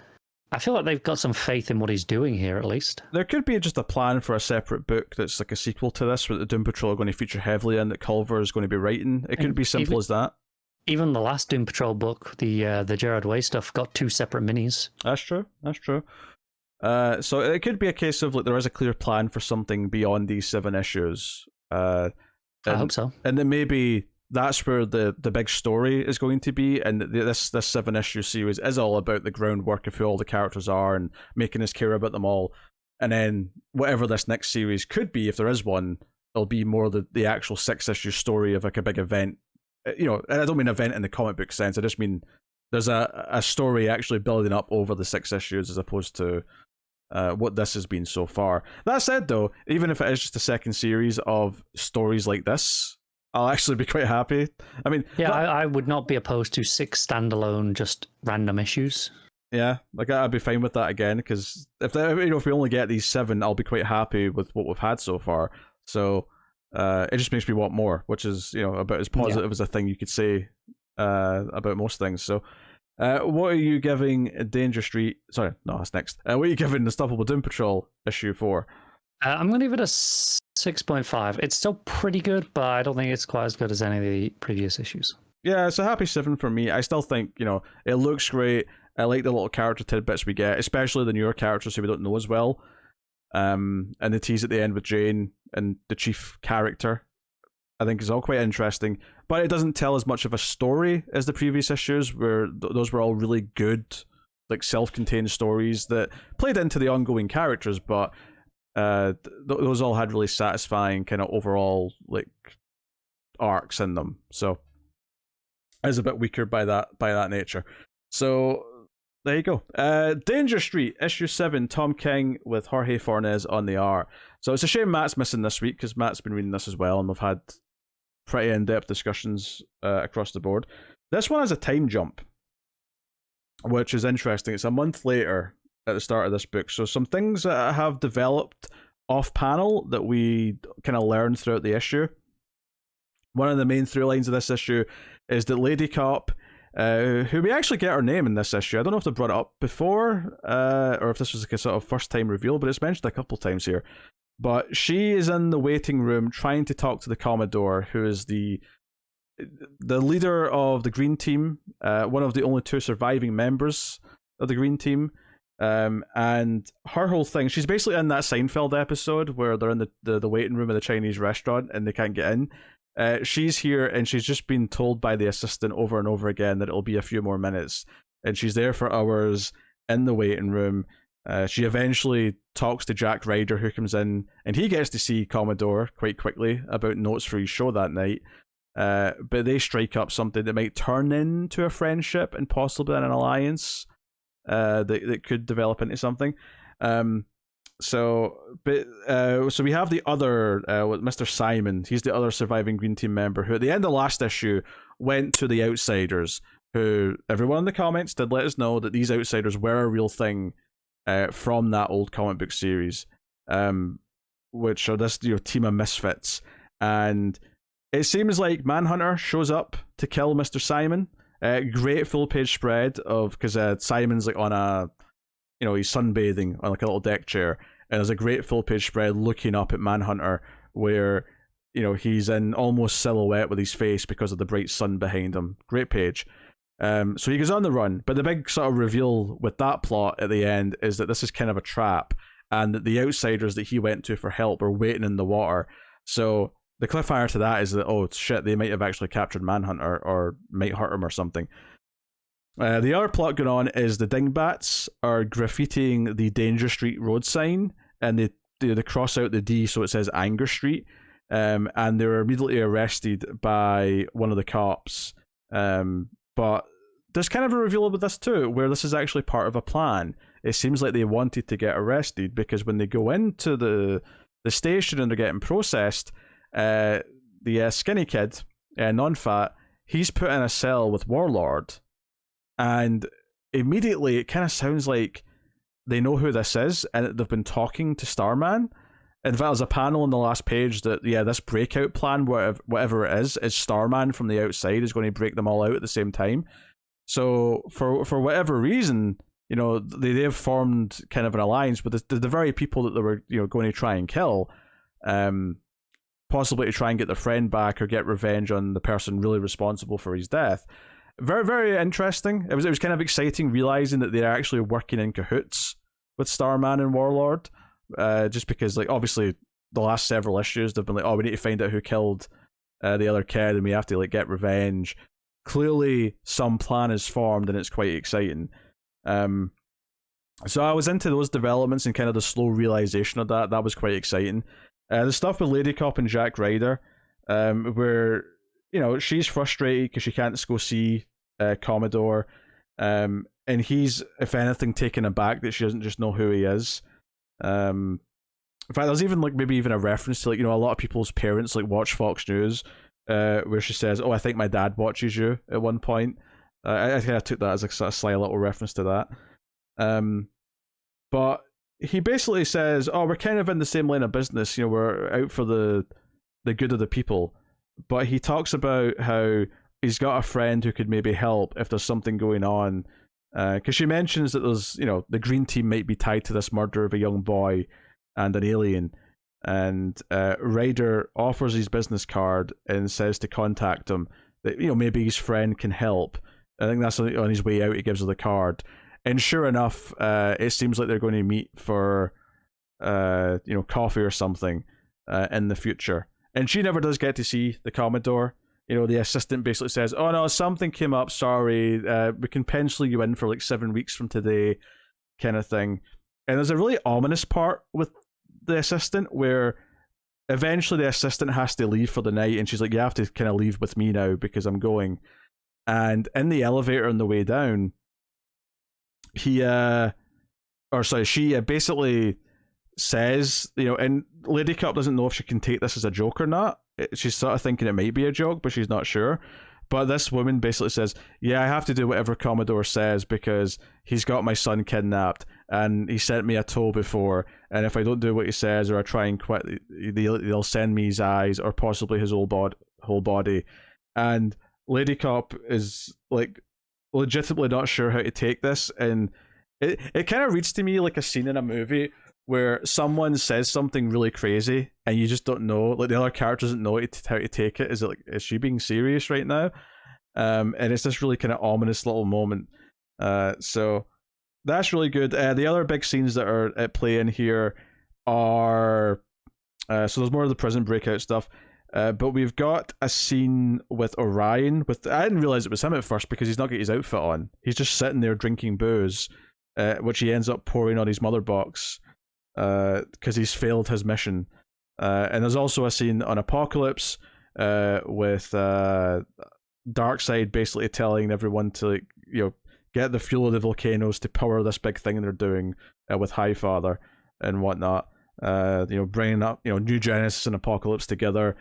I feel like they've got some faith in what he's doing here, at least. There could be just a plan for a separate book that's like a sequel to this, where the Doom Patrol are going to feature heavily in, that Culver is going to be writing. It could be simple as that. Even the last Doom Patrol book, the Gerard Way stuff, got 2 separate minis. That's true. So it could be a case of like there is a clear plan for something beyond these 7 issues. I hope so. And then maybe that's where the big story is going to be, and this 7-issue series is all about the groundwork of who all the characters are and making us care about them all. And then whatever this next series could be, if there is one, it'll be more the actual 6-issue story of like a big event. You know, and I don't mean event in the comic book sense. I just mean there's a story actually building up over the 6 issues as opposed to what this has been so far. That said, though, even if it is just a second series of stories like this, I'll actually be quite happy. I mean, yeah, I would not be opposed to 6 standalone, just random issues. Yeah, like I'd be fine with that again, because if we only get these 7, I'll be quite happy with what we've had so far. So it just makes me want more, which is about as positive as a thing you could say about most things. So what are you giving Danger Street? Sorry, no, that's next. What are you giving Unstoppable Doom Patrol issue 4? I'm going to give it a 6.5. It's still pretty good, but I don't think it's quite as good as any of the previous issues. Yeah, it's a happy 7 for me. I still think, it looks great. I like the little character tidbits we get, especially the newer characters who we don't know as well. And the tease at the end with Jane and the chief character, I think is all quite interesting. But it doesn't tell as much of a story as the previous issues, where those were all really good, like self-contained stories that played into the ongoing characters, but those all had really satisfying kind of overall like arcs in them. So I was a bit weaker by that nature. So there you go. Danger Street issue 7, Tom King with Jorge Fornés on the art. So it's a shame Matt's missing this week, because Matt's been reading this as well, and we've had pretty in-depth discussions across the board. This one has a time jump, which is interesting. It's a month later at the start of this book, so some things that have developed off panel that we kind of learned throughout the issue. One of the main through lines of this issue is that Lady Cop, who we actually get her name in this issue, I don't know if they brought it up before or if this was like a sort of first time reveal, but it's mentioned a couple times here. But she is in the waiting room trying to talk to the Commodore, who is the leader of the Green Team, one of the only 2 surviving members of the Green Team. And her whole thing, she's basically in that Seinfeld episode where they're in the waiting room of the Chinese restaurant and they can't get in. She's here and she's just been told by the assistant over and over again that it'll be a few more minutes. And she's there for hours in the waiting room. She eventually talks to Jack Ryder, who comes in, and he gets to see Commodore quite quickly about notes for his show that night. But they strike up something that might turn into a friendship and possibly an alliance that could develop into something. So we have the other Mr. Simon. He's the other surviving Green Team member who, at the end of last issue, went to the Outsiders. Who everyone in the comments did let us know that these Outsiders were a real thing from that old comic book series, which are this team of misfits. And it seems like Manhunter shows up to kill Mr. Simon. Great full page spread of, because Simon's like on a, he's sunbathing on like a little deck chair, and there's a great full page spread looking up at Manhunter where he's in almost silhouette with his face because of the bright sun behind him. Great page. So he goes on the run, but the big sort of reveal with that plot at the end is that this is kind of a trap, and that the Outsiders that he went to for help are waiting in the water. So the cliffhanger to that is that, oh shit, they might have actually captured Manhunter or might hurt him or something. The other plot going on is the Dingbats are graffitiing the Danger Street road sign, and they cross out the D so it says Anger Street, and they're immediately arrested by one of the cops. But there's kind of a reveal with this too, where this is actually part of a plan. It seems like they wanted to get arrested because when they go into the station and they're getting processed, the skinny kid, non-fat, he's put in a cell with Warlord, and immediately it kind of sounds like they know who this is and they've been talking to Starman. In fact, there's a panel on the last page that, this breakout plan, whatever it is Starman from the outside is going to break them all out at the same time. So for whatever reason, they've formed kind of an alliance with the very people that they were going to try and kill, possibly to try and get their friend back or get revenge on the person really responsible for his death. Very, very interesting. It was kind of exciting realizing that they're actually working in cahoots with Starman and Warlord. Just because, like, obviously the last several issues they've been like, oh, we need to find out who killed the other kid and we have to like get revenge. Clearly some plan is formed and it's quite exciting. So I was into those developments and kind of the slow realization of that was quite exciting. The stuff with Lady Cop and Jack Ryder, where she's frustrated because she can't go see Commodore, and he's, if anything, taken aback that she doesn't just know who he is. In fact, there's even maybe even a reference to a lot of people's parents watch Fox News, where she says, "Oh, I think my dad watches you" at one point. I kind of took that as a sort of sly little reference to that. But he basically says, "Oh, we're kind of in the same line of business. We're out for the good of the people." But he talks about how he's got a friend who could maybe help if there's something going on. Because she mentions that there's, the Green Team might be tied to this murder of a young boy and an alien. And Ryder offers his business card and says to contact him that, maybe his friend can help. I think that's on his way out, he gives her the card. And sure enough, it seems like they're going to meet for, coffee or something in the future. And she never does get to see the Commodore. The assistant basically says, "Oh no, something came up, sorry, we can pencil you in for 7 weeks from today," kind of thing. And there's a really ominous part with the assistant where eventually the assistant has to leave for the night, and she's like, "You have to kind of leave with me now because I'm going." And in the elevator on the way down, she basically says, and Lady Cup doesn't know if she can take this as a joke or not. She's sort of thinking it might be a joke, but she's not sure. But this woman basically says, "Yeah, I have to do whatever Commodore says because he's got my son kidnapped and he sent me a tow before, and if I don't do what he says or I try and quit, they'll send me his eyes or possibly his whole body." And Lady Cop is legitimately not sure how to take this, and it kind of reads to me like a scene in a movie where someone says something really crazy and you just don't know, the other character doesn't know how to take it. Is she being serious right now? And it's this really kind of ominous little moment. So that's really good. The other big scenes that are at play in here are so there's more of the prison breakout stuff. But we've got a scene with Orion. I didn't realize it was him at first because he's not got his outfit on. He's just sitting there drinking booze, which he ends up pouring on his mother box because he's failed his mission. And there's also a scene on Apocalypse with Darkseid basically telling everyone to get the fuel of the volcanoes to power this big thing they're doing with Highfather and whatnot. Bringing up New Genesis and Apocalypse together.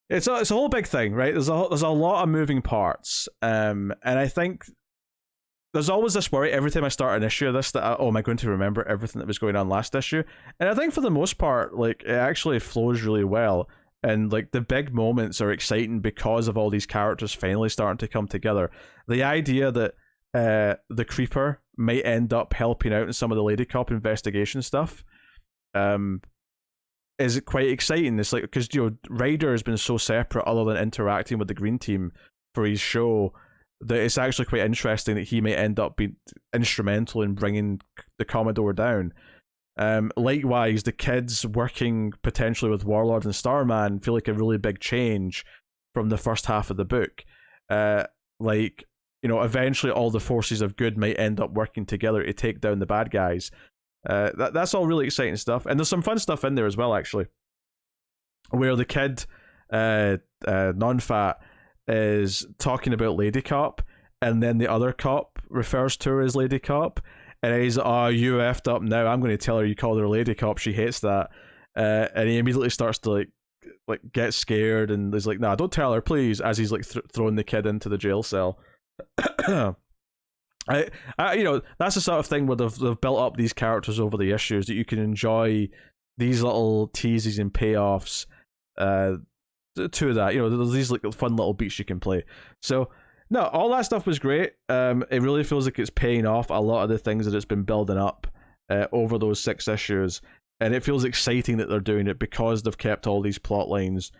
It's a whole big thing, right? There's a lot of moving parts, and I think there's always this worry every time I start an issue of this that am I going to remember everything that was going on last issue? And I think for the most part, like, it actually flows really well, and like the big moments are exciting because of all these characters finally starting to come together. The idea that the Creeper might end up helping out in some of the Lady Cop investigation stuff is quite exciting. It's like, because Ryder has been so separate other than interacting with the Green Team for his show, that it's actually quite interesting that he may end up being instrumental in bringing the Commodore down. Likewise, the kids working potentially with Warlord and Starman feel like a really big change from the first half of the book. Eventually all the forces of good might end up working together to take down the bad guys. That's all really exciting stuff, and there's some fun stuff in there as well, actually, where the kid, non-fat, is talking about Lady Cop, and then the other cop refers to her as Lady Cop, and he's like, "Oh, you effed up now. I'm going to tell her you called her Lady Cop. She hates that." And he immediately starts to like get scared, and he's like, "Nah, don't tell her, please." As he's like throwing the kid into the jail cell. I that's the sort of thing where they've built up these characters over the issues that you can enjoy these little teases and payoffs to that. There's these like fun little beats you can play. So no, all that stuff was great. It really feels like it's paying off a lot of the things that it's been building up over those 6 issues, and it feels exciting that they're doing it because they've kept all these plot lines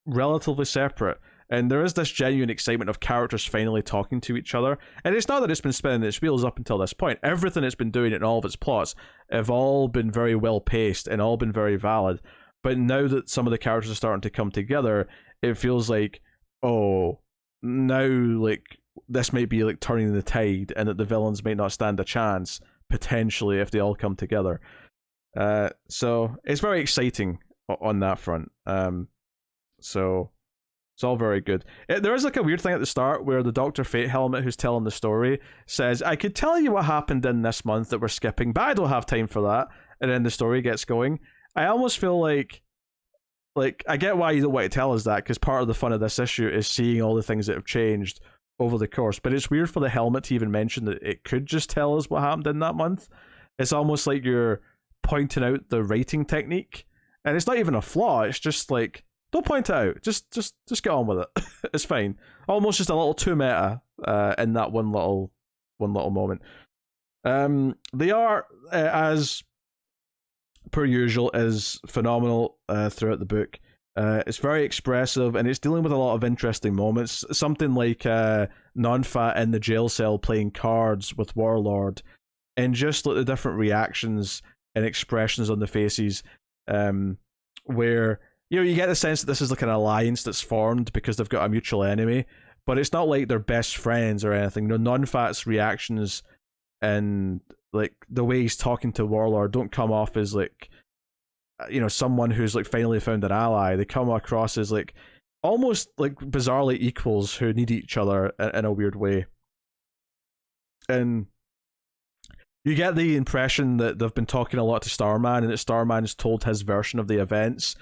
relatively separate. And there is this genuine excitement of characters finally talking to each other. And it's not that it's been spinning its wheels up until this point. Everything it's been doing in all of its plots have all been very well paced and all been very valid. But now that some of the characters are starting to come together, it feels like, now like this might be like turning the tide, and that the villains might not stand a chance potentially if they all come together. So it's very exciting on that front. So it's all very good. There is like a weird thing at the start where the Dr. Fate helmet who's telling the story says, "I could tell you what happened in this month that we're skipping, but I don't have time for that." And then the story gets going. I almost feel like I get why you don't want to tell us that, because part of the fun of this issue is seeing all the things that have changed over the course. But it's weird for the helmet to even mention that it could just tell us what happened in that month. It's almost like you're pointing out the writing technique, and it's not even a flaw. It's just like, don't point it out. Just get on with it. It's fine. Almost just a little too meta in that one little moment. They are, as per usual, is phenomenal throughout the book. It's very expressive, and it's dealing with a lot of interesting moments. Something like Non-Fat in the jail cell playing cards with Warlord, and just like the different reactions and expressions on the faces, where you get the sense that this is like an alliance that's formed because they've got a mutual enemy, but it's not like they're best friends or anything. Non-Fat's reactions and like the way he's talking to Warlord don't come off as like someone who's like finally found an ally. They come across as like almost like bizarrely equals who need each other in a weird way. And you get the impression that they've been talking a lot to Starman, and that Starman's told his version of the events,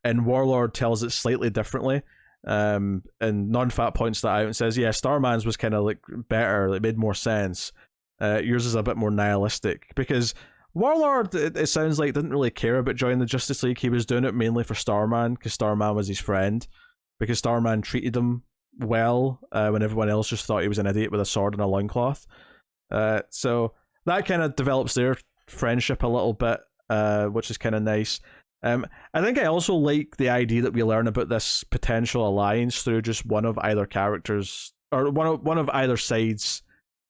and Warlord tells it slightly differently. And Non-Fat points that out and says, yeah, Starman's was kind of like better, it made more sense. Yours is a bit more nihilistic, because Warlord, it sounds like, didn't really care about joining the Justice League. He was doing it mainly for Starman, because Starman was his friend, because Starman treated him well when everyone else just thought he was an idiot with a sword and a loincloth. So that kind of develops their friendship a little bit, which is kind of nice. I think I also like the idea that we learn about this potential alliance through just one of either characters, or one of either side's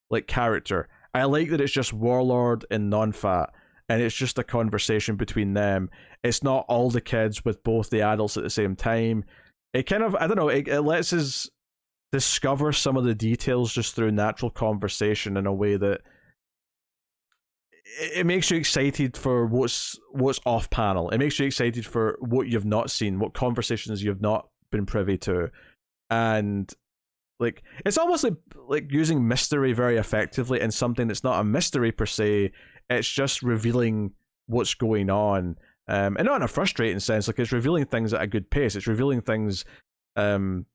like character. I like that it's just Warlord and Non-Fat, and it's just a conversation between them. It's not all the kids with both the adults at the same time. It kind of, I don't know, it lets us discover some of the details just through natural conversation in a way that it makes you excited for what's off panel. It makes you excited for what you've not seen, what conversations you've not been privy to. And like, it's almost like using mystery very effectively in something that's not a mystery per se. It's just revealing what's going on, and not in a frustrating sense. Like, it's revealing things at a good pace. It's revealing things in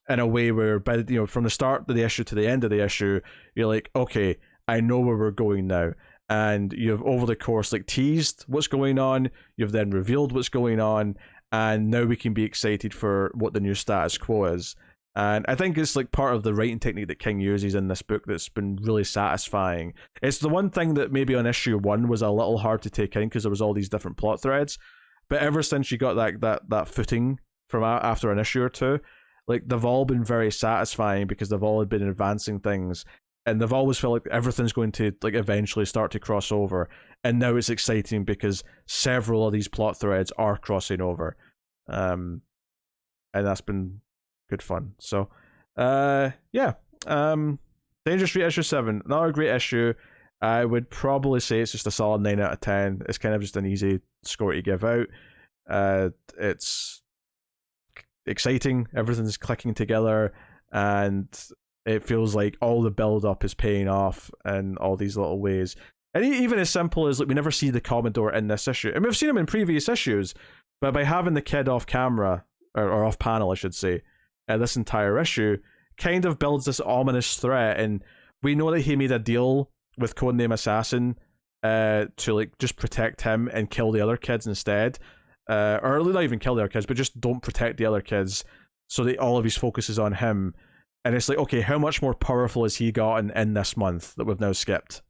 a way where, from the start of the issue to the end of the issue, you're like, okay, I know where we're going now. And you've over the course like teased what's going on. You've then revealed what's going on, and now we can be excited for what the new status quo is. And I think it's like part of the writing technique that King uses in this book that's been really satisfying. It's the one thing that maybe on issue 1 was a little hard to take in because there was all these different plot threads. But ever since you got that footing from after an issue or two, like, they've all been very satisfying because they've all been advancing things. And they've always felt like everything's going to like eventually start to cross over. And now it's exciting because several of these plot threads are crossing over. And that's been good fun. So, yeah. Dangerous Street issue 7. Another great issue. I would probably say it's just a solid 9 out of 10. It's kind of just an easy score to give out. It's exciting. Everything's clicking together. And it feels like all the build-up is paying off in all these little ways. And even as simple as, like, we never see the Commodore in this issue. And we've seen him in previous issues, but by having the kid off camera, or off panel, I should say, this entire issue, kind of builds this ominous threat. And we know that he made a deal with Codename Assassin to, like, just protect him and kill the other kids instead. Or not even kill the other kids, but just don't protect the other kids so that all of his focus is on him. And it's like, okay, how much more powerful has he gotten in this month that we've now skipped?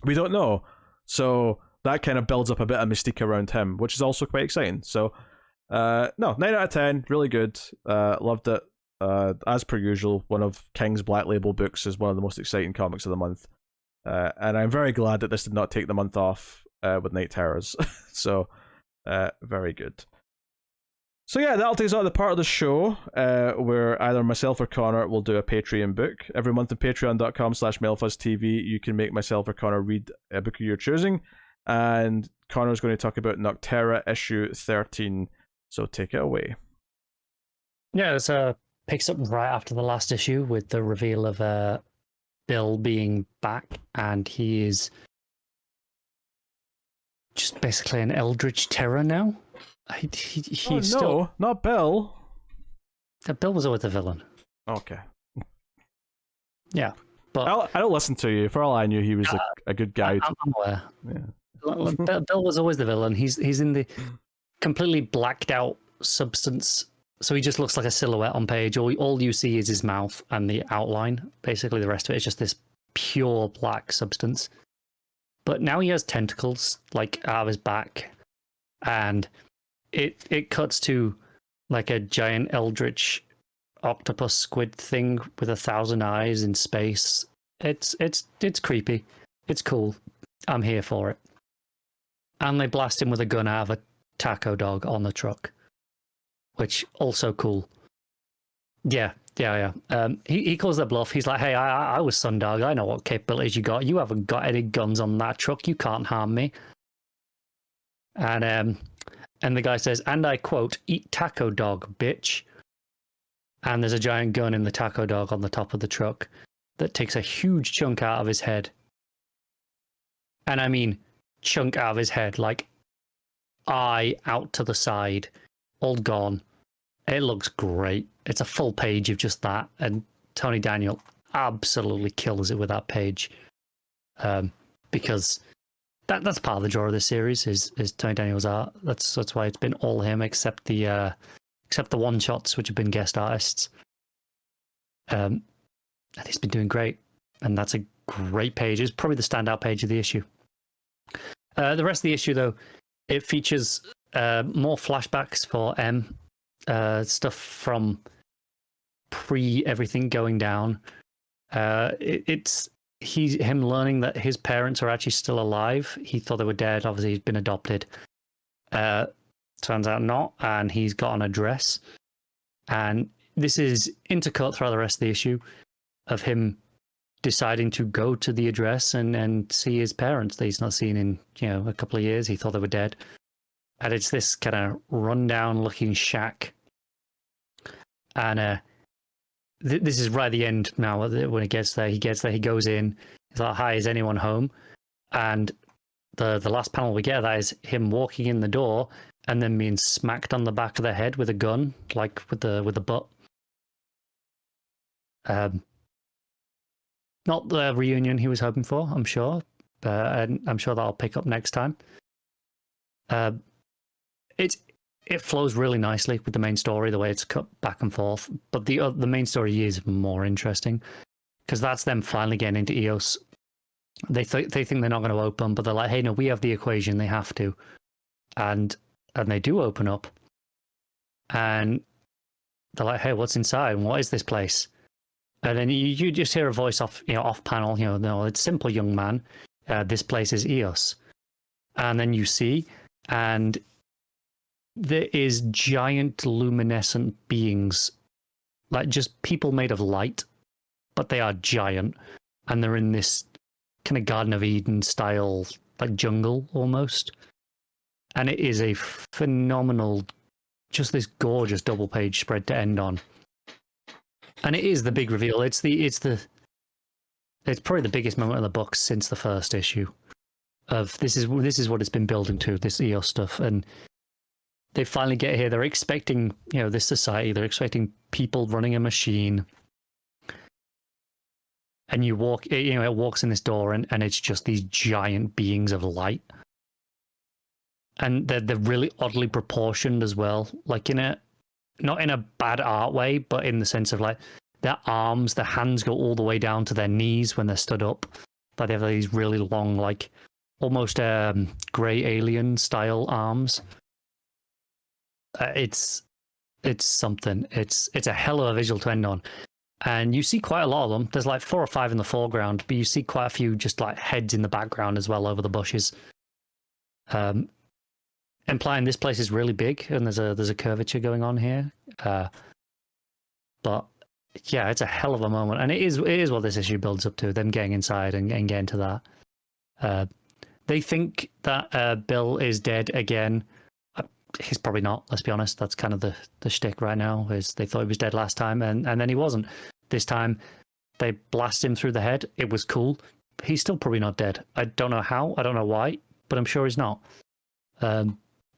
We don't know. So that kind of builds up a bit of mystique around him, which is also quite exciting. So, no, 9 out of 10, really good. Loved it. As per usual, one of King's Black Label books is one of the most exciting comics of the month. And I'm very glad that this did not take the month off with Night Terrors. So, very good. So yeah, that'll take us out of the part of the show where either myself or Connor will do a Patreon book. Every month on patreon.com/MailFuzzTV, you can make myself or Connor read a book of your choosing. And Connor's going to talk about Noctera issue 13. So take it away. Yeah, this picks up right after the last issue with the reveal of Bill being back, and he is just basically an eldritch terror now. He's still... not Bill. Bill was always the villain. Okay. Yeah, but I don't listen to you. For all I knew, he was a good guy. I'm aware. Yeah. Bill was always the villain. He's in the completely blacked out substance, so he just looks like a silhouette on page. All you see is his mouth and the outline. Basically, the rest of it is just this pure black substance. But now he has tentacles, like, out of his back, and it cuts to like a giant eldritch octopus squid thing with 1,000 eyes in space. It's creepy. It's cool. I'm here for it. And they blast him with a gun out of a taco dog on the truck, which also cool. Yeah. He calls their bluff. He's like, hey, I was Sundog. I know what capabilities you got. You haven't got any guns on that truck. You can't harm me. And the guy says, and I quote, eat taco dog, bitch. And there's a giant gun in the taco dog on the top of the truck that takes a huge chunk out of his head. And I mean, chunk out of his head, like eye out to the side, all gone. It looks great. It's a full page of just that. And Tony Daniel absolutely kills it with that page. Because that's part of the draw of this series is Tony Daniel's art. That's why it's been all him except the one shots, which have been guest artists. And he's been doing great, and that's a great page. It's probably the standout page of the issue. The rest of the issue, though, it features more flashbacks for M, stuff from pre everything going down. It's him learning that his parents are actually still alive. He thought they were dead. Obviously, he'd been adopted. Turns out not, and he's got an address. And this is intercut throughout the rest of the issue of him deciding to go to the address and see his parents that he's not seen in a couple of years. He thought they were dead. And it's this kind of rundown looking shack. And this is right at the end now. When he gets there, he goes in. He's like, "Hi, is anyone home?" And the last panel we get of that is him walking in the door and then being smacked on the back of the head with a gun, like with the butt. Not the reunion he was hoping for, I'm sure. And I'm sure that'll pick up next time. It flows really nicely with the main story, the way it's cut back and forth. But the main story is more interesting because that's them finally getting into EOS. They think they're not going to open, but they're like, "Hey, no, we have the equation. They have to," and they do open up, and they're like, "Hey, what's inside? And what is this place?" And then you just hear a voice off panel. No, it's simple, young man. This place is EOS, and then you see, and there is giant luminescent beings, like just people made of light, but they are giant, and they're in this kind of Garden of Eden style, like jungle almost. And it is a phenomenal, just this gorgeous double page spread to end on. And it is the big reveal. It's probably the biggest moment of the book since the first issue. Of this is what it's been building to, this EOS stuff, and they finally get here. They're expecting this society. They're expecting people running a machine. And you walk, it walks in this door, and it's just these giant beings of light. And they're really oddly proportioned as well, like not in a bad art way, but in the sense of like their arms, their hands go all the way down to their knees when they're stood up. Like they have these really long, like almost grey alien style arms. It's something. It's a hell of a visual to end on. And you see quite a lot of them. There's like 4 or 5 in the foreground, but you see quite a few just like heads in the background as well over the bushes. Implying this place is really big and there's a curvature going on here. But yeah, it's a hell of a moment. And it is what this issue builds up to, them getting inside and getting to that. They think that Bill is dead again. He's probably not, let's be honest. That's kind of the shtick right now, is they thought he was dead last time and then he wasn't. This time they blast him through the head. It was cool. He's still probably not dead. I don't know how, I don't know why, but I'm sure he's not.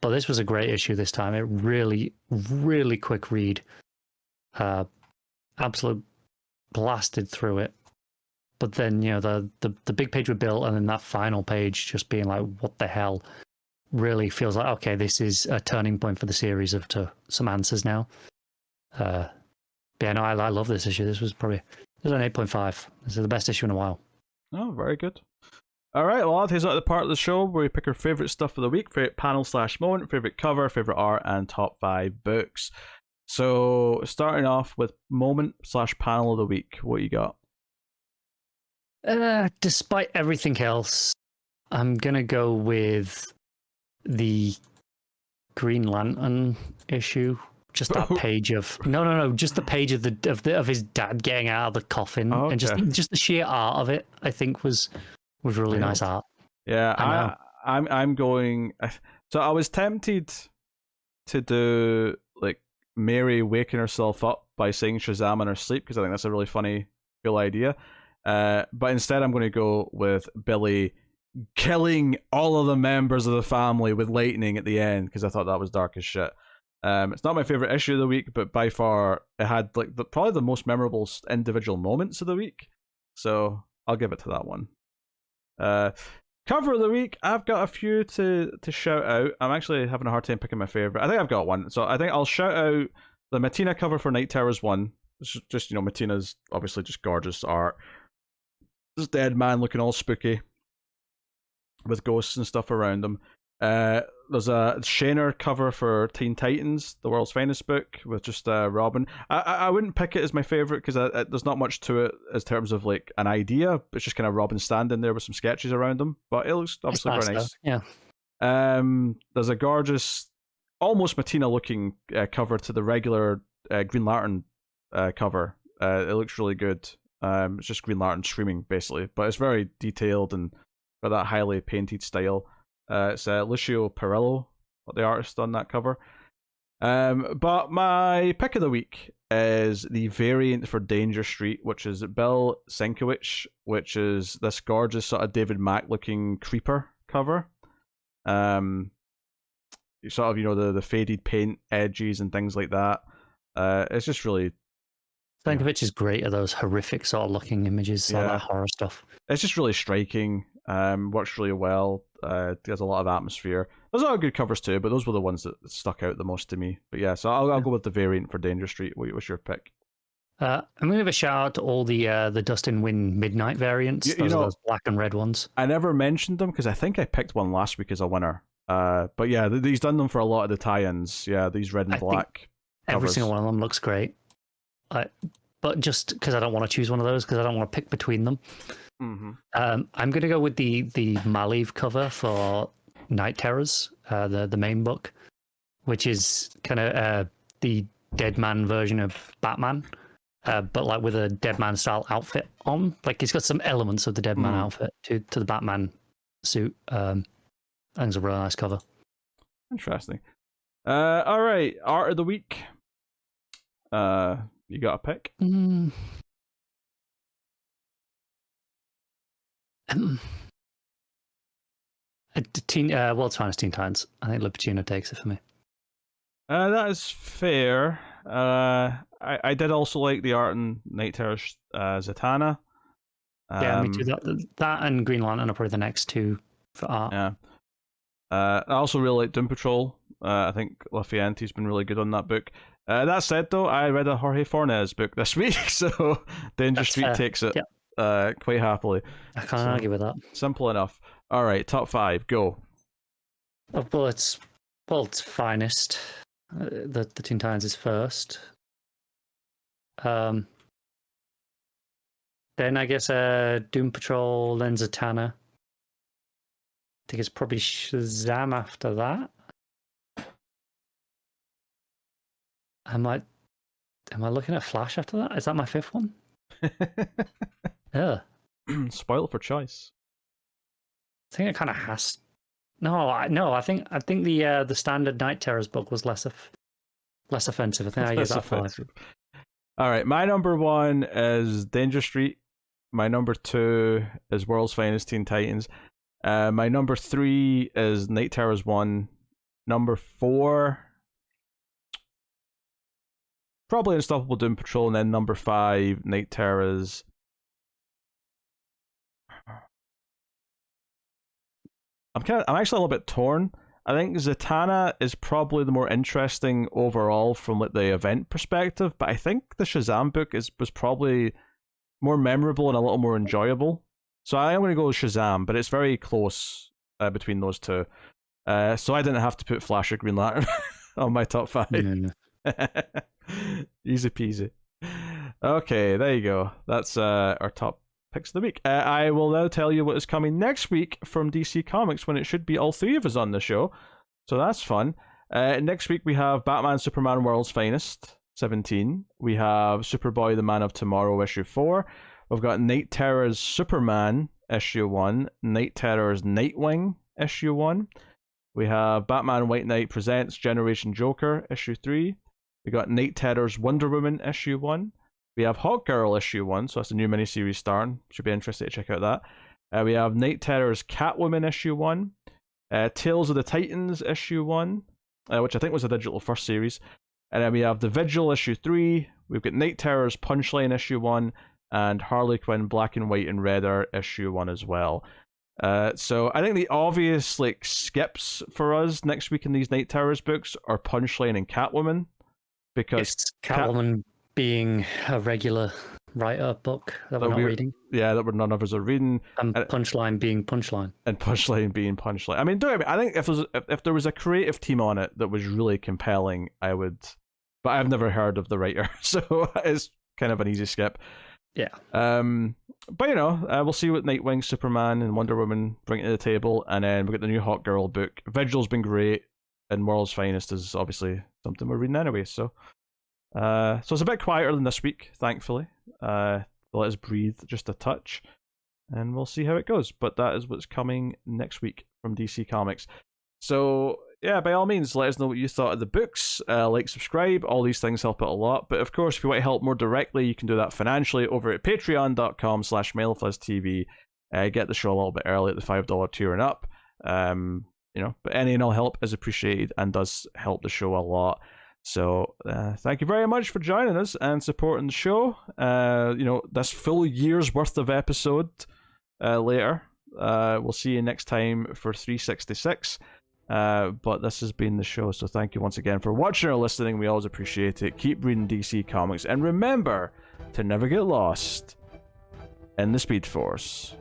But this was a great issue this time. It really, really quick read. Absolute blasted through it. But then, the big page with Bill and then that final page just being like, what the hell? Really feels like, okay, this is a turning point for the series to some answers now. Yeah, no, I love this issue. This was an 8.5. This is the best issue in a while. Oh, very good. All right, well, that is out the part of the show where we pick our favourite stuff of the week, favourite panel/moment, favourite cover, favourite art, and top 5 books. So, starting off with moment/panel of the week, what you got? Despite everything else, I'm going to go with the Green Lantern issue. Just that page of just the page of his dad getting out of the coffin, and just the sheer art of it. I think was really nice art. Yeah, I'm going. So I was tempted to do like Mary waking herself up by saying Shazam in her sleep because I think that's a really funny, cool idea. But instead, I'm going to go with Billy killing all of the members of the family with lightning at the end because I thought that was dark as shit. It's not my favorite issue of the week, but by far it had like probably the most memorable individual moments of the week. So I'll give it to that one. Cover of the week, I've got a few to shout out. I'm actually having a hard time picking my favorite. I think I've got one. So I think I'll shout out the Mattina cover for Night Terrors 1. It's just Mattina's obviously just gorgeous art. This Deadman looking all spooky with ghosts and stuff around him. There's a Shaner cover for Teen Titans, the world's finest book, with just Robin. I wouldn't pick it as my favorite because there's not much to it as terms of like an idea. It's just kind of Robin standing there with some sketches around him, but it looks obviously very nice. Yeah. There's a gorgeous, almost Matina looking cover to the regular Green Lantern cover. It looks really good. It's just Green Lantern screaming basically, but it's very detailed and got that highly painted style. It's Lucio Perillo, the artist on that cover. But my pick of the week is the variant for Danger Street, which is Bill Sienkiewicz, which is this gorgeous sort of David Mack looking creeper cover. You sort of, the faded paint edges and things like that. It's just really... Sienkiewicz is great at those horrific sort of looking images, all that horror stuff. It's just really striking. Works really well. There's a lot of atmosphere. There's a lot of good covers too, but those were the ones that stuck out the most to me. But yeah, so I'll go with the variant for Danger Street. What's your pick? I'm going to give a shout out to all the Dustin Wind Midnight variants. Those black and red ones. I never mentioned them because I think I picked one last week as a winner. But yeah, he's done them for a lot of the tie-ins. Yeah, these red and black covers. Every single one of them looks great. But just because I don't want to choose one of those, because I don't want to pick between them. Mm-hmm. I'm going to go with the Maliv cover for Night Terrors, the main book, which is kind of the Deadman version of Batman, but like with a Deadman style outfit on. Like it's got some elements of the Deadman outfit to the Batman suit. I think it's a really nice cover. Interesting. All right, art of the week. You got a pick? World's Finest Teen Titans. I think Lupacchino takes it for me. That is fair. I did also like the art in Night Terrors Zatanna. Yeah, me too. That and Green Lantern are probably the next two for art. Yeah. I also really like Doom Patrol. I think Lafuente's been really good on that book. That said, though, I read a Jorge Fornés book this week, so Danger Street takes it quite happily. I can't argue with that. Simple enough. All right, top 5, go. Well, it's finest. The Teen Titans is first. Then I guess Doom Patrol, then Zatanna. I think it's probably Shazam after that. Am I looking at Flash after that? Is that my 5th one? Yeah. Spoil for choice. I think it kind of has. No. I think the standard Night Terrors book was less offensive. I think I gave that 5. All right, my number 1 is Danger Street. My number 2 is World's Finest Teen Titans. My number 3 is Night Terrors 1. Number 4. Probably Unstoppable Doom Patrol, and then number 5, Night Terrors. I'm actually a little bit torn. I think Zatanna is probably the more interesting overall from like the event perspective, but I think the Shazam book was probably more memorable and a little more enjoyable. So I am going to go with Shazam, but it's very close between those two. So I didn't have to put Flash or Green Lantern on my top 5. Easy peasy. Okay, there you go. That's our top picks of the week. I will now tell you what is coming next week from DC Comics, when it should be all 3 of us on the show. So that's fun. Next week we have Batman Superman World's Finest 17. We have Superboy the Man of Tomorrow issue 4. We've got Night Terrors Superman issue 1. Night Terrors Nightwing issue 1. We have Batman White Knight Presents Generation Joker issue 3. We got Night Terrors Wonder Woman issue 1. We have Hawkgirl issue 1, so that's a new miniseries starting. Should be interested to check out that. We have Night Terrors Catwoman issue 1. Tales of the Titans issue 1, which I think was a digital first series. And then we have The Vigil issue 3. We've got Night Terrors Punchline issue 1. And Harley Quinn Black and White and Redder issue 1 as well. So I think the obvious skips for us next week in these Night Terrors books are Punchline and Catwoman. Because Catwoman being a regular writer book that we're not reading. Yeah, that none of us are reading. And punchline being punchline. And punchline being punchline. I mean, don't get me, I think if there was a creative team on it that was really compelling, I would. But I've never heard of the writer, so it's kind of an easy skip. Yeah. But we'll see what Nightwing, Superman, and Wonder Woman bring to the table, and then we got the new Hawk Girl book. Vigil's been great, and World's Finest is obviously something we're reading anyway. So it's a bit quieter than this week, thankfully. Let us breathe just a touch, and we'll see how it goes. But that is what's coming next week from DC Comics. So yeah, by all means, let us know what you thought of the books. Like, subscribe. All these things help out a lot. But of course, if you want to help more directly, you can do that financially over at patreon.com/MailFuzzTV. Get the show a little bit early at the $5 tier and up. But any and all help is appreciated and does help the show a lot. So thank you very much for joining us and supporting the show. This full year's worth of episode later. We'll see you next time for 366. But this has been the show, so thank you once again for watching or listening. We always appreciate it. Keep reading DC Comics, and remember to never get lost in the Speed Force.